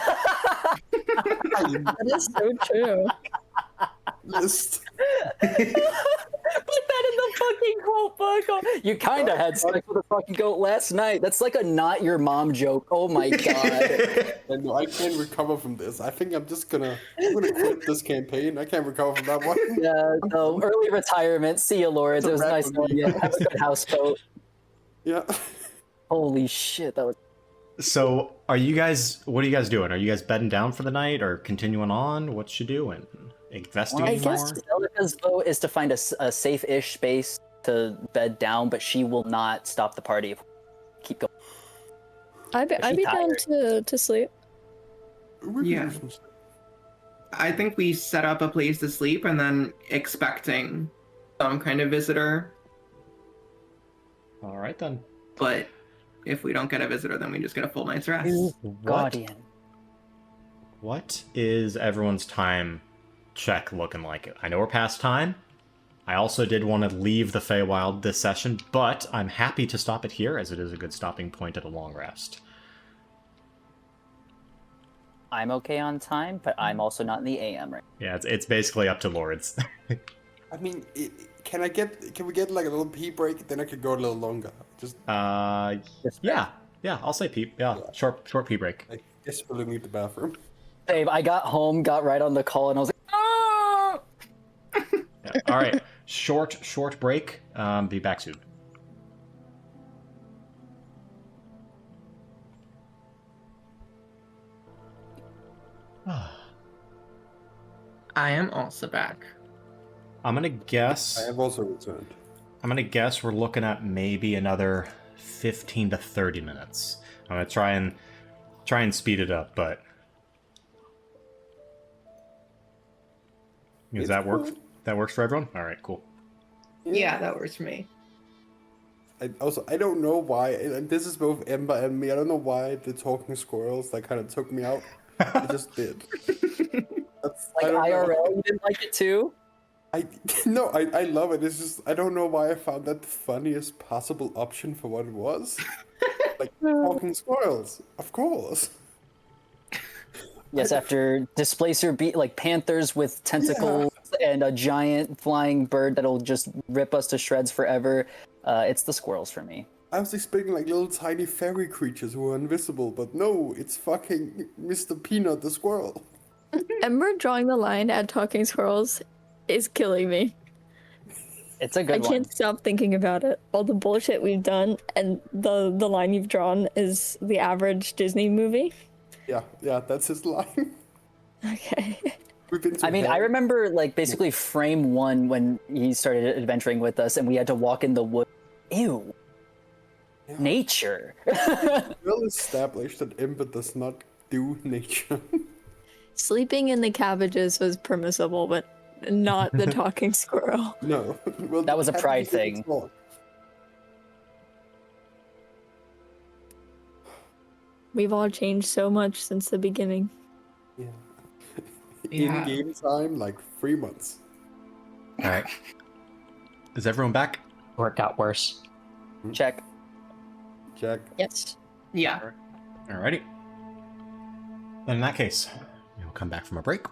That is so true. List. Put that in the fucking quote book. Oh, you kind of had sex with a fucking goat last night. That's like a not your mom joke. Oh my god. And no, I can't recover from this. I think I'm gonna quit this campaign. I can't recover from that one. Yeah, no, early retirement. See you, Lawrence. It was It's a wrap nice for knowing me. you. Have a good houseboat. Yeah. Holy shit, that was. So, what are you guys doing? Are you guys bedding down for the night or continuing on? What you doing? Investigating I guess- more? Celica's vote is to find a safe-ish space to bed down, but she will not stop the party if we keep going. I'd she be down tired? to sleep. Yeah. I think we set up a place to sleep and then expecting some kind of visitor. All right then. But if we don't get a visitor, then we just get a full night's rest. Ooh, What? Guardian. What is everyone's time check looking like? I know we're past time. I also did want to leave the Feywild this session, but I'm happy to stop it here as it is a good stopping point at a long rest. I'm okay on time, but I'm also not in the AM right Yeah, it's basically up to Lords. I mean, can we get like a little pee break? Then I could go a little longer. Just Yeah, I'll say pee. Yeah, short pee break. I desperately need the bathroom. Babe, I got home, got right on the call, and I was like, oh! Yeah. All right, short break. Be back soon. I am also back. I'm gonna guess. I have also returned. I'm gonna guess we're looking at maybe another 15 to 30 minutes. I'm gonna try and speed it up, but does It's that work? cool. That works for everyone? All right, cool. Yeah, that works for me. I don't know why, and this is both Ember and me. I don't know why the talking squirrels that kind of took me out. It just did. That's, Like I don't know. IRL, you didn't like it too? I love it. It's just I don't know why I found that the funniest possible option for what it was. Like talking squirrels, of course. Yes, after Displacer Beast, like panthers with tentacles and a giant flying bird that'll just rip us to shreds forever. It's the squirrels for me. I was expecting like little tiny fairy creatures who are invisible, but no, it's fucking Mr. Peanut the squirrel. Ember drawing the line at talking squirrels is killing me. It's a I good one. can't stop thinking about it. All the bullshit we've done, and the line you've drawn is the average Disney movie. Yeah, that's his line. Okay. We've been to I mean, hell. I remember like basically frame one when he started adventuring with us, and we had to walk in the woods. Ew. Yeah. Nature. Well established that Ember does not do nature. Sleeping in the cabbages was permissible, but not the talking squirrel. No. Well, That was a the pride cat is thing. small. We've all changed so much since the beginning. Yeah. Yeah. In game time, like 3 months. All right. Is everyone back? Or it got worse. Check. Jack. Yes. Yeah. Alrighty. Then in that case, we'll come back from a break.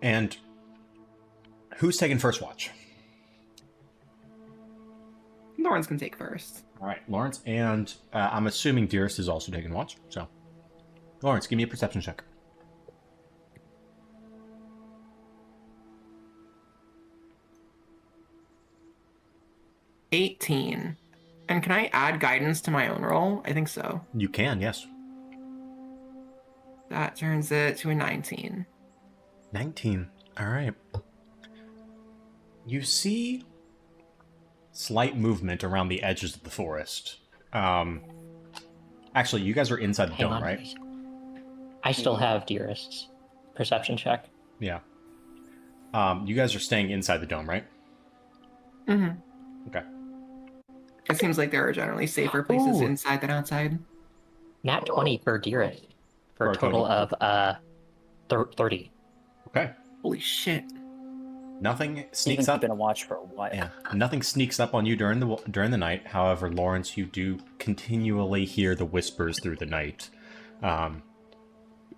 And who's taking first watch? Lawrence can take first. All right, Lawrence, and I'm assuming Dearest is also taking watch. So, Lawrence, give me a perception check. $18. And can I add guidance to my own roll? I think so. You can, yes. That turns it to a 19. 19. All right. You see slight movement around the edges of the forest. Actually, you guys are inside the Hang dome, on. right? I still have Dearest's perception check. Yeah. You guys are staying inside the dome, right? Mm-hmm. Okay. It seems like there are generally safer places Ooh. inside than outside. Nat 20 for Dearest. For For a a total total. of 30. Okay. Holy shit. Nothing You've sneaks been up. keeping a watch for a while. Yeah, nothing sneaks up on you during the night. However, Lawrence, you do continually hear the whispers through the night.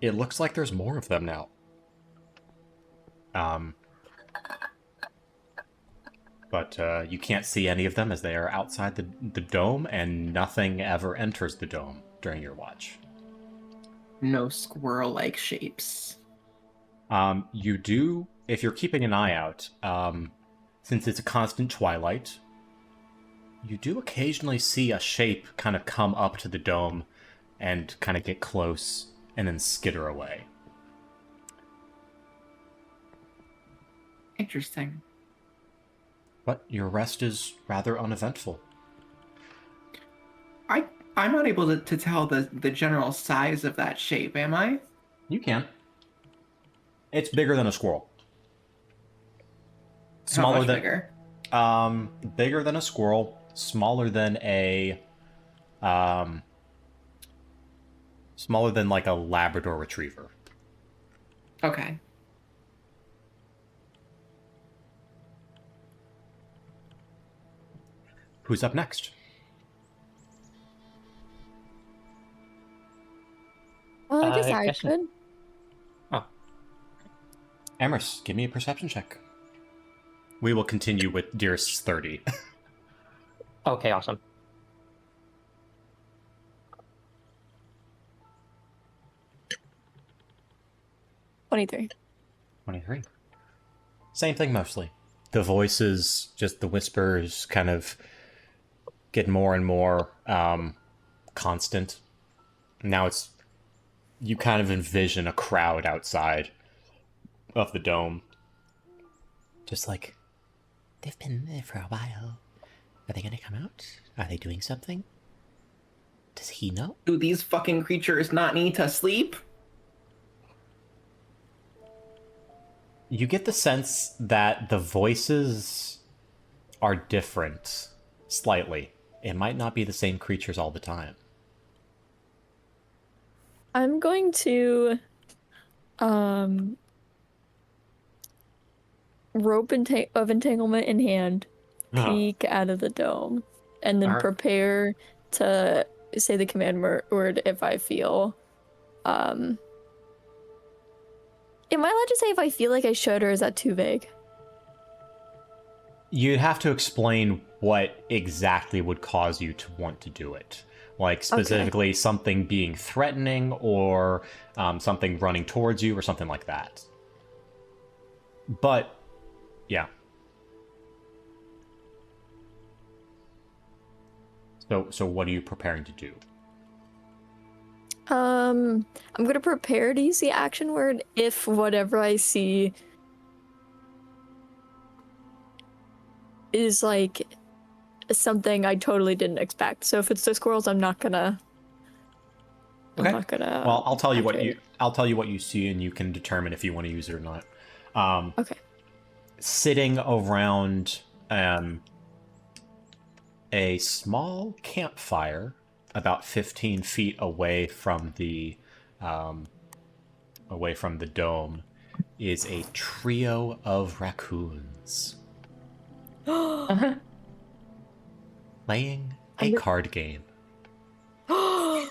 It looks like there's more of them now. But you can't see any of them as they are outside the dome, and nothing ever enters the dome during your watch. No squirrel-like shapes. You do, if you're keeping an eye out, since it's a constant twilight, you do occasionally see a shape kind of come up to the dome and kind of get close and then skitter away. Interesting. But your rest is rather uneventful. I'm not able to tell the general size of that shape, am I? You can. It's bigger than a squirrel. How much than bigger? bigger than a squirrel, smaller than a Smaller than like a Labrador Retriever. Okay. Who's up next? Well, I guess I I guess- could. Oh, Amherst, give me a perception check. We will continue with Dearest's 30. okay, awesome. 23. 23. Same thing mostly. The voices, just the whispers, kind of get more and more constant. Now it's... You kind of envision a crowd outside of the dome. Just like, they've been there for a while. Are they gonna come out? Are they doing something? Does he know? Do these fucking creatures not need to sleep? You get the sense that the voices are different, slightly. It might not be the same creatures all the time. I'm going to rope of entanglement in hand, peek out of the dome, and then Alright. prepare to say the command word if I feel. Am I allowed to say if I feel like I should, or is that too vague? You'd have to explain what exactly would cause you to want to do it. Like, specifically something being threatening, or something running towards you, or something like that. But, yeah. So what are you preparing to do? I'm gonna prepare to use the action word if whatever I see is like something I totally didn't expect. So if it's the squirrels, I'm not gonna. Okay. I'm not gonna. Well, I'll tell you activate what you see, and you can determine if you want to use it or not. Okay. Sitting around a small campfire about 15 feet away from the dome is a trio of raccoons playing a card game. I'm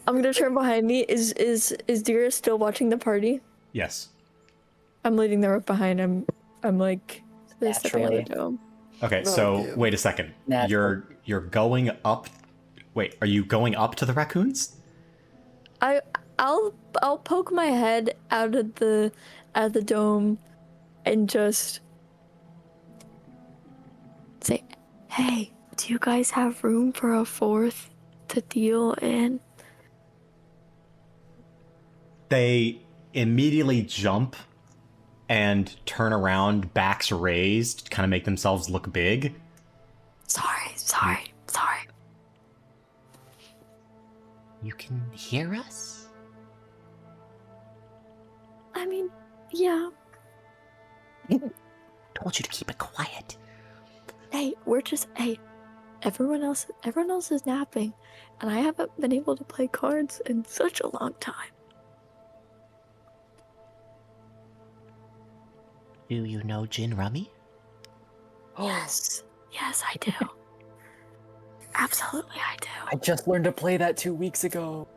gonna turn behind me. Is Dira still watching the party? Yes. I'm leading them up behind. I'm like stepping on the Naturally. dome. Okay, Oh, so dear. wait a second. Natural. You're going up. Wait, are you going up to the raccoons? I'll poke my head out of the dome and just say, "Hey, do you guys have room for a fourth to deal in?" They immediately jump and turn around, backs raised, kind of make themselves look big. Sorry. You can hear us? I mean, yeah. Told you to keep it quiet. Hey, everyone else is napping, and I haven't been able to play cards in such a long time. Do you know Gin Rummy? Yes, I do. Absolutely, I do. I just learned to play that 2 weeks ago.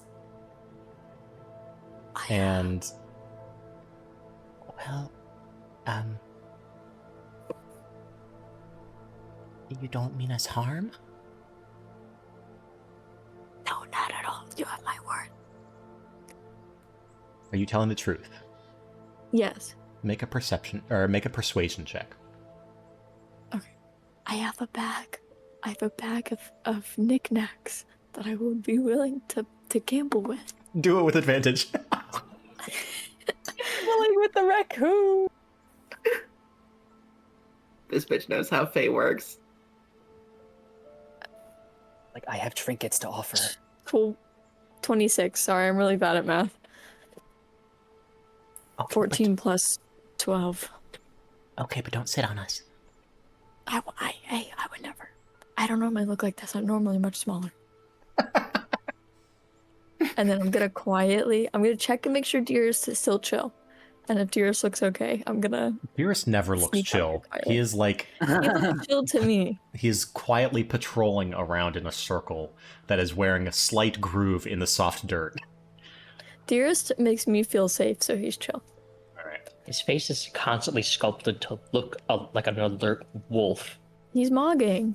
And well, you don't mean us harm? No, not at all. You have my word. Are you telling the truth? Yes. Make a persuasion check. I have a bag. I have a bag of knickknacks that I would be willing to gamble with. Do it with advantage. Playing with the raccoon. This bitch knows how Fae works. Like, I have trinkets to offer. Cool. 26. Sorry, I'm really bad at math. Okay, 14 plus 12. Okay, but don't sit on us. I would never. I don't normally look like this. I'm normally much smaller. and then I'm gonna check and make sure Dearest is still chill. And if Dearest looks okay, I'm gonna Dearest never looks sneak out chill. here quietly. He is like, He looks chill to me. he's quietly patrolling around in a circle that is wearing a slight groove in the soft dirt. Dearest makes me feel safe, so he's chill. Alright. His face is constantly sculpted to look like an alert wolf. He's mogging.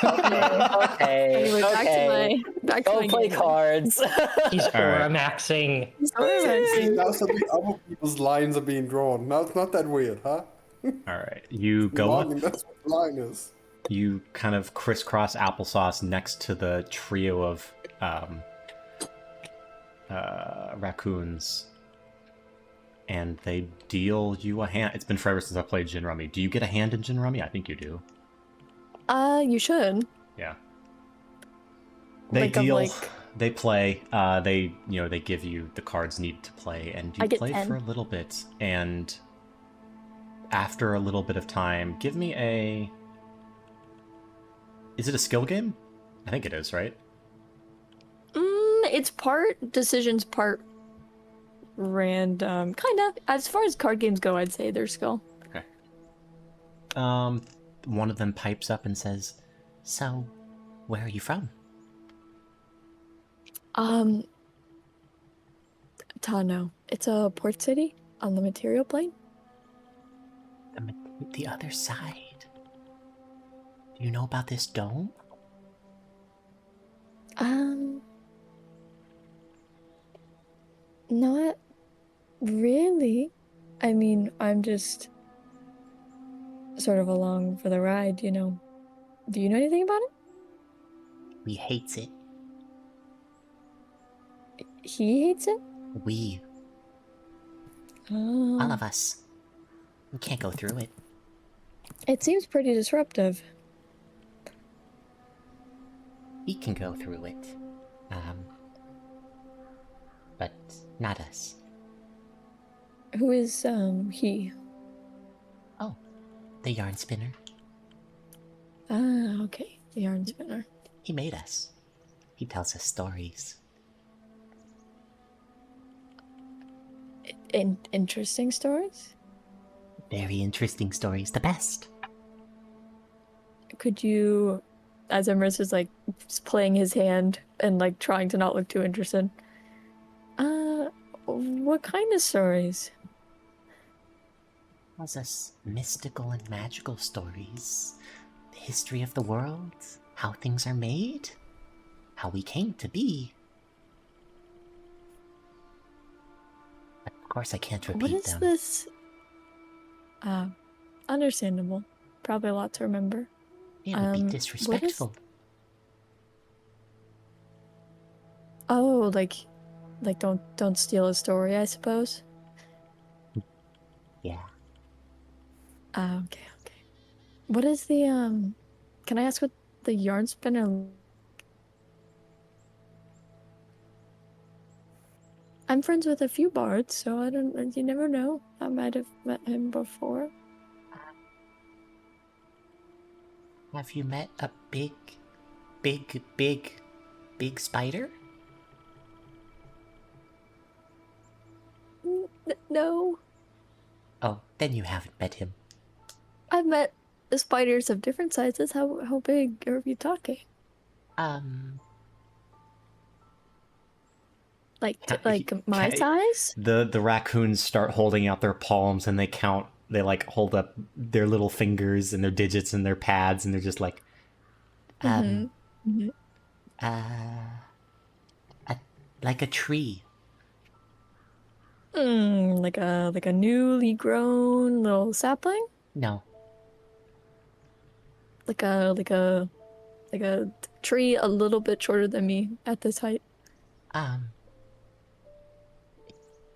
Okay. Anyway, back to Go my play game. cards. He's All right. aura maxing. He's romancing. Now suddenly other people's lines are being drawn. Now it's not that weird, huh? Alright. You go up. Logging, that's what the line is. You kind of crisscross applesauce next to the trio of raccoons, and they deal you a hand. It's been forever since I played Gin Rummy. Do you get a hand in Gin Rummy? I think you do. You should. Yeah. They Like, I'm deal. like- They play. They they give you the cards needed to play, and you I get play 10. for a little bit. And after a little bit of time, give me a. Is it a skill game? I think it is, right? It's part decisions, part random. Kind of. As far as card games go, I'd say they're skill. Okay. One of them pipes up and says, "So, where are you from?" Tano. It's a port city on the material plane. The other side. Do you know about this dome? Not really. I mean, I'm just sort of along for the ride, you know. Do you know anything about it? We hates it. He hates it? We, Oh. all of us. We can't go through it. It seems pretty disruptive. We can go through it. But not us. Who is, he? Oh, the yarn spinner. Ah, okay. The yarn spinner. He made us. He tells us stories. Interesting stories? Very interesting stories, the best. Could you, as Emrys is like playing his hand and like trying to not look too interested, what kind of stories? Tells us mystical and magical stories. The history of the world, how things are made, how we came to be. But of course I can't repeat What is them. this? Understandable. Probably a lot to remember. It would be what is- disrespectful. Oh, like don't steal a story, I suppose. Yeah. Okay. What is the can I ask what the yarn spinner? I'm friends with a few bards, so I don't. You never know. I might have met him before. Have you met a big spider? No, Oh, then you haven't met him. I've met the spiders of different sizes. How big are we talking? Like my Okay. size? The raccoons start holding out their palms and they count. They like hold up their little fingers and their digits and their pads and they're just like, Mhm. like a tree. Like a newly grown little sapling? No, Like a tree a little bit shorter than me at this height.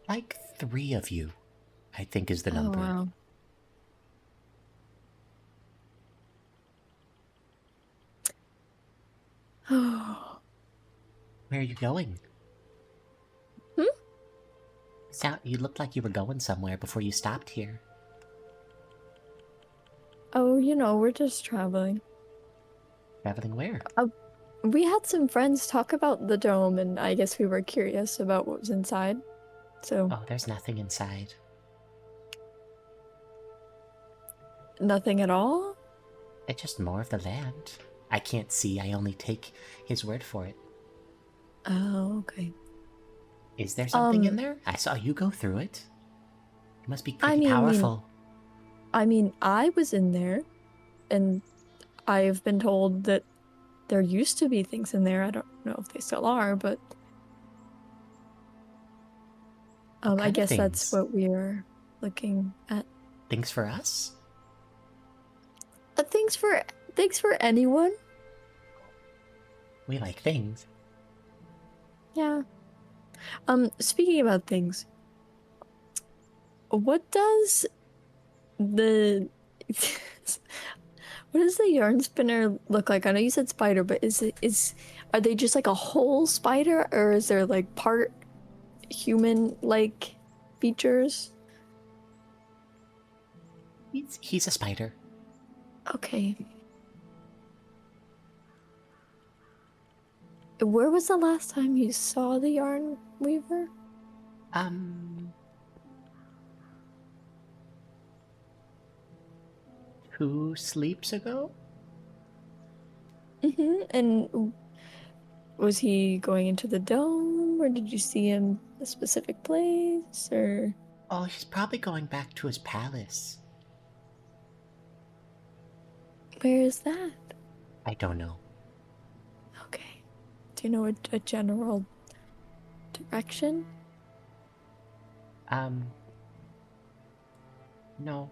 like 3 of you, I think is the number. Oh wow. Oh. Where are you going? Hmm? You looked like you were going somewhere before you stopped here. Oh, we're just traveling. Traveling where? We had some friends talk about the dome, and I guess we were curious about what was inside. So, Oh, there's nothing inside. nothing at all? It's just more of the land. I can't see, I only take his word for it. Oh, okay. Is there something in there? I saw you go through it. You must be pretty mean- powerful. I was in there, and I've been told that there used to be things in there. I don't know if they still are, but What I kind of guess that's things? what we're looking at. Things for us? Things for anyone. We like things. Yeah. Speaking about things, what does the what does the yarn spinner look like? I know you said spider, but are they just like a whole spider, or is there like part human like features? He's a spider. Okay. Where was the last time you saw the yarn weaver? 2 sleeps ago? And was he going into the dome, or did you see him a specific place, or? Oh, he's probably going back to his palace. Where is that? I don't know. Okay. Do you know a general direction? No.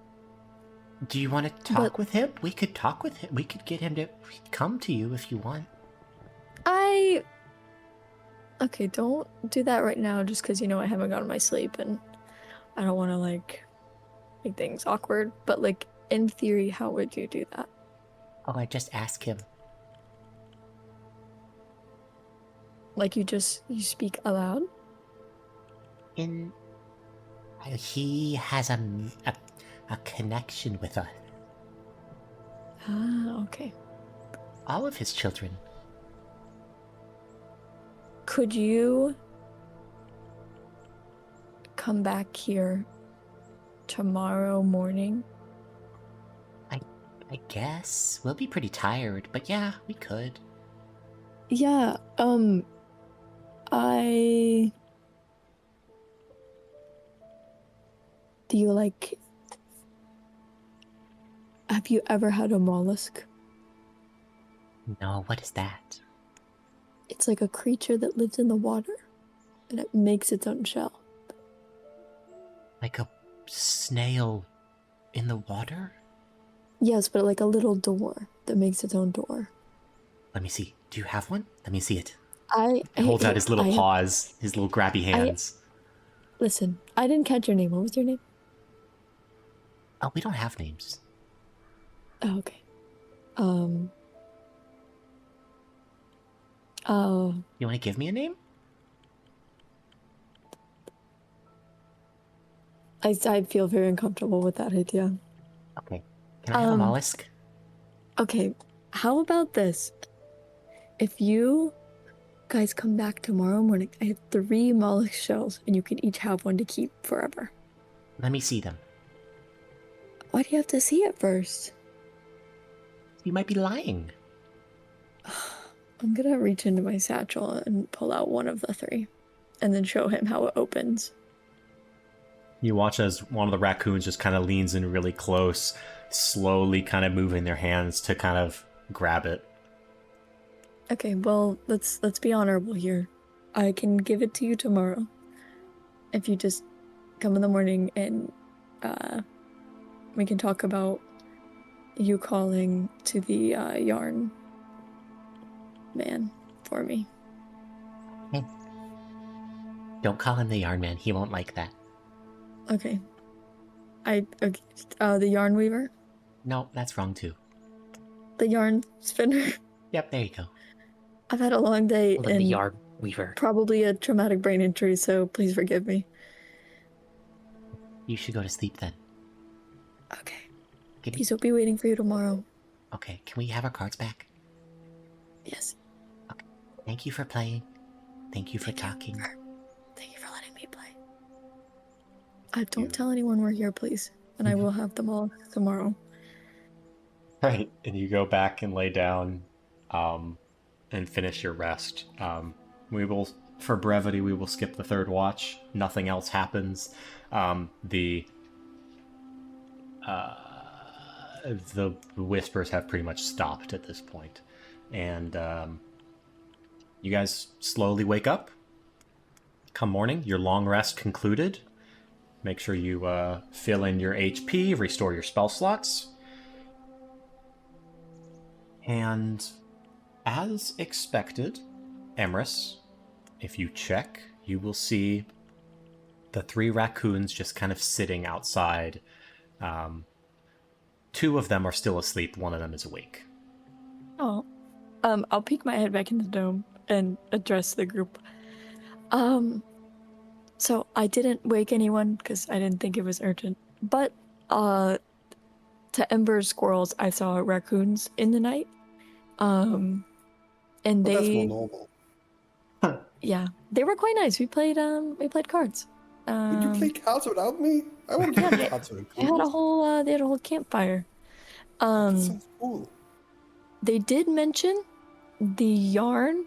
Do you want to talk But- with him? We could talk with him. We could get him to come to you if you want. Okay, don't do that right now just because you know I haven't gotten my sleep and I don't want to like make things awkward. But like in theory, how would you do that? Oh, I just ask him. Like you speak aloud? He has a connection with us. Ah, okay. All of his children. Could you come back here tomorrow morning? I guess. We'll be pretty tired, but yeah, we could. Yeah, do you like, have you ever had a mollusk? No, what is that? It's like a creature that lives in the water and it makes its own shell. Like a snail in the water? Yes, but like a little door that makes its own door. Let me see. Do you have one? Let me see it. He Holds out his little paws, his little grabby hands. Listen, I didn't catch your name. What was your name? Oh, we don't have names. Oh, okay. You want to give me a name? I feel very uncomfortable with that idea. Okay. Can I have a mollusk? Okay, how about this? If you guys come back tomorrow morning, I have 3 mollusk shells, and you can each have one to keep forever. Let me see them. Why do you have to see it first? You might be lying. I'm gonna reach into my satchel and pull out one of the 3, and then show him how it opens. You watch as one of the raccoons just kind of leans in really close, slowly kind of moving their hands to kind of grab it. Okay, well, let's be honorable here. I can give it to you tomorrow. If you just come in the morning and we can talk about you calling to the yarn man for me. Hey. Don't call him the yarn man. He won't like that. Okay. The yarn weaver? No, that's wrong too. The yarn spinner? Yep, there you go. I've had a long day Well, then and the yard weaver. probably a traumatic brain injury, so please forgive me. You should go to sleep then. Okay. Can you... These will be waiting for you tomorrow. Okay, can we have our cards back? Yes. Thank you for playing. Thank you for talking. Thank you for letting me play. Don't tell anyone we're here, please. And I will have them all tomorrow. Right, and you go back and lay down, and finish your rest. We will, for brevity, we will skip the third watch. Nothing else happens. The whispers have pretty much stopped at this point, and you guys slowly wake up. Come morning, your long rest concluded. Make sure you fill in your HP, restore your spell slots. And as expected, Emrys, if you check, you will see the 3 raccoons just kind of sitting outside. 2 of them are still asleep, 1 of them is awake. Oh. I'll peek my head back in the dome and address the group. So I didn't wake anyone because I didn't think it was urgent. But, to Ember's squirrels, I saw raccoons in the night. And Well, that's more they, normal. yeah, they were quite nice. We played cards. Did you play cards without me? I want to yeah, play cards with they had a whole, they had a whole campfire. That sounds cool. They did mention the yarn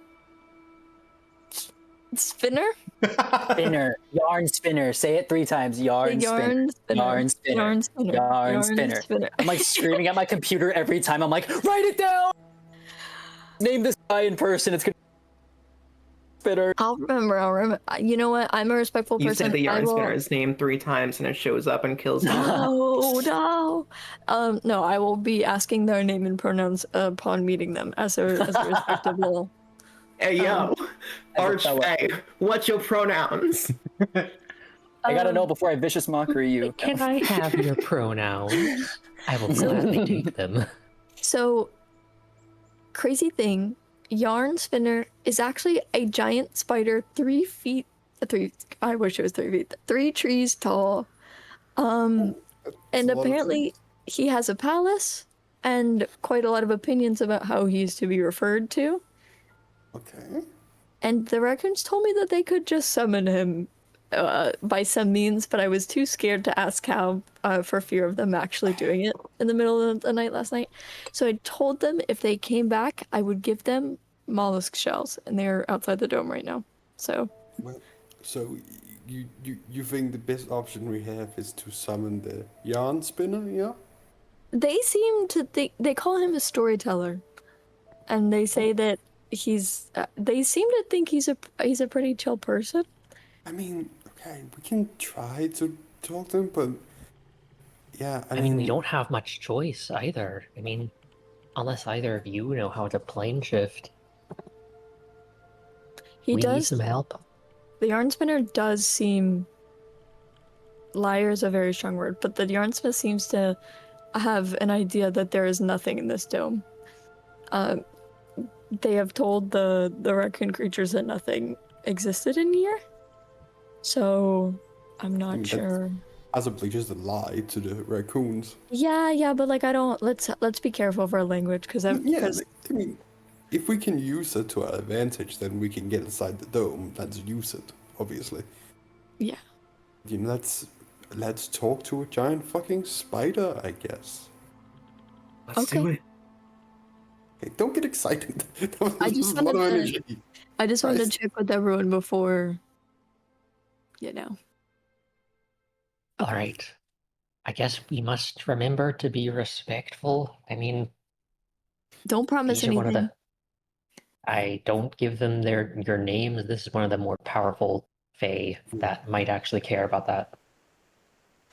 spinner. Spinner. Yarn spinner. Say it 3 times. Yarn The spinner. spinner. Yarn spinner. Yarn spinner. Yarn spinner. I'm like screaming at my computer every time. I'm like, write it down! Name this guy in person. It's gonna be spinner. I'll remember. You know what? I'm a respectful You person. said the I yarn will- spinner's name 3 times and it shows up and kills you. No. No, I will be asking their name and pronouns upon meeting them as a respectable. Hey, yo, as a Archfey, what's your pronouns? I gotta know before I vicious mockery you. Can I have your pronouns? I will gladly take them. So, crazy thing, yarn spinner is actually a giant spider, 3 feet. I wish it was 3 feet. 3 trees tall. And a lot of apparently he has a palace and quite a lot of opinions about how he is to be referred to. Okay. And the raccoons told me that they could just summon him by some means, but I was too scared to ask how for fear of them actually doing it in the middle of the night last night. So I told them if they came back, I would give them mollusk shells, and they're outside the dome right now. So Well, so you think the best option we have is to summon the yarn spinner, yeah? they seem to think they call him a storyteller, and they say that he's. They seem to think he's a pretty chill person. I mean, okay, we can try to talk to him, but yeah, I mean, we don't have much choice either. I mean, unless either of you know how to plane shift, He we need does. some help. The yarn spinner does seem. Liar is a very strong word, but the yarn smith seems to have an idea that there is nothing in this dome. They have told the raccoon creatures that nothing existed in here. So I'm not mean, that's- sure. possibly just a lie to the raccoons. Yeah, but like I don't. Let's be careful of our language because Yeah, because I mean, if we can use it to our advantage, then we can get inside the dome. Let's use it, obviously. yeah. You know, let's talk to a giant fucking spider, I guess. Let's do Okay. it. Okay, don't get excited. That was I just a lot of wanted to- energy. I just wanted Christ. to check with everyone before. You know. All right. I guess we must remember to be respectful. I mean, Don't promise these are one of anything. the. I don't give them your names. This is one of the more powerful Fae that might actually care about that.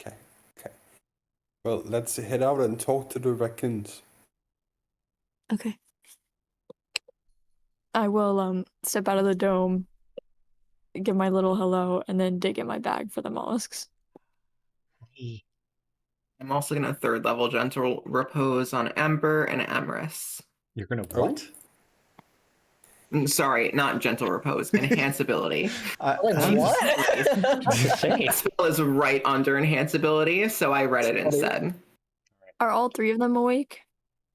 Okay. Well, let's head out and talk to the raccoons. Okay. I will step out of the dome, give my little hello, and then dig in my bag for the mollusks. I'm also gonna 3rd level gentle repose on Ember and Emrys. You're gonna Oh. what? Sorry, not gentle repose, enhance ability. Like, Jesus what? That spell is right under enhance ability, so I read it Funny. instead. Are all 3 of them awake?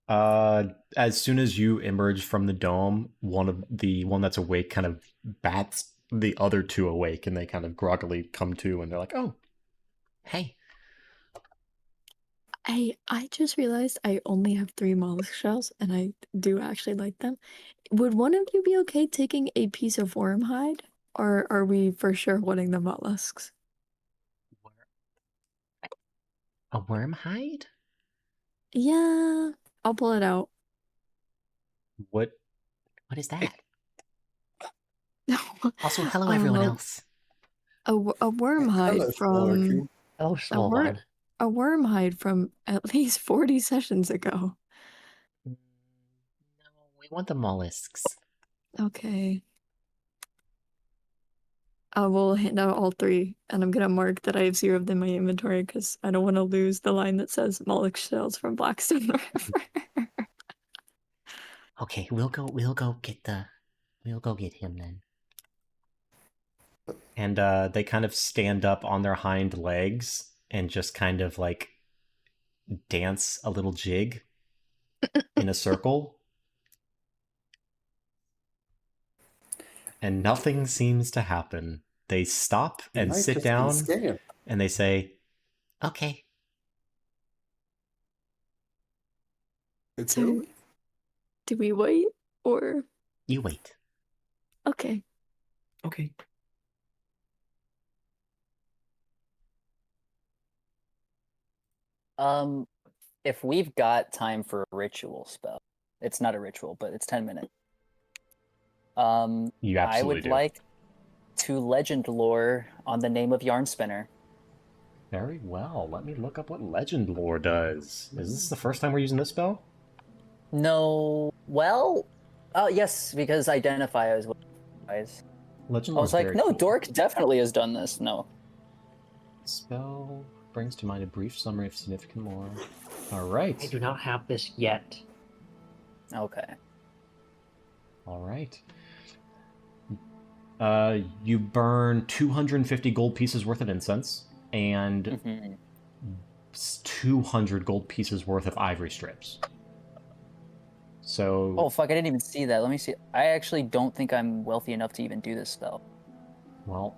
As soon as you emerge from the dome, the one that's awake kind of bats the other two awake, and they kind of groggily come to, and they're like, "Oh, hey." I just realized I only have 3 mollusk shells, and I do actually like them. Would one of you be okay taking a piece of worm hide, or are we for sure wanting the mollusks? A worm hide? Yeah, I'll pull it out. What is that? Also, hello Uh, everyone else. a worm hide Hello, from Smoky. Oh, a wor Slovan. a worm hide from at least 40 sessions ago. No, we want the mollusks. Okay. I will hand out all 3, and I'm gonna mark that I have 0 of them in my inventory because I don't want to lose the line that says mollusk shells from Blackstone River. Okay, we'll go get him then. And they kind of stand up on their hind legs and just kind of like dance a little jig in a circle. And nothing seems to happen. They stop He and might sit just be down scared. and they say, "Okay." So, Okay. do we wait or You wait. okay? Okay. If we've got time for a ritual spell, it's not a ritual, but it's 10 minutes. You I absolutely would do. like to legend lore on the name of Yarn Spinner. Very well. Let me look up what legend lore does. Is this the first time we're using this spell? No, well, yes, because identify as guys. Legend I lore was is like, very no, cool. Dorrick definitely has done this. No. Spell brings to mind a brief summary of significant lore. All I right. do not have this yet. Okay. All right. You burn 250 gold pieces worth of incense and Mhm. 200 gold pieces worth of ivory strips. So, Oh fuck! I didn't even see that. Let me see. I actually don't think I'm wealthy enough to even do this spell. well,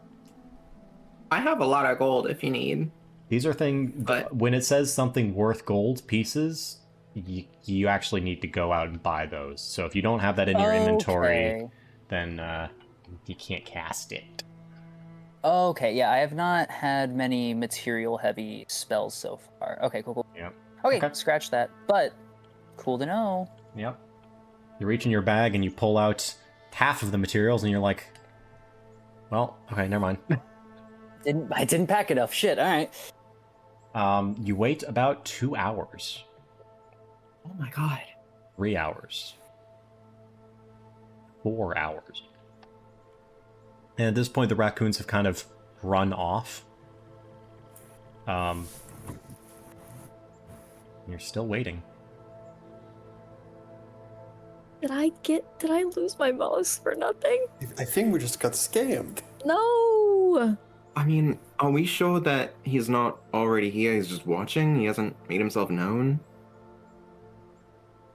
I have a lot of gold if you need. these are things. But- When it says something worth gold pieces, you actually need to go out and buy those. So if you don't have that in your inventory, Okay. then you can't cast it. Okay. Yeah, I have not had many material heavy spells so far. Okay. Cool. Yep. Okay. Okay. Scratch that. But cool to know. Yep. You reach in your bag and you pull out half of the materials, and you're like, "Well, okay, never mind." I didn't pack enough. Shit. All right. You wait about 2 hours, Oh my god. 3 hours, 4 hours. And at this point, the raccoons have kind of run off. You're still waiting. Did I lose my mollusks for nothing? I think we just got scammed. No! I mean, are we sure that he's not already here? He's just watching? He hasn't made himself known?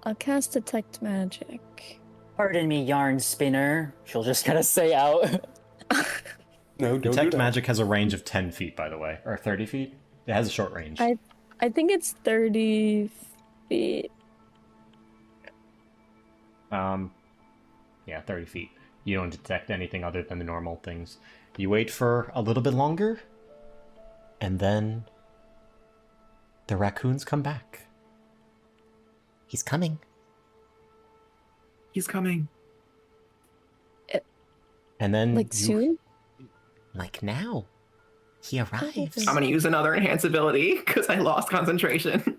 I'll cast Detect Magic. Pardon me, Yarn Spinner. She'll just kind of say out. No, don't Detect do that. magic has a range of 10 feet, by the way, or 30 feet. It has a short range. I think it's 30 feet. Yeah, 30 feet. You don't detect anything other than the normal things. You wait for a little bit longer, and then the raccoons come back. He's coming. He's coming. And then Like soon? Like now. He arrives. I'm gonna use another enhance ability because I lost concentration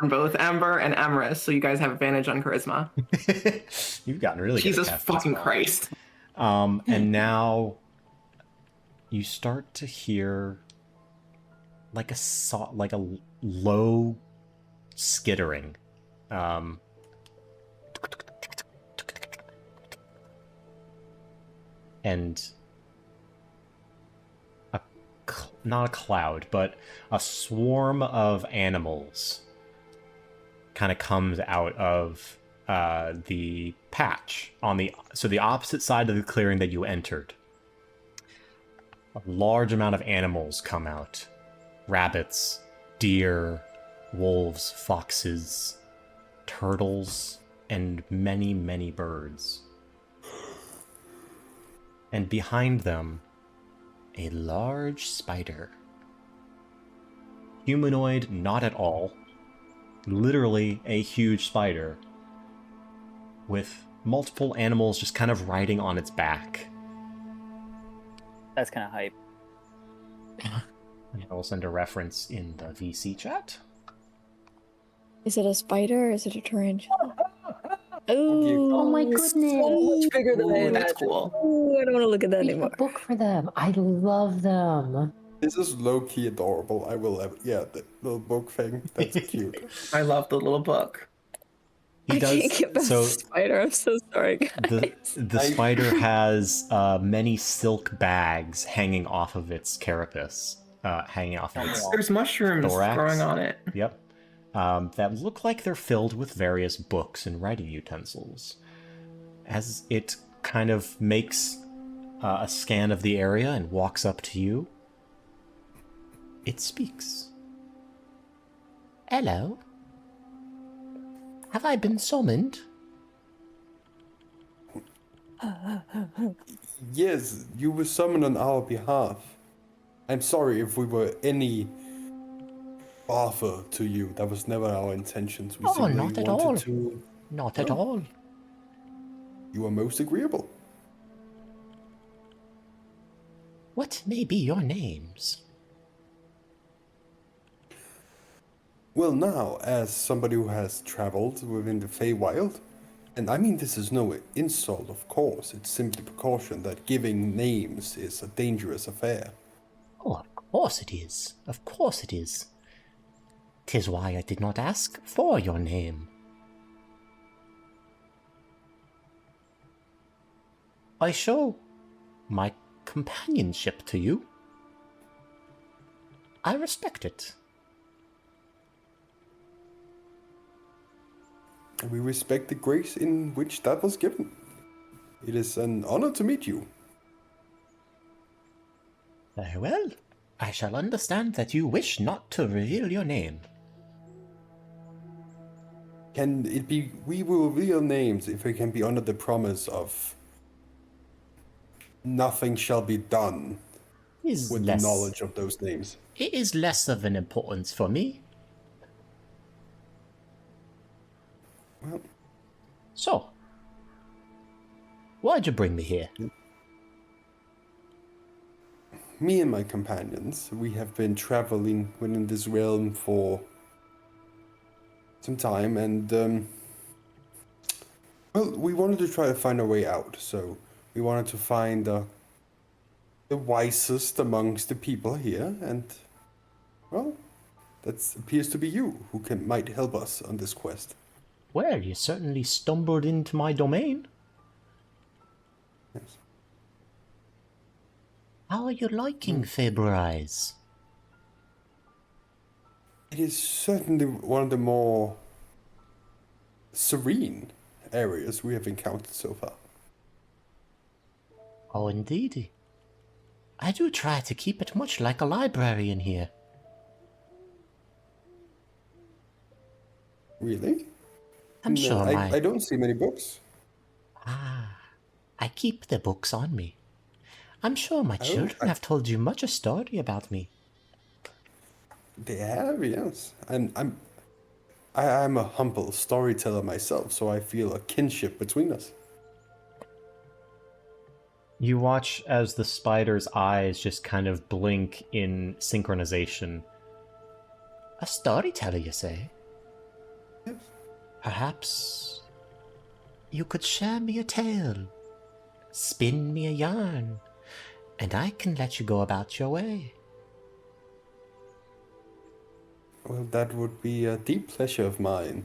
on both Ember and Emrys, so you guys have advantage on charisma. You've gotten really good at Jesus casting fucking spells. Christ. And now you start to hear like a low skittering. And not a cloud, but a swarm of animals kind of comes out of the patch on the opposite side of the clearing that you entered. A large amount of animals come out. Rabbits, deer, wolves, foxes, turtles, and many, many birds. And behind them, a large spider. Humanoid, not at all. Literally a huge spider with multiple animals just kind of riding on its back. That's kind of hype. And I'll send a reference in the VC chat. Is it a spider or is it a tarantula? Oh my goodness. So much bigger than I Ooh, that's imagined. cool. Ooh, I don't want to look at that Read a anymore. book for them. I love them. This is low-key adorable. I will have, yeah, the little book thing. That's cute. I love the little book. He I does can't get past so. the spider. I'm so sorry, guys. The spider has many silk bags hanging off of its carapace, hanging off of its. There's mushrooms Thorax. growing on it. Yep. That look like they're filled with various books and writing utensils. As it kind of makes a scan of the area and walks up to you, it speaks. Hello. Have I been summoned? Yes, you were summoned on our behalf. I'm sorry if we were any bother to you. That was never our intentions. We Oh, simply not at wanted all. to. Not at all. You are most agreeable. What may be your names? Well, now, as somebody who has traveled within the Feywild, and I mean this is no insult, of course, it's simply precaution that giving names is a dangerous affair. Oh, of course it is. Of course it is. 'Tis why I did not ask for your name. I show my companionship to you. I respect it. And we respect the grace in which that was given. It is an honor to meet you. Very well. I shall understand that you wish not to reveal your name. Can it be, we will reveal names if it can be under the promise of nothing shall be done Is with less, the knowledge of those names. It is less of an importance for me. Well, So, why'd you bring me here? me and my companions, we have been traveling within this realm for some time, and well, we wanted to try to find a way out. So we wanted to find the wisest amongst the people here, and well, that appears to be you who might help us on this quest. Well, you certainly stumbled into my domain. Yes. How are you liking Fabreise? It is certainly one of the more serene areas we have encountered so far. Oh, indeed. I do try to keep it much like a library in here. Really? I'm No, sure I don't see many books. I keep the books on me. I'm sure my children have told you much a story about me. They have, yes. And I'm a humble storyteller myself, so I feel a kinship between us. You watch as the spider's eyes just kind of blink in synchronization. A storyteller, you say? Yes. Perhaps you could share me a tale, spin me a yarn, and I can let you go about your way. Well, that would be a deep pleasure of mine,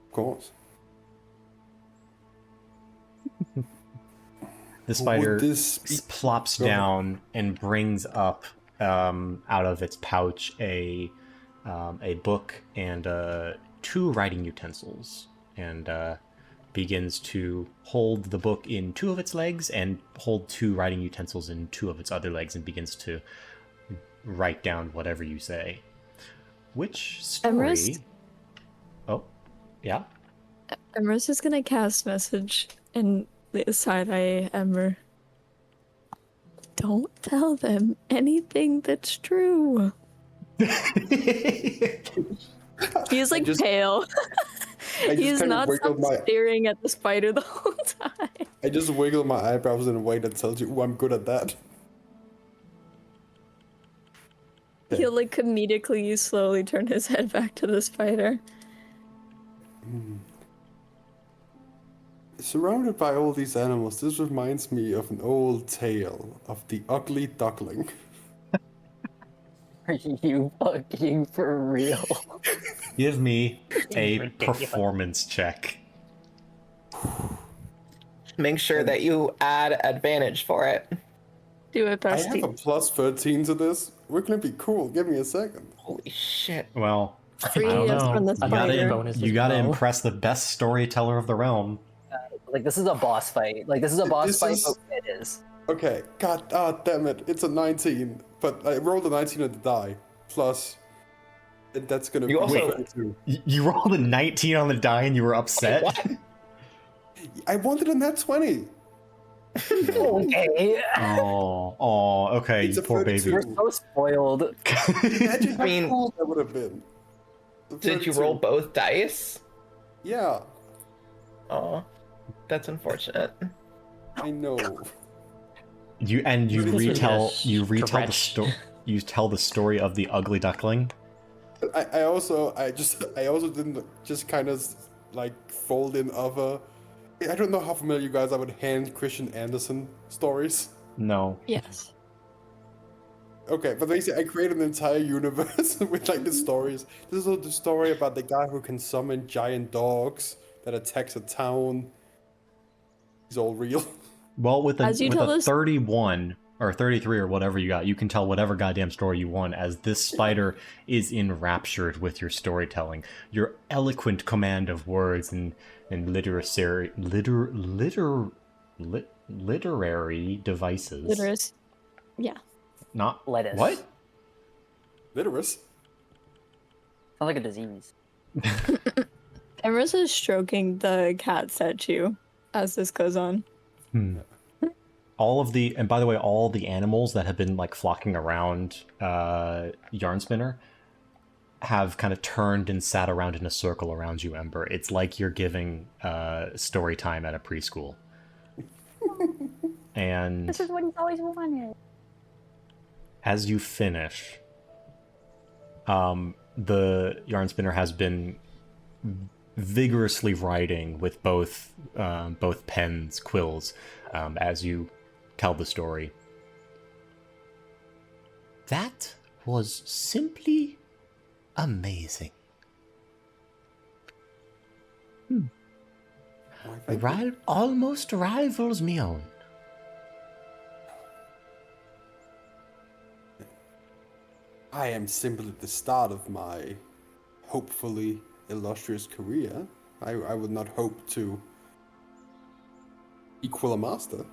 of course. The spider Would this be- plops Go ahead. down and brings up out of its pouch a book and a 2 writing utensils and begins to hold the book in 2 of its legs and hold 2 writing utensils in 2 of its other legs and begins to write down whatever you say. Which story? Emerald? Oh, yeah. Emerald is gonna cast message and side-eye Emmer. Don't tell them anything that's true. He's like pale. He's kind of not wiggled my. staring at the spider the whole time. I just wiggle my eyebrows in a way that tells you, "Ooh, I'm good at that." He'll like comedically slowly turn his head back to the spider. Surrounded by all these animals, this reminds me of an old tale of the ugly duckling. Are you fucking for real? Give me a Ridiculous. performance check. Make sure that you add advantage for it. Do it, I have bestie. a plus 13 to this. We're gonna be cool. Give me a second. Holy shit. Well, Free I don't us know. from the You gotta, spider. bonus you as gotta well. impress the best storyteller of the realm. Like, this is a boss fight. Like, this is a boss This fight, is- but it is. Okay, god damn it. It's a 19, but I rolled a 19 on the die. Plus, that's gonna You be also- 22. You rolled a 19 on the die and you were upset? What? I wanted a nat 20. Okay. Oh, okay, It's you a poor 32. baby. We're so spoiled. Imagine how I mean- cool that would have been. A Did you 32. roll both dice? Yeah, Oh, that's unfortunate. I know. You This is retell just the stretch. you tell the story of the ugly duckling. I also didn't just kind of like fold in other. I don't know how familiar you guys are with Hans Christian Andersen stories. No. Yes. Okay, but basically, I created an entire universe with like the stories. This is the story about the guy who can summon giant dogs that attacks a town. He's all real. Well, with As you tell a us- 31 or 33 or whatever you got, you can tell whatever goddamn story you want, as this spider is enraptured with your storytelling. Your eloquent command of words and literary devices. Literus. Yeah. Not Lettuce. what? Literus. Sounds like a disease. Emerald is stroking the cat statue as this goes on. And by the way, all the animals that have been like flocking around Yarn Spinner have kind of turned and sat around in a circle around you, Ember. It's like you're giving story time at a preschool. And This is what he's always wanted. as you finish, the Yarn Spinner has been vigorously writing with both pens, quills, as you tell the story. That was simply amazing. Almost rivals me own. I am simply at the start of my hopefully illustrious career. I would not hope to equal a master.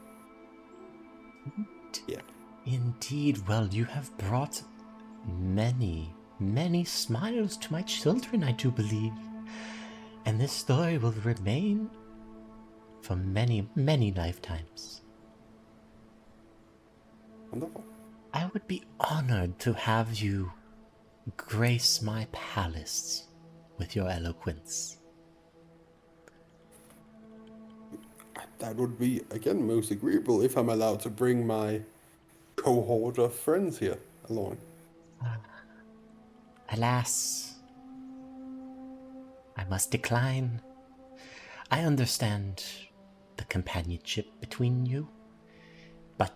Yeah. Indeed, well, you have brought many, many smiles to my children, I do believe. And this story will remain for many, many lifetimes. Wonderful. I would be honored to have you grace my palace with your eloquence. That would be, again, most agreeable if I'm allowed to bring my cohort of friends here along. Alas, I must decline. I understand the companionship between you, but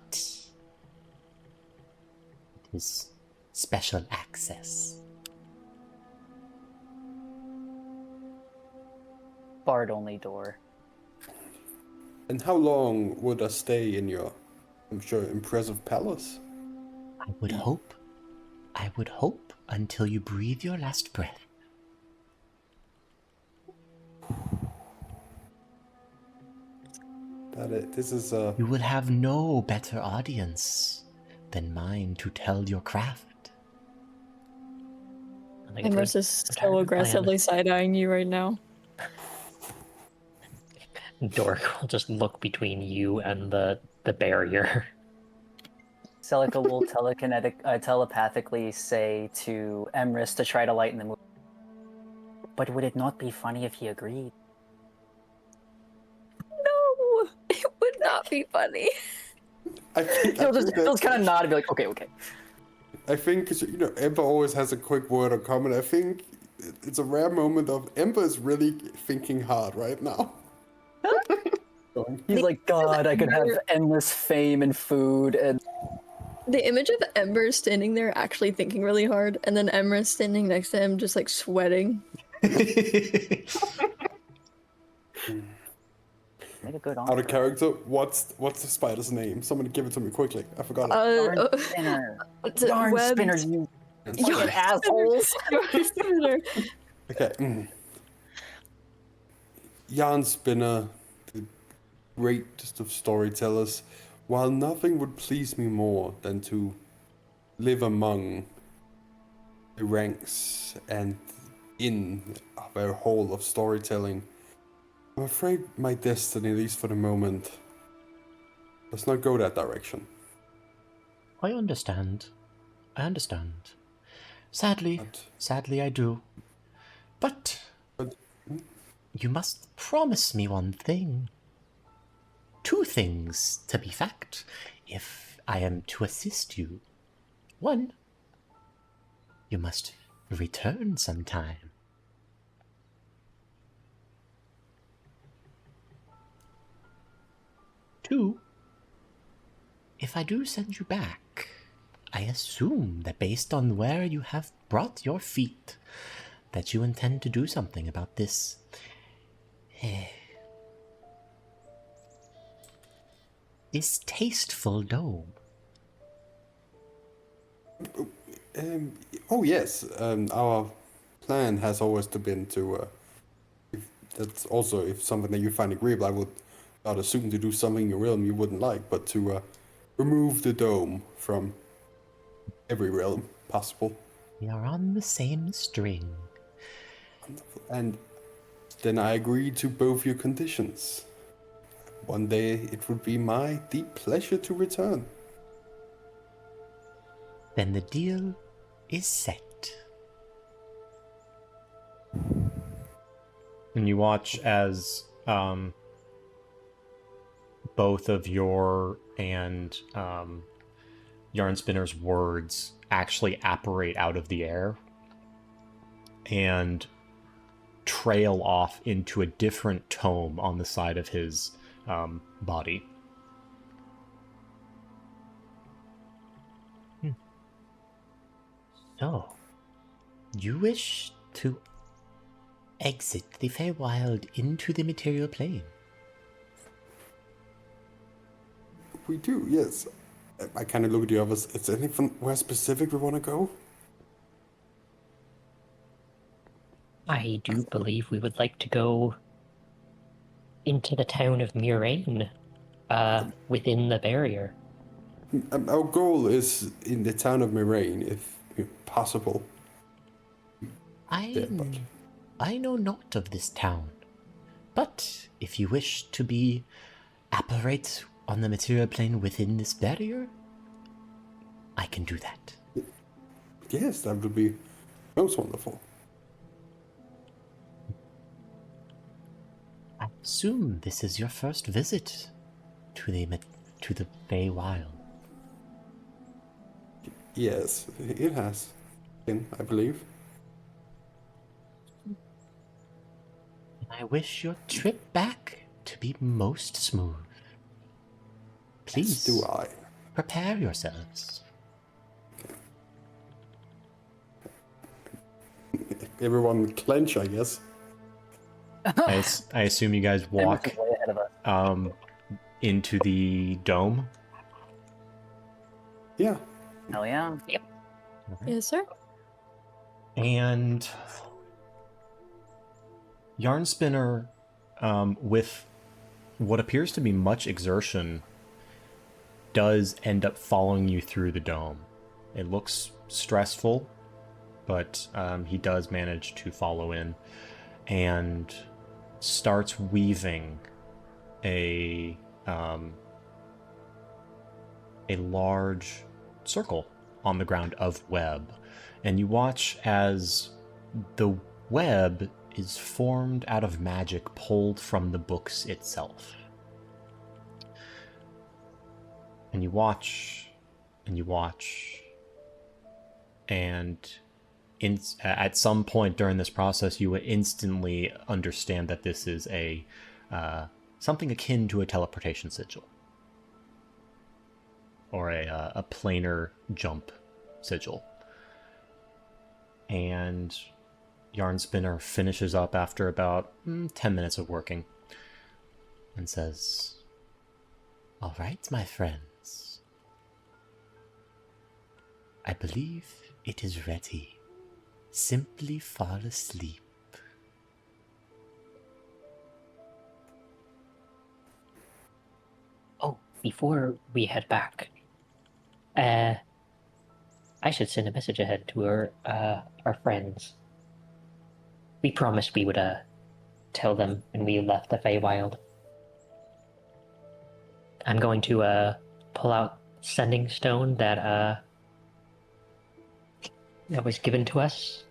it is special access. Bard only door. And how long would I stay in your, I'm sure, impressive palace? I would hope until you breathe your last breath. This is You would have no better audience than mine to tell your craft. I think it's Emrys a is so retirement plan. aggressively side-eyeing you right now. Dorrick will just look between you and the barrier. Celica will telepathically say to Emrys to try to lighten the mood. But would it not be funny if he agreed? No, it would not be funny. I think He'll just kind of nod and be like, okay. I think Ember always has a quick word of comment. I think it's a rare moment of Ember is really thinking hard right now. He's like, God, I could have endless fame and food and The image of Ember standing there actually thinking really hard, and then Emrys standing next to him just like sweating. make a good Out honor. of character, what's the spider's name? Somebody give it to me quickly. I forgot it. Yarn spinner. Yarn Web- spinner, you Yarn fucking assholes. Yarn spinner. Okay. Yarn Spinner, the greatest of storytellers, while nothing would please me more than to live among the ranks and in a very whole of storytelling, I'm afraid my destiny, at least for the moment, does not go that direction. I understand. Sadly I do. But you must promise me one thing. Two things, to be fact, if I am to assist you. One, you must return sometime. Two, if I do send you back, I assume that based on where you have brought your feet, that you intend to do something about this distasteful dome. Oh yes, our plan has always been to. That's also if something that you find agreeable. I would not assume to do something in your realm you wouldn't like, but to remove the dome from every realm possible. We are on the same string. And then I agreed to both your conditions. One day it would be my deep pleasure to return. Then the deal is set. And you watch as both of your and Yarn Spinner's words actually apparate out of the air and trail off into a different tome on the side of his body. So, you wish to exit the Feywild into the material plane? We do, yes. I kind of look at the others. Is there anything where specific we want to go? I do believe we would like to go into the town of Muraine, within the barrier. Our goal is in the town of Miraine, if possible. I know not of this town, but if you wish to apparate on the material plane within this barrier, I can do that. Yes, that would be most wonderful. I assume this is your first visit to the Feywild. Yes, it has been, I believe. I wish your trip back to be most smooth. Please, As do I. prepare yourselves. Everyone clench, I guess. I assume you guys walk Emrys is way ahead of us. into the dome. Yeah. Hell yeah. Yes, sir. And Yarn Spinner, with what appears to be much exertion does end up following you through the dome. It looks stressful, but he does manage to follow in and starts weaving a large circle on the ground of web. And you watch as the web is formed out of magic pulled from the books itself. And you watch, and you watch, and at some point during this process, you instantly understand that this is a something akin to a teleportation sigil, or a planar jump sigil. And Yarn Spinner finishes up after about 10 minutes of working and says, "All right, my friends. I believe it is ready. Simply fall asleep." Oh, before we head back, I should send a message ahead to our friends. We promised we would tell them when we left the Feywild. I'm going to pull out sending stone that was given to us.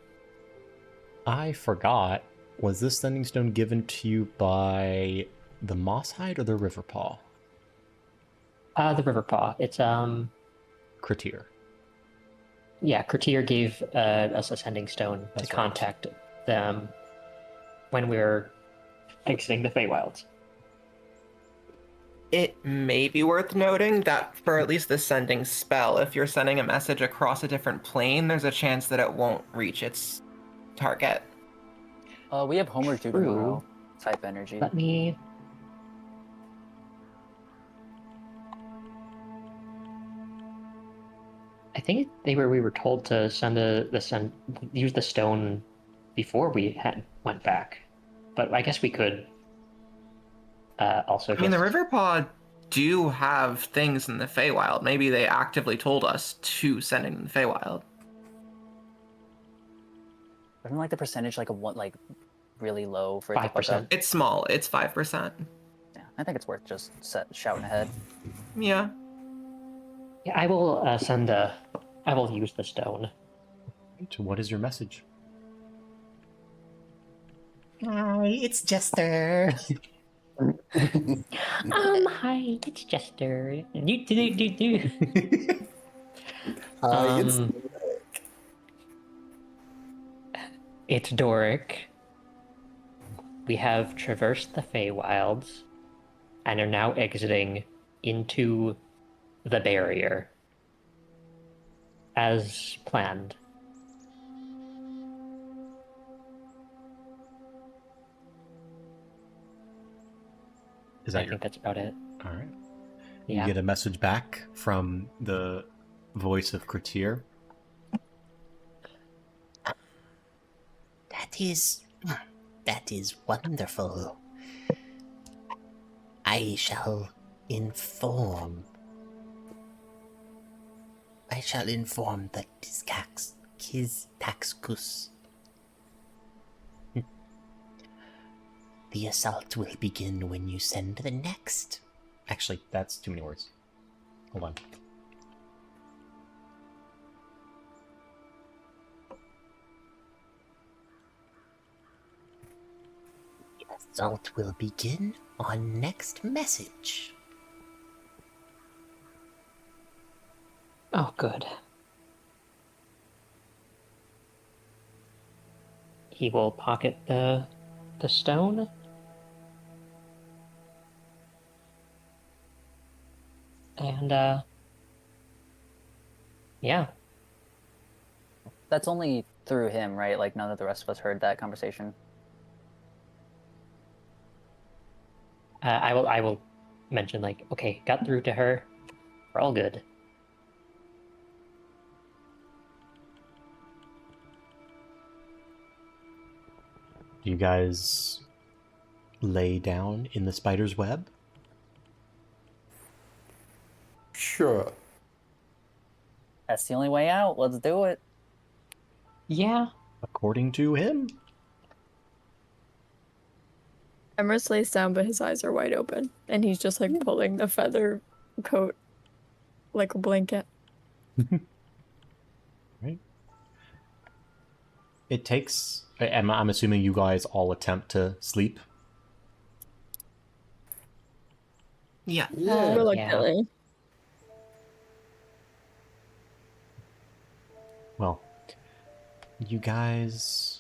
I forgot. Was this sending stone given to you by the Moosehide or the Riverpaw? The Riverpaw. It's Kratir. Yeah, Kratir gave us a sending stone That's to right. contact them when we were exiting the Feywilds. It may be worth noting that for at least the sending spell, if you're sending a message across a different plane, there's a chance that it won't reach its target. We have homework due True. tomorrow. Type energy. Let me. I think we were told to use the stone before we went back, but I guess we could also. I mean, the Riverpaw do have things in the Feywild. Maybe they actively told us to send it in the Feywild. Isn't like the percentage like a one like really low for it to fuck 5%. up? It's small. It's 5%. Yeah, I think it's worth just shouting ahead. Yeah. Yeah, I will I will use the stone. So what is your message? Hi, it's Jester. Hi, it's Jester. Do. Hi, it's It's Dorrick. We have traversed the Feywilds and are now exiting into the barrier as planned. Is I that your... think that's about it. All right. Yeah. You get a message back from the voice of Kratir. That is wonderful. I shall inform the Taxcus. The assault will begin when you send the next. Actually, that's too many words. Hold on. Assault will begin on next message. Oh, good. He will pocket the stone. And, yeah. That's only through him, right? Like none of the rest of us heard that conversation. I will mention, like, okay, got through to her. We're all good. You guys lay down in the spider's web? Sure. That's the only way out. Let's do it. Yeah. According to him. Emerus lays down, but his eyes are wide open, and he's just like pulling the feather coat like a blanket. Right. It takes. I'm assuming you guys all attempt to sleep. Yeah. Yeah. Reluctantly. Well, you guys.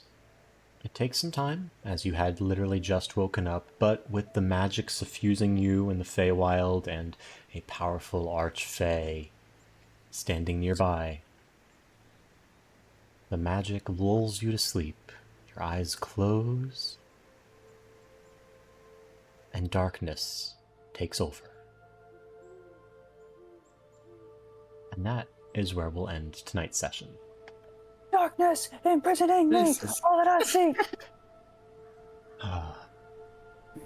It takes some time, as you had literally just woken up, but with the magic suffusing you in the Feywild and a powerful archfey standing nearby, the magic lulls you to sleep. Your eyes close, and darkness takes over. And that is where we'll end tonight's session. Darkness imprisoning me. This is- All that I see.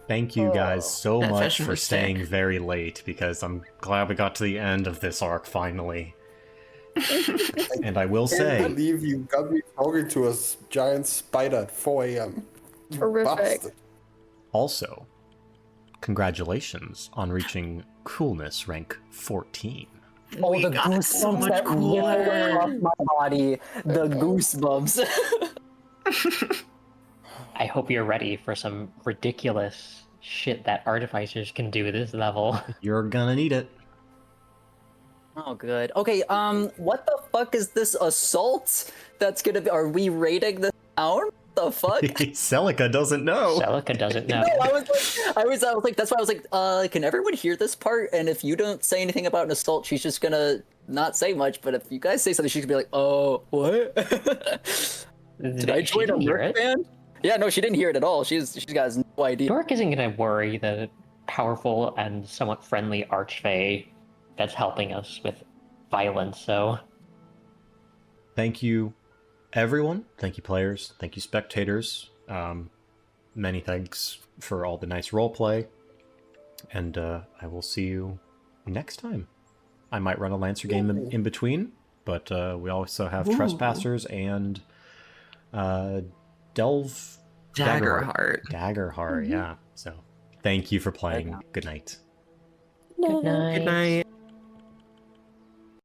Thank you guys so That much session for was staying sick. very late, because I'm glad we got to the end of this arc finally. And I will I can't say, believe you got me talking to a giant spider at 4 a.m. You Terrific. bastard. also, congratulations on reaching coolness rank 14. Oh, We the got so goosebumps much that ripple cooler. across my body. The goosebumps. I hope you're ready for some ridiculous shit that artificers can do this level. You're gonna need it. Oh, good. Okay, what the fuck is this assault? That's gonna be. Are we raiding the town? The fuck? Celica doesn't know. Celica doesn't know. No, I was like, that's why I was like, can everyone hear this part? And if you don't say anything about an assault, she's just gonna not say much. But if you guys say something, she's gonna be like, oh, what? Did I She join a didn't hear merc it. band? Yeah, no, she didn't hear it at all. She's got no idea. Dorrick isn't gonna worry the powerful and somewhat friendly archfey that's helping us with violence, so Thank you, everyone. Thank you, players. Thank you, spectators. Many thanks for all the nice roleplay. And I will see you next time. I might run a Lancer game in between, but we also have Ooh. Trespassers and Daggerheart. Daggerheart. Yeah. So thank you for playing. Good night. No. good night. Good night.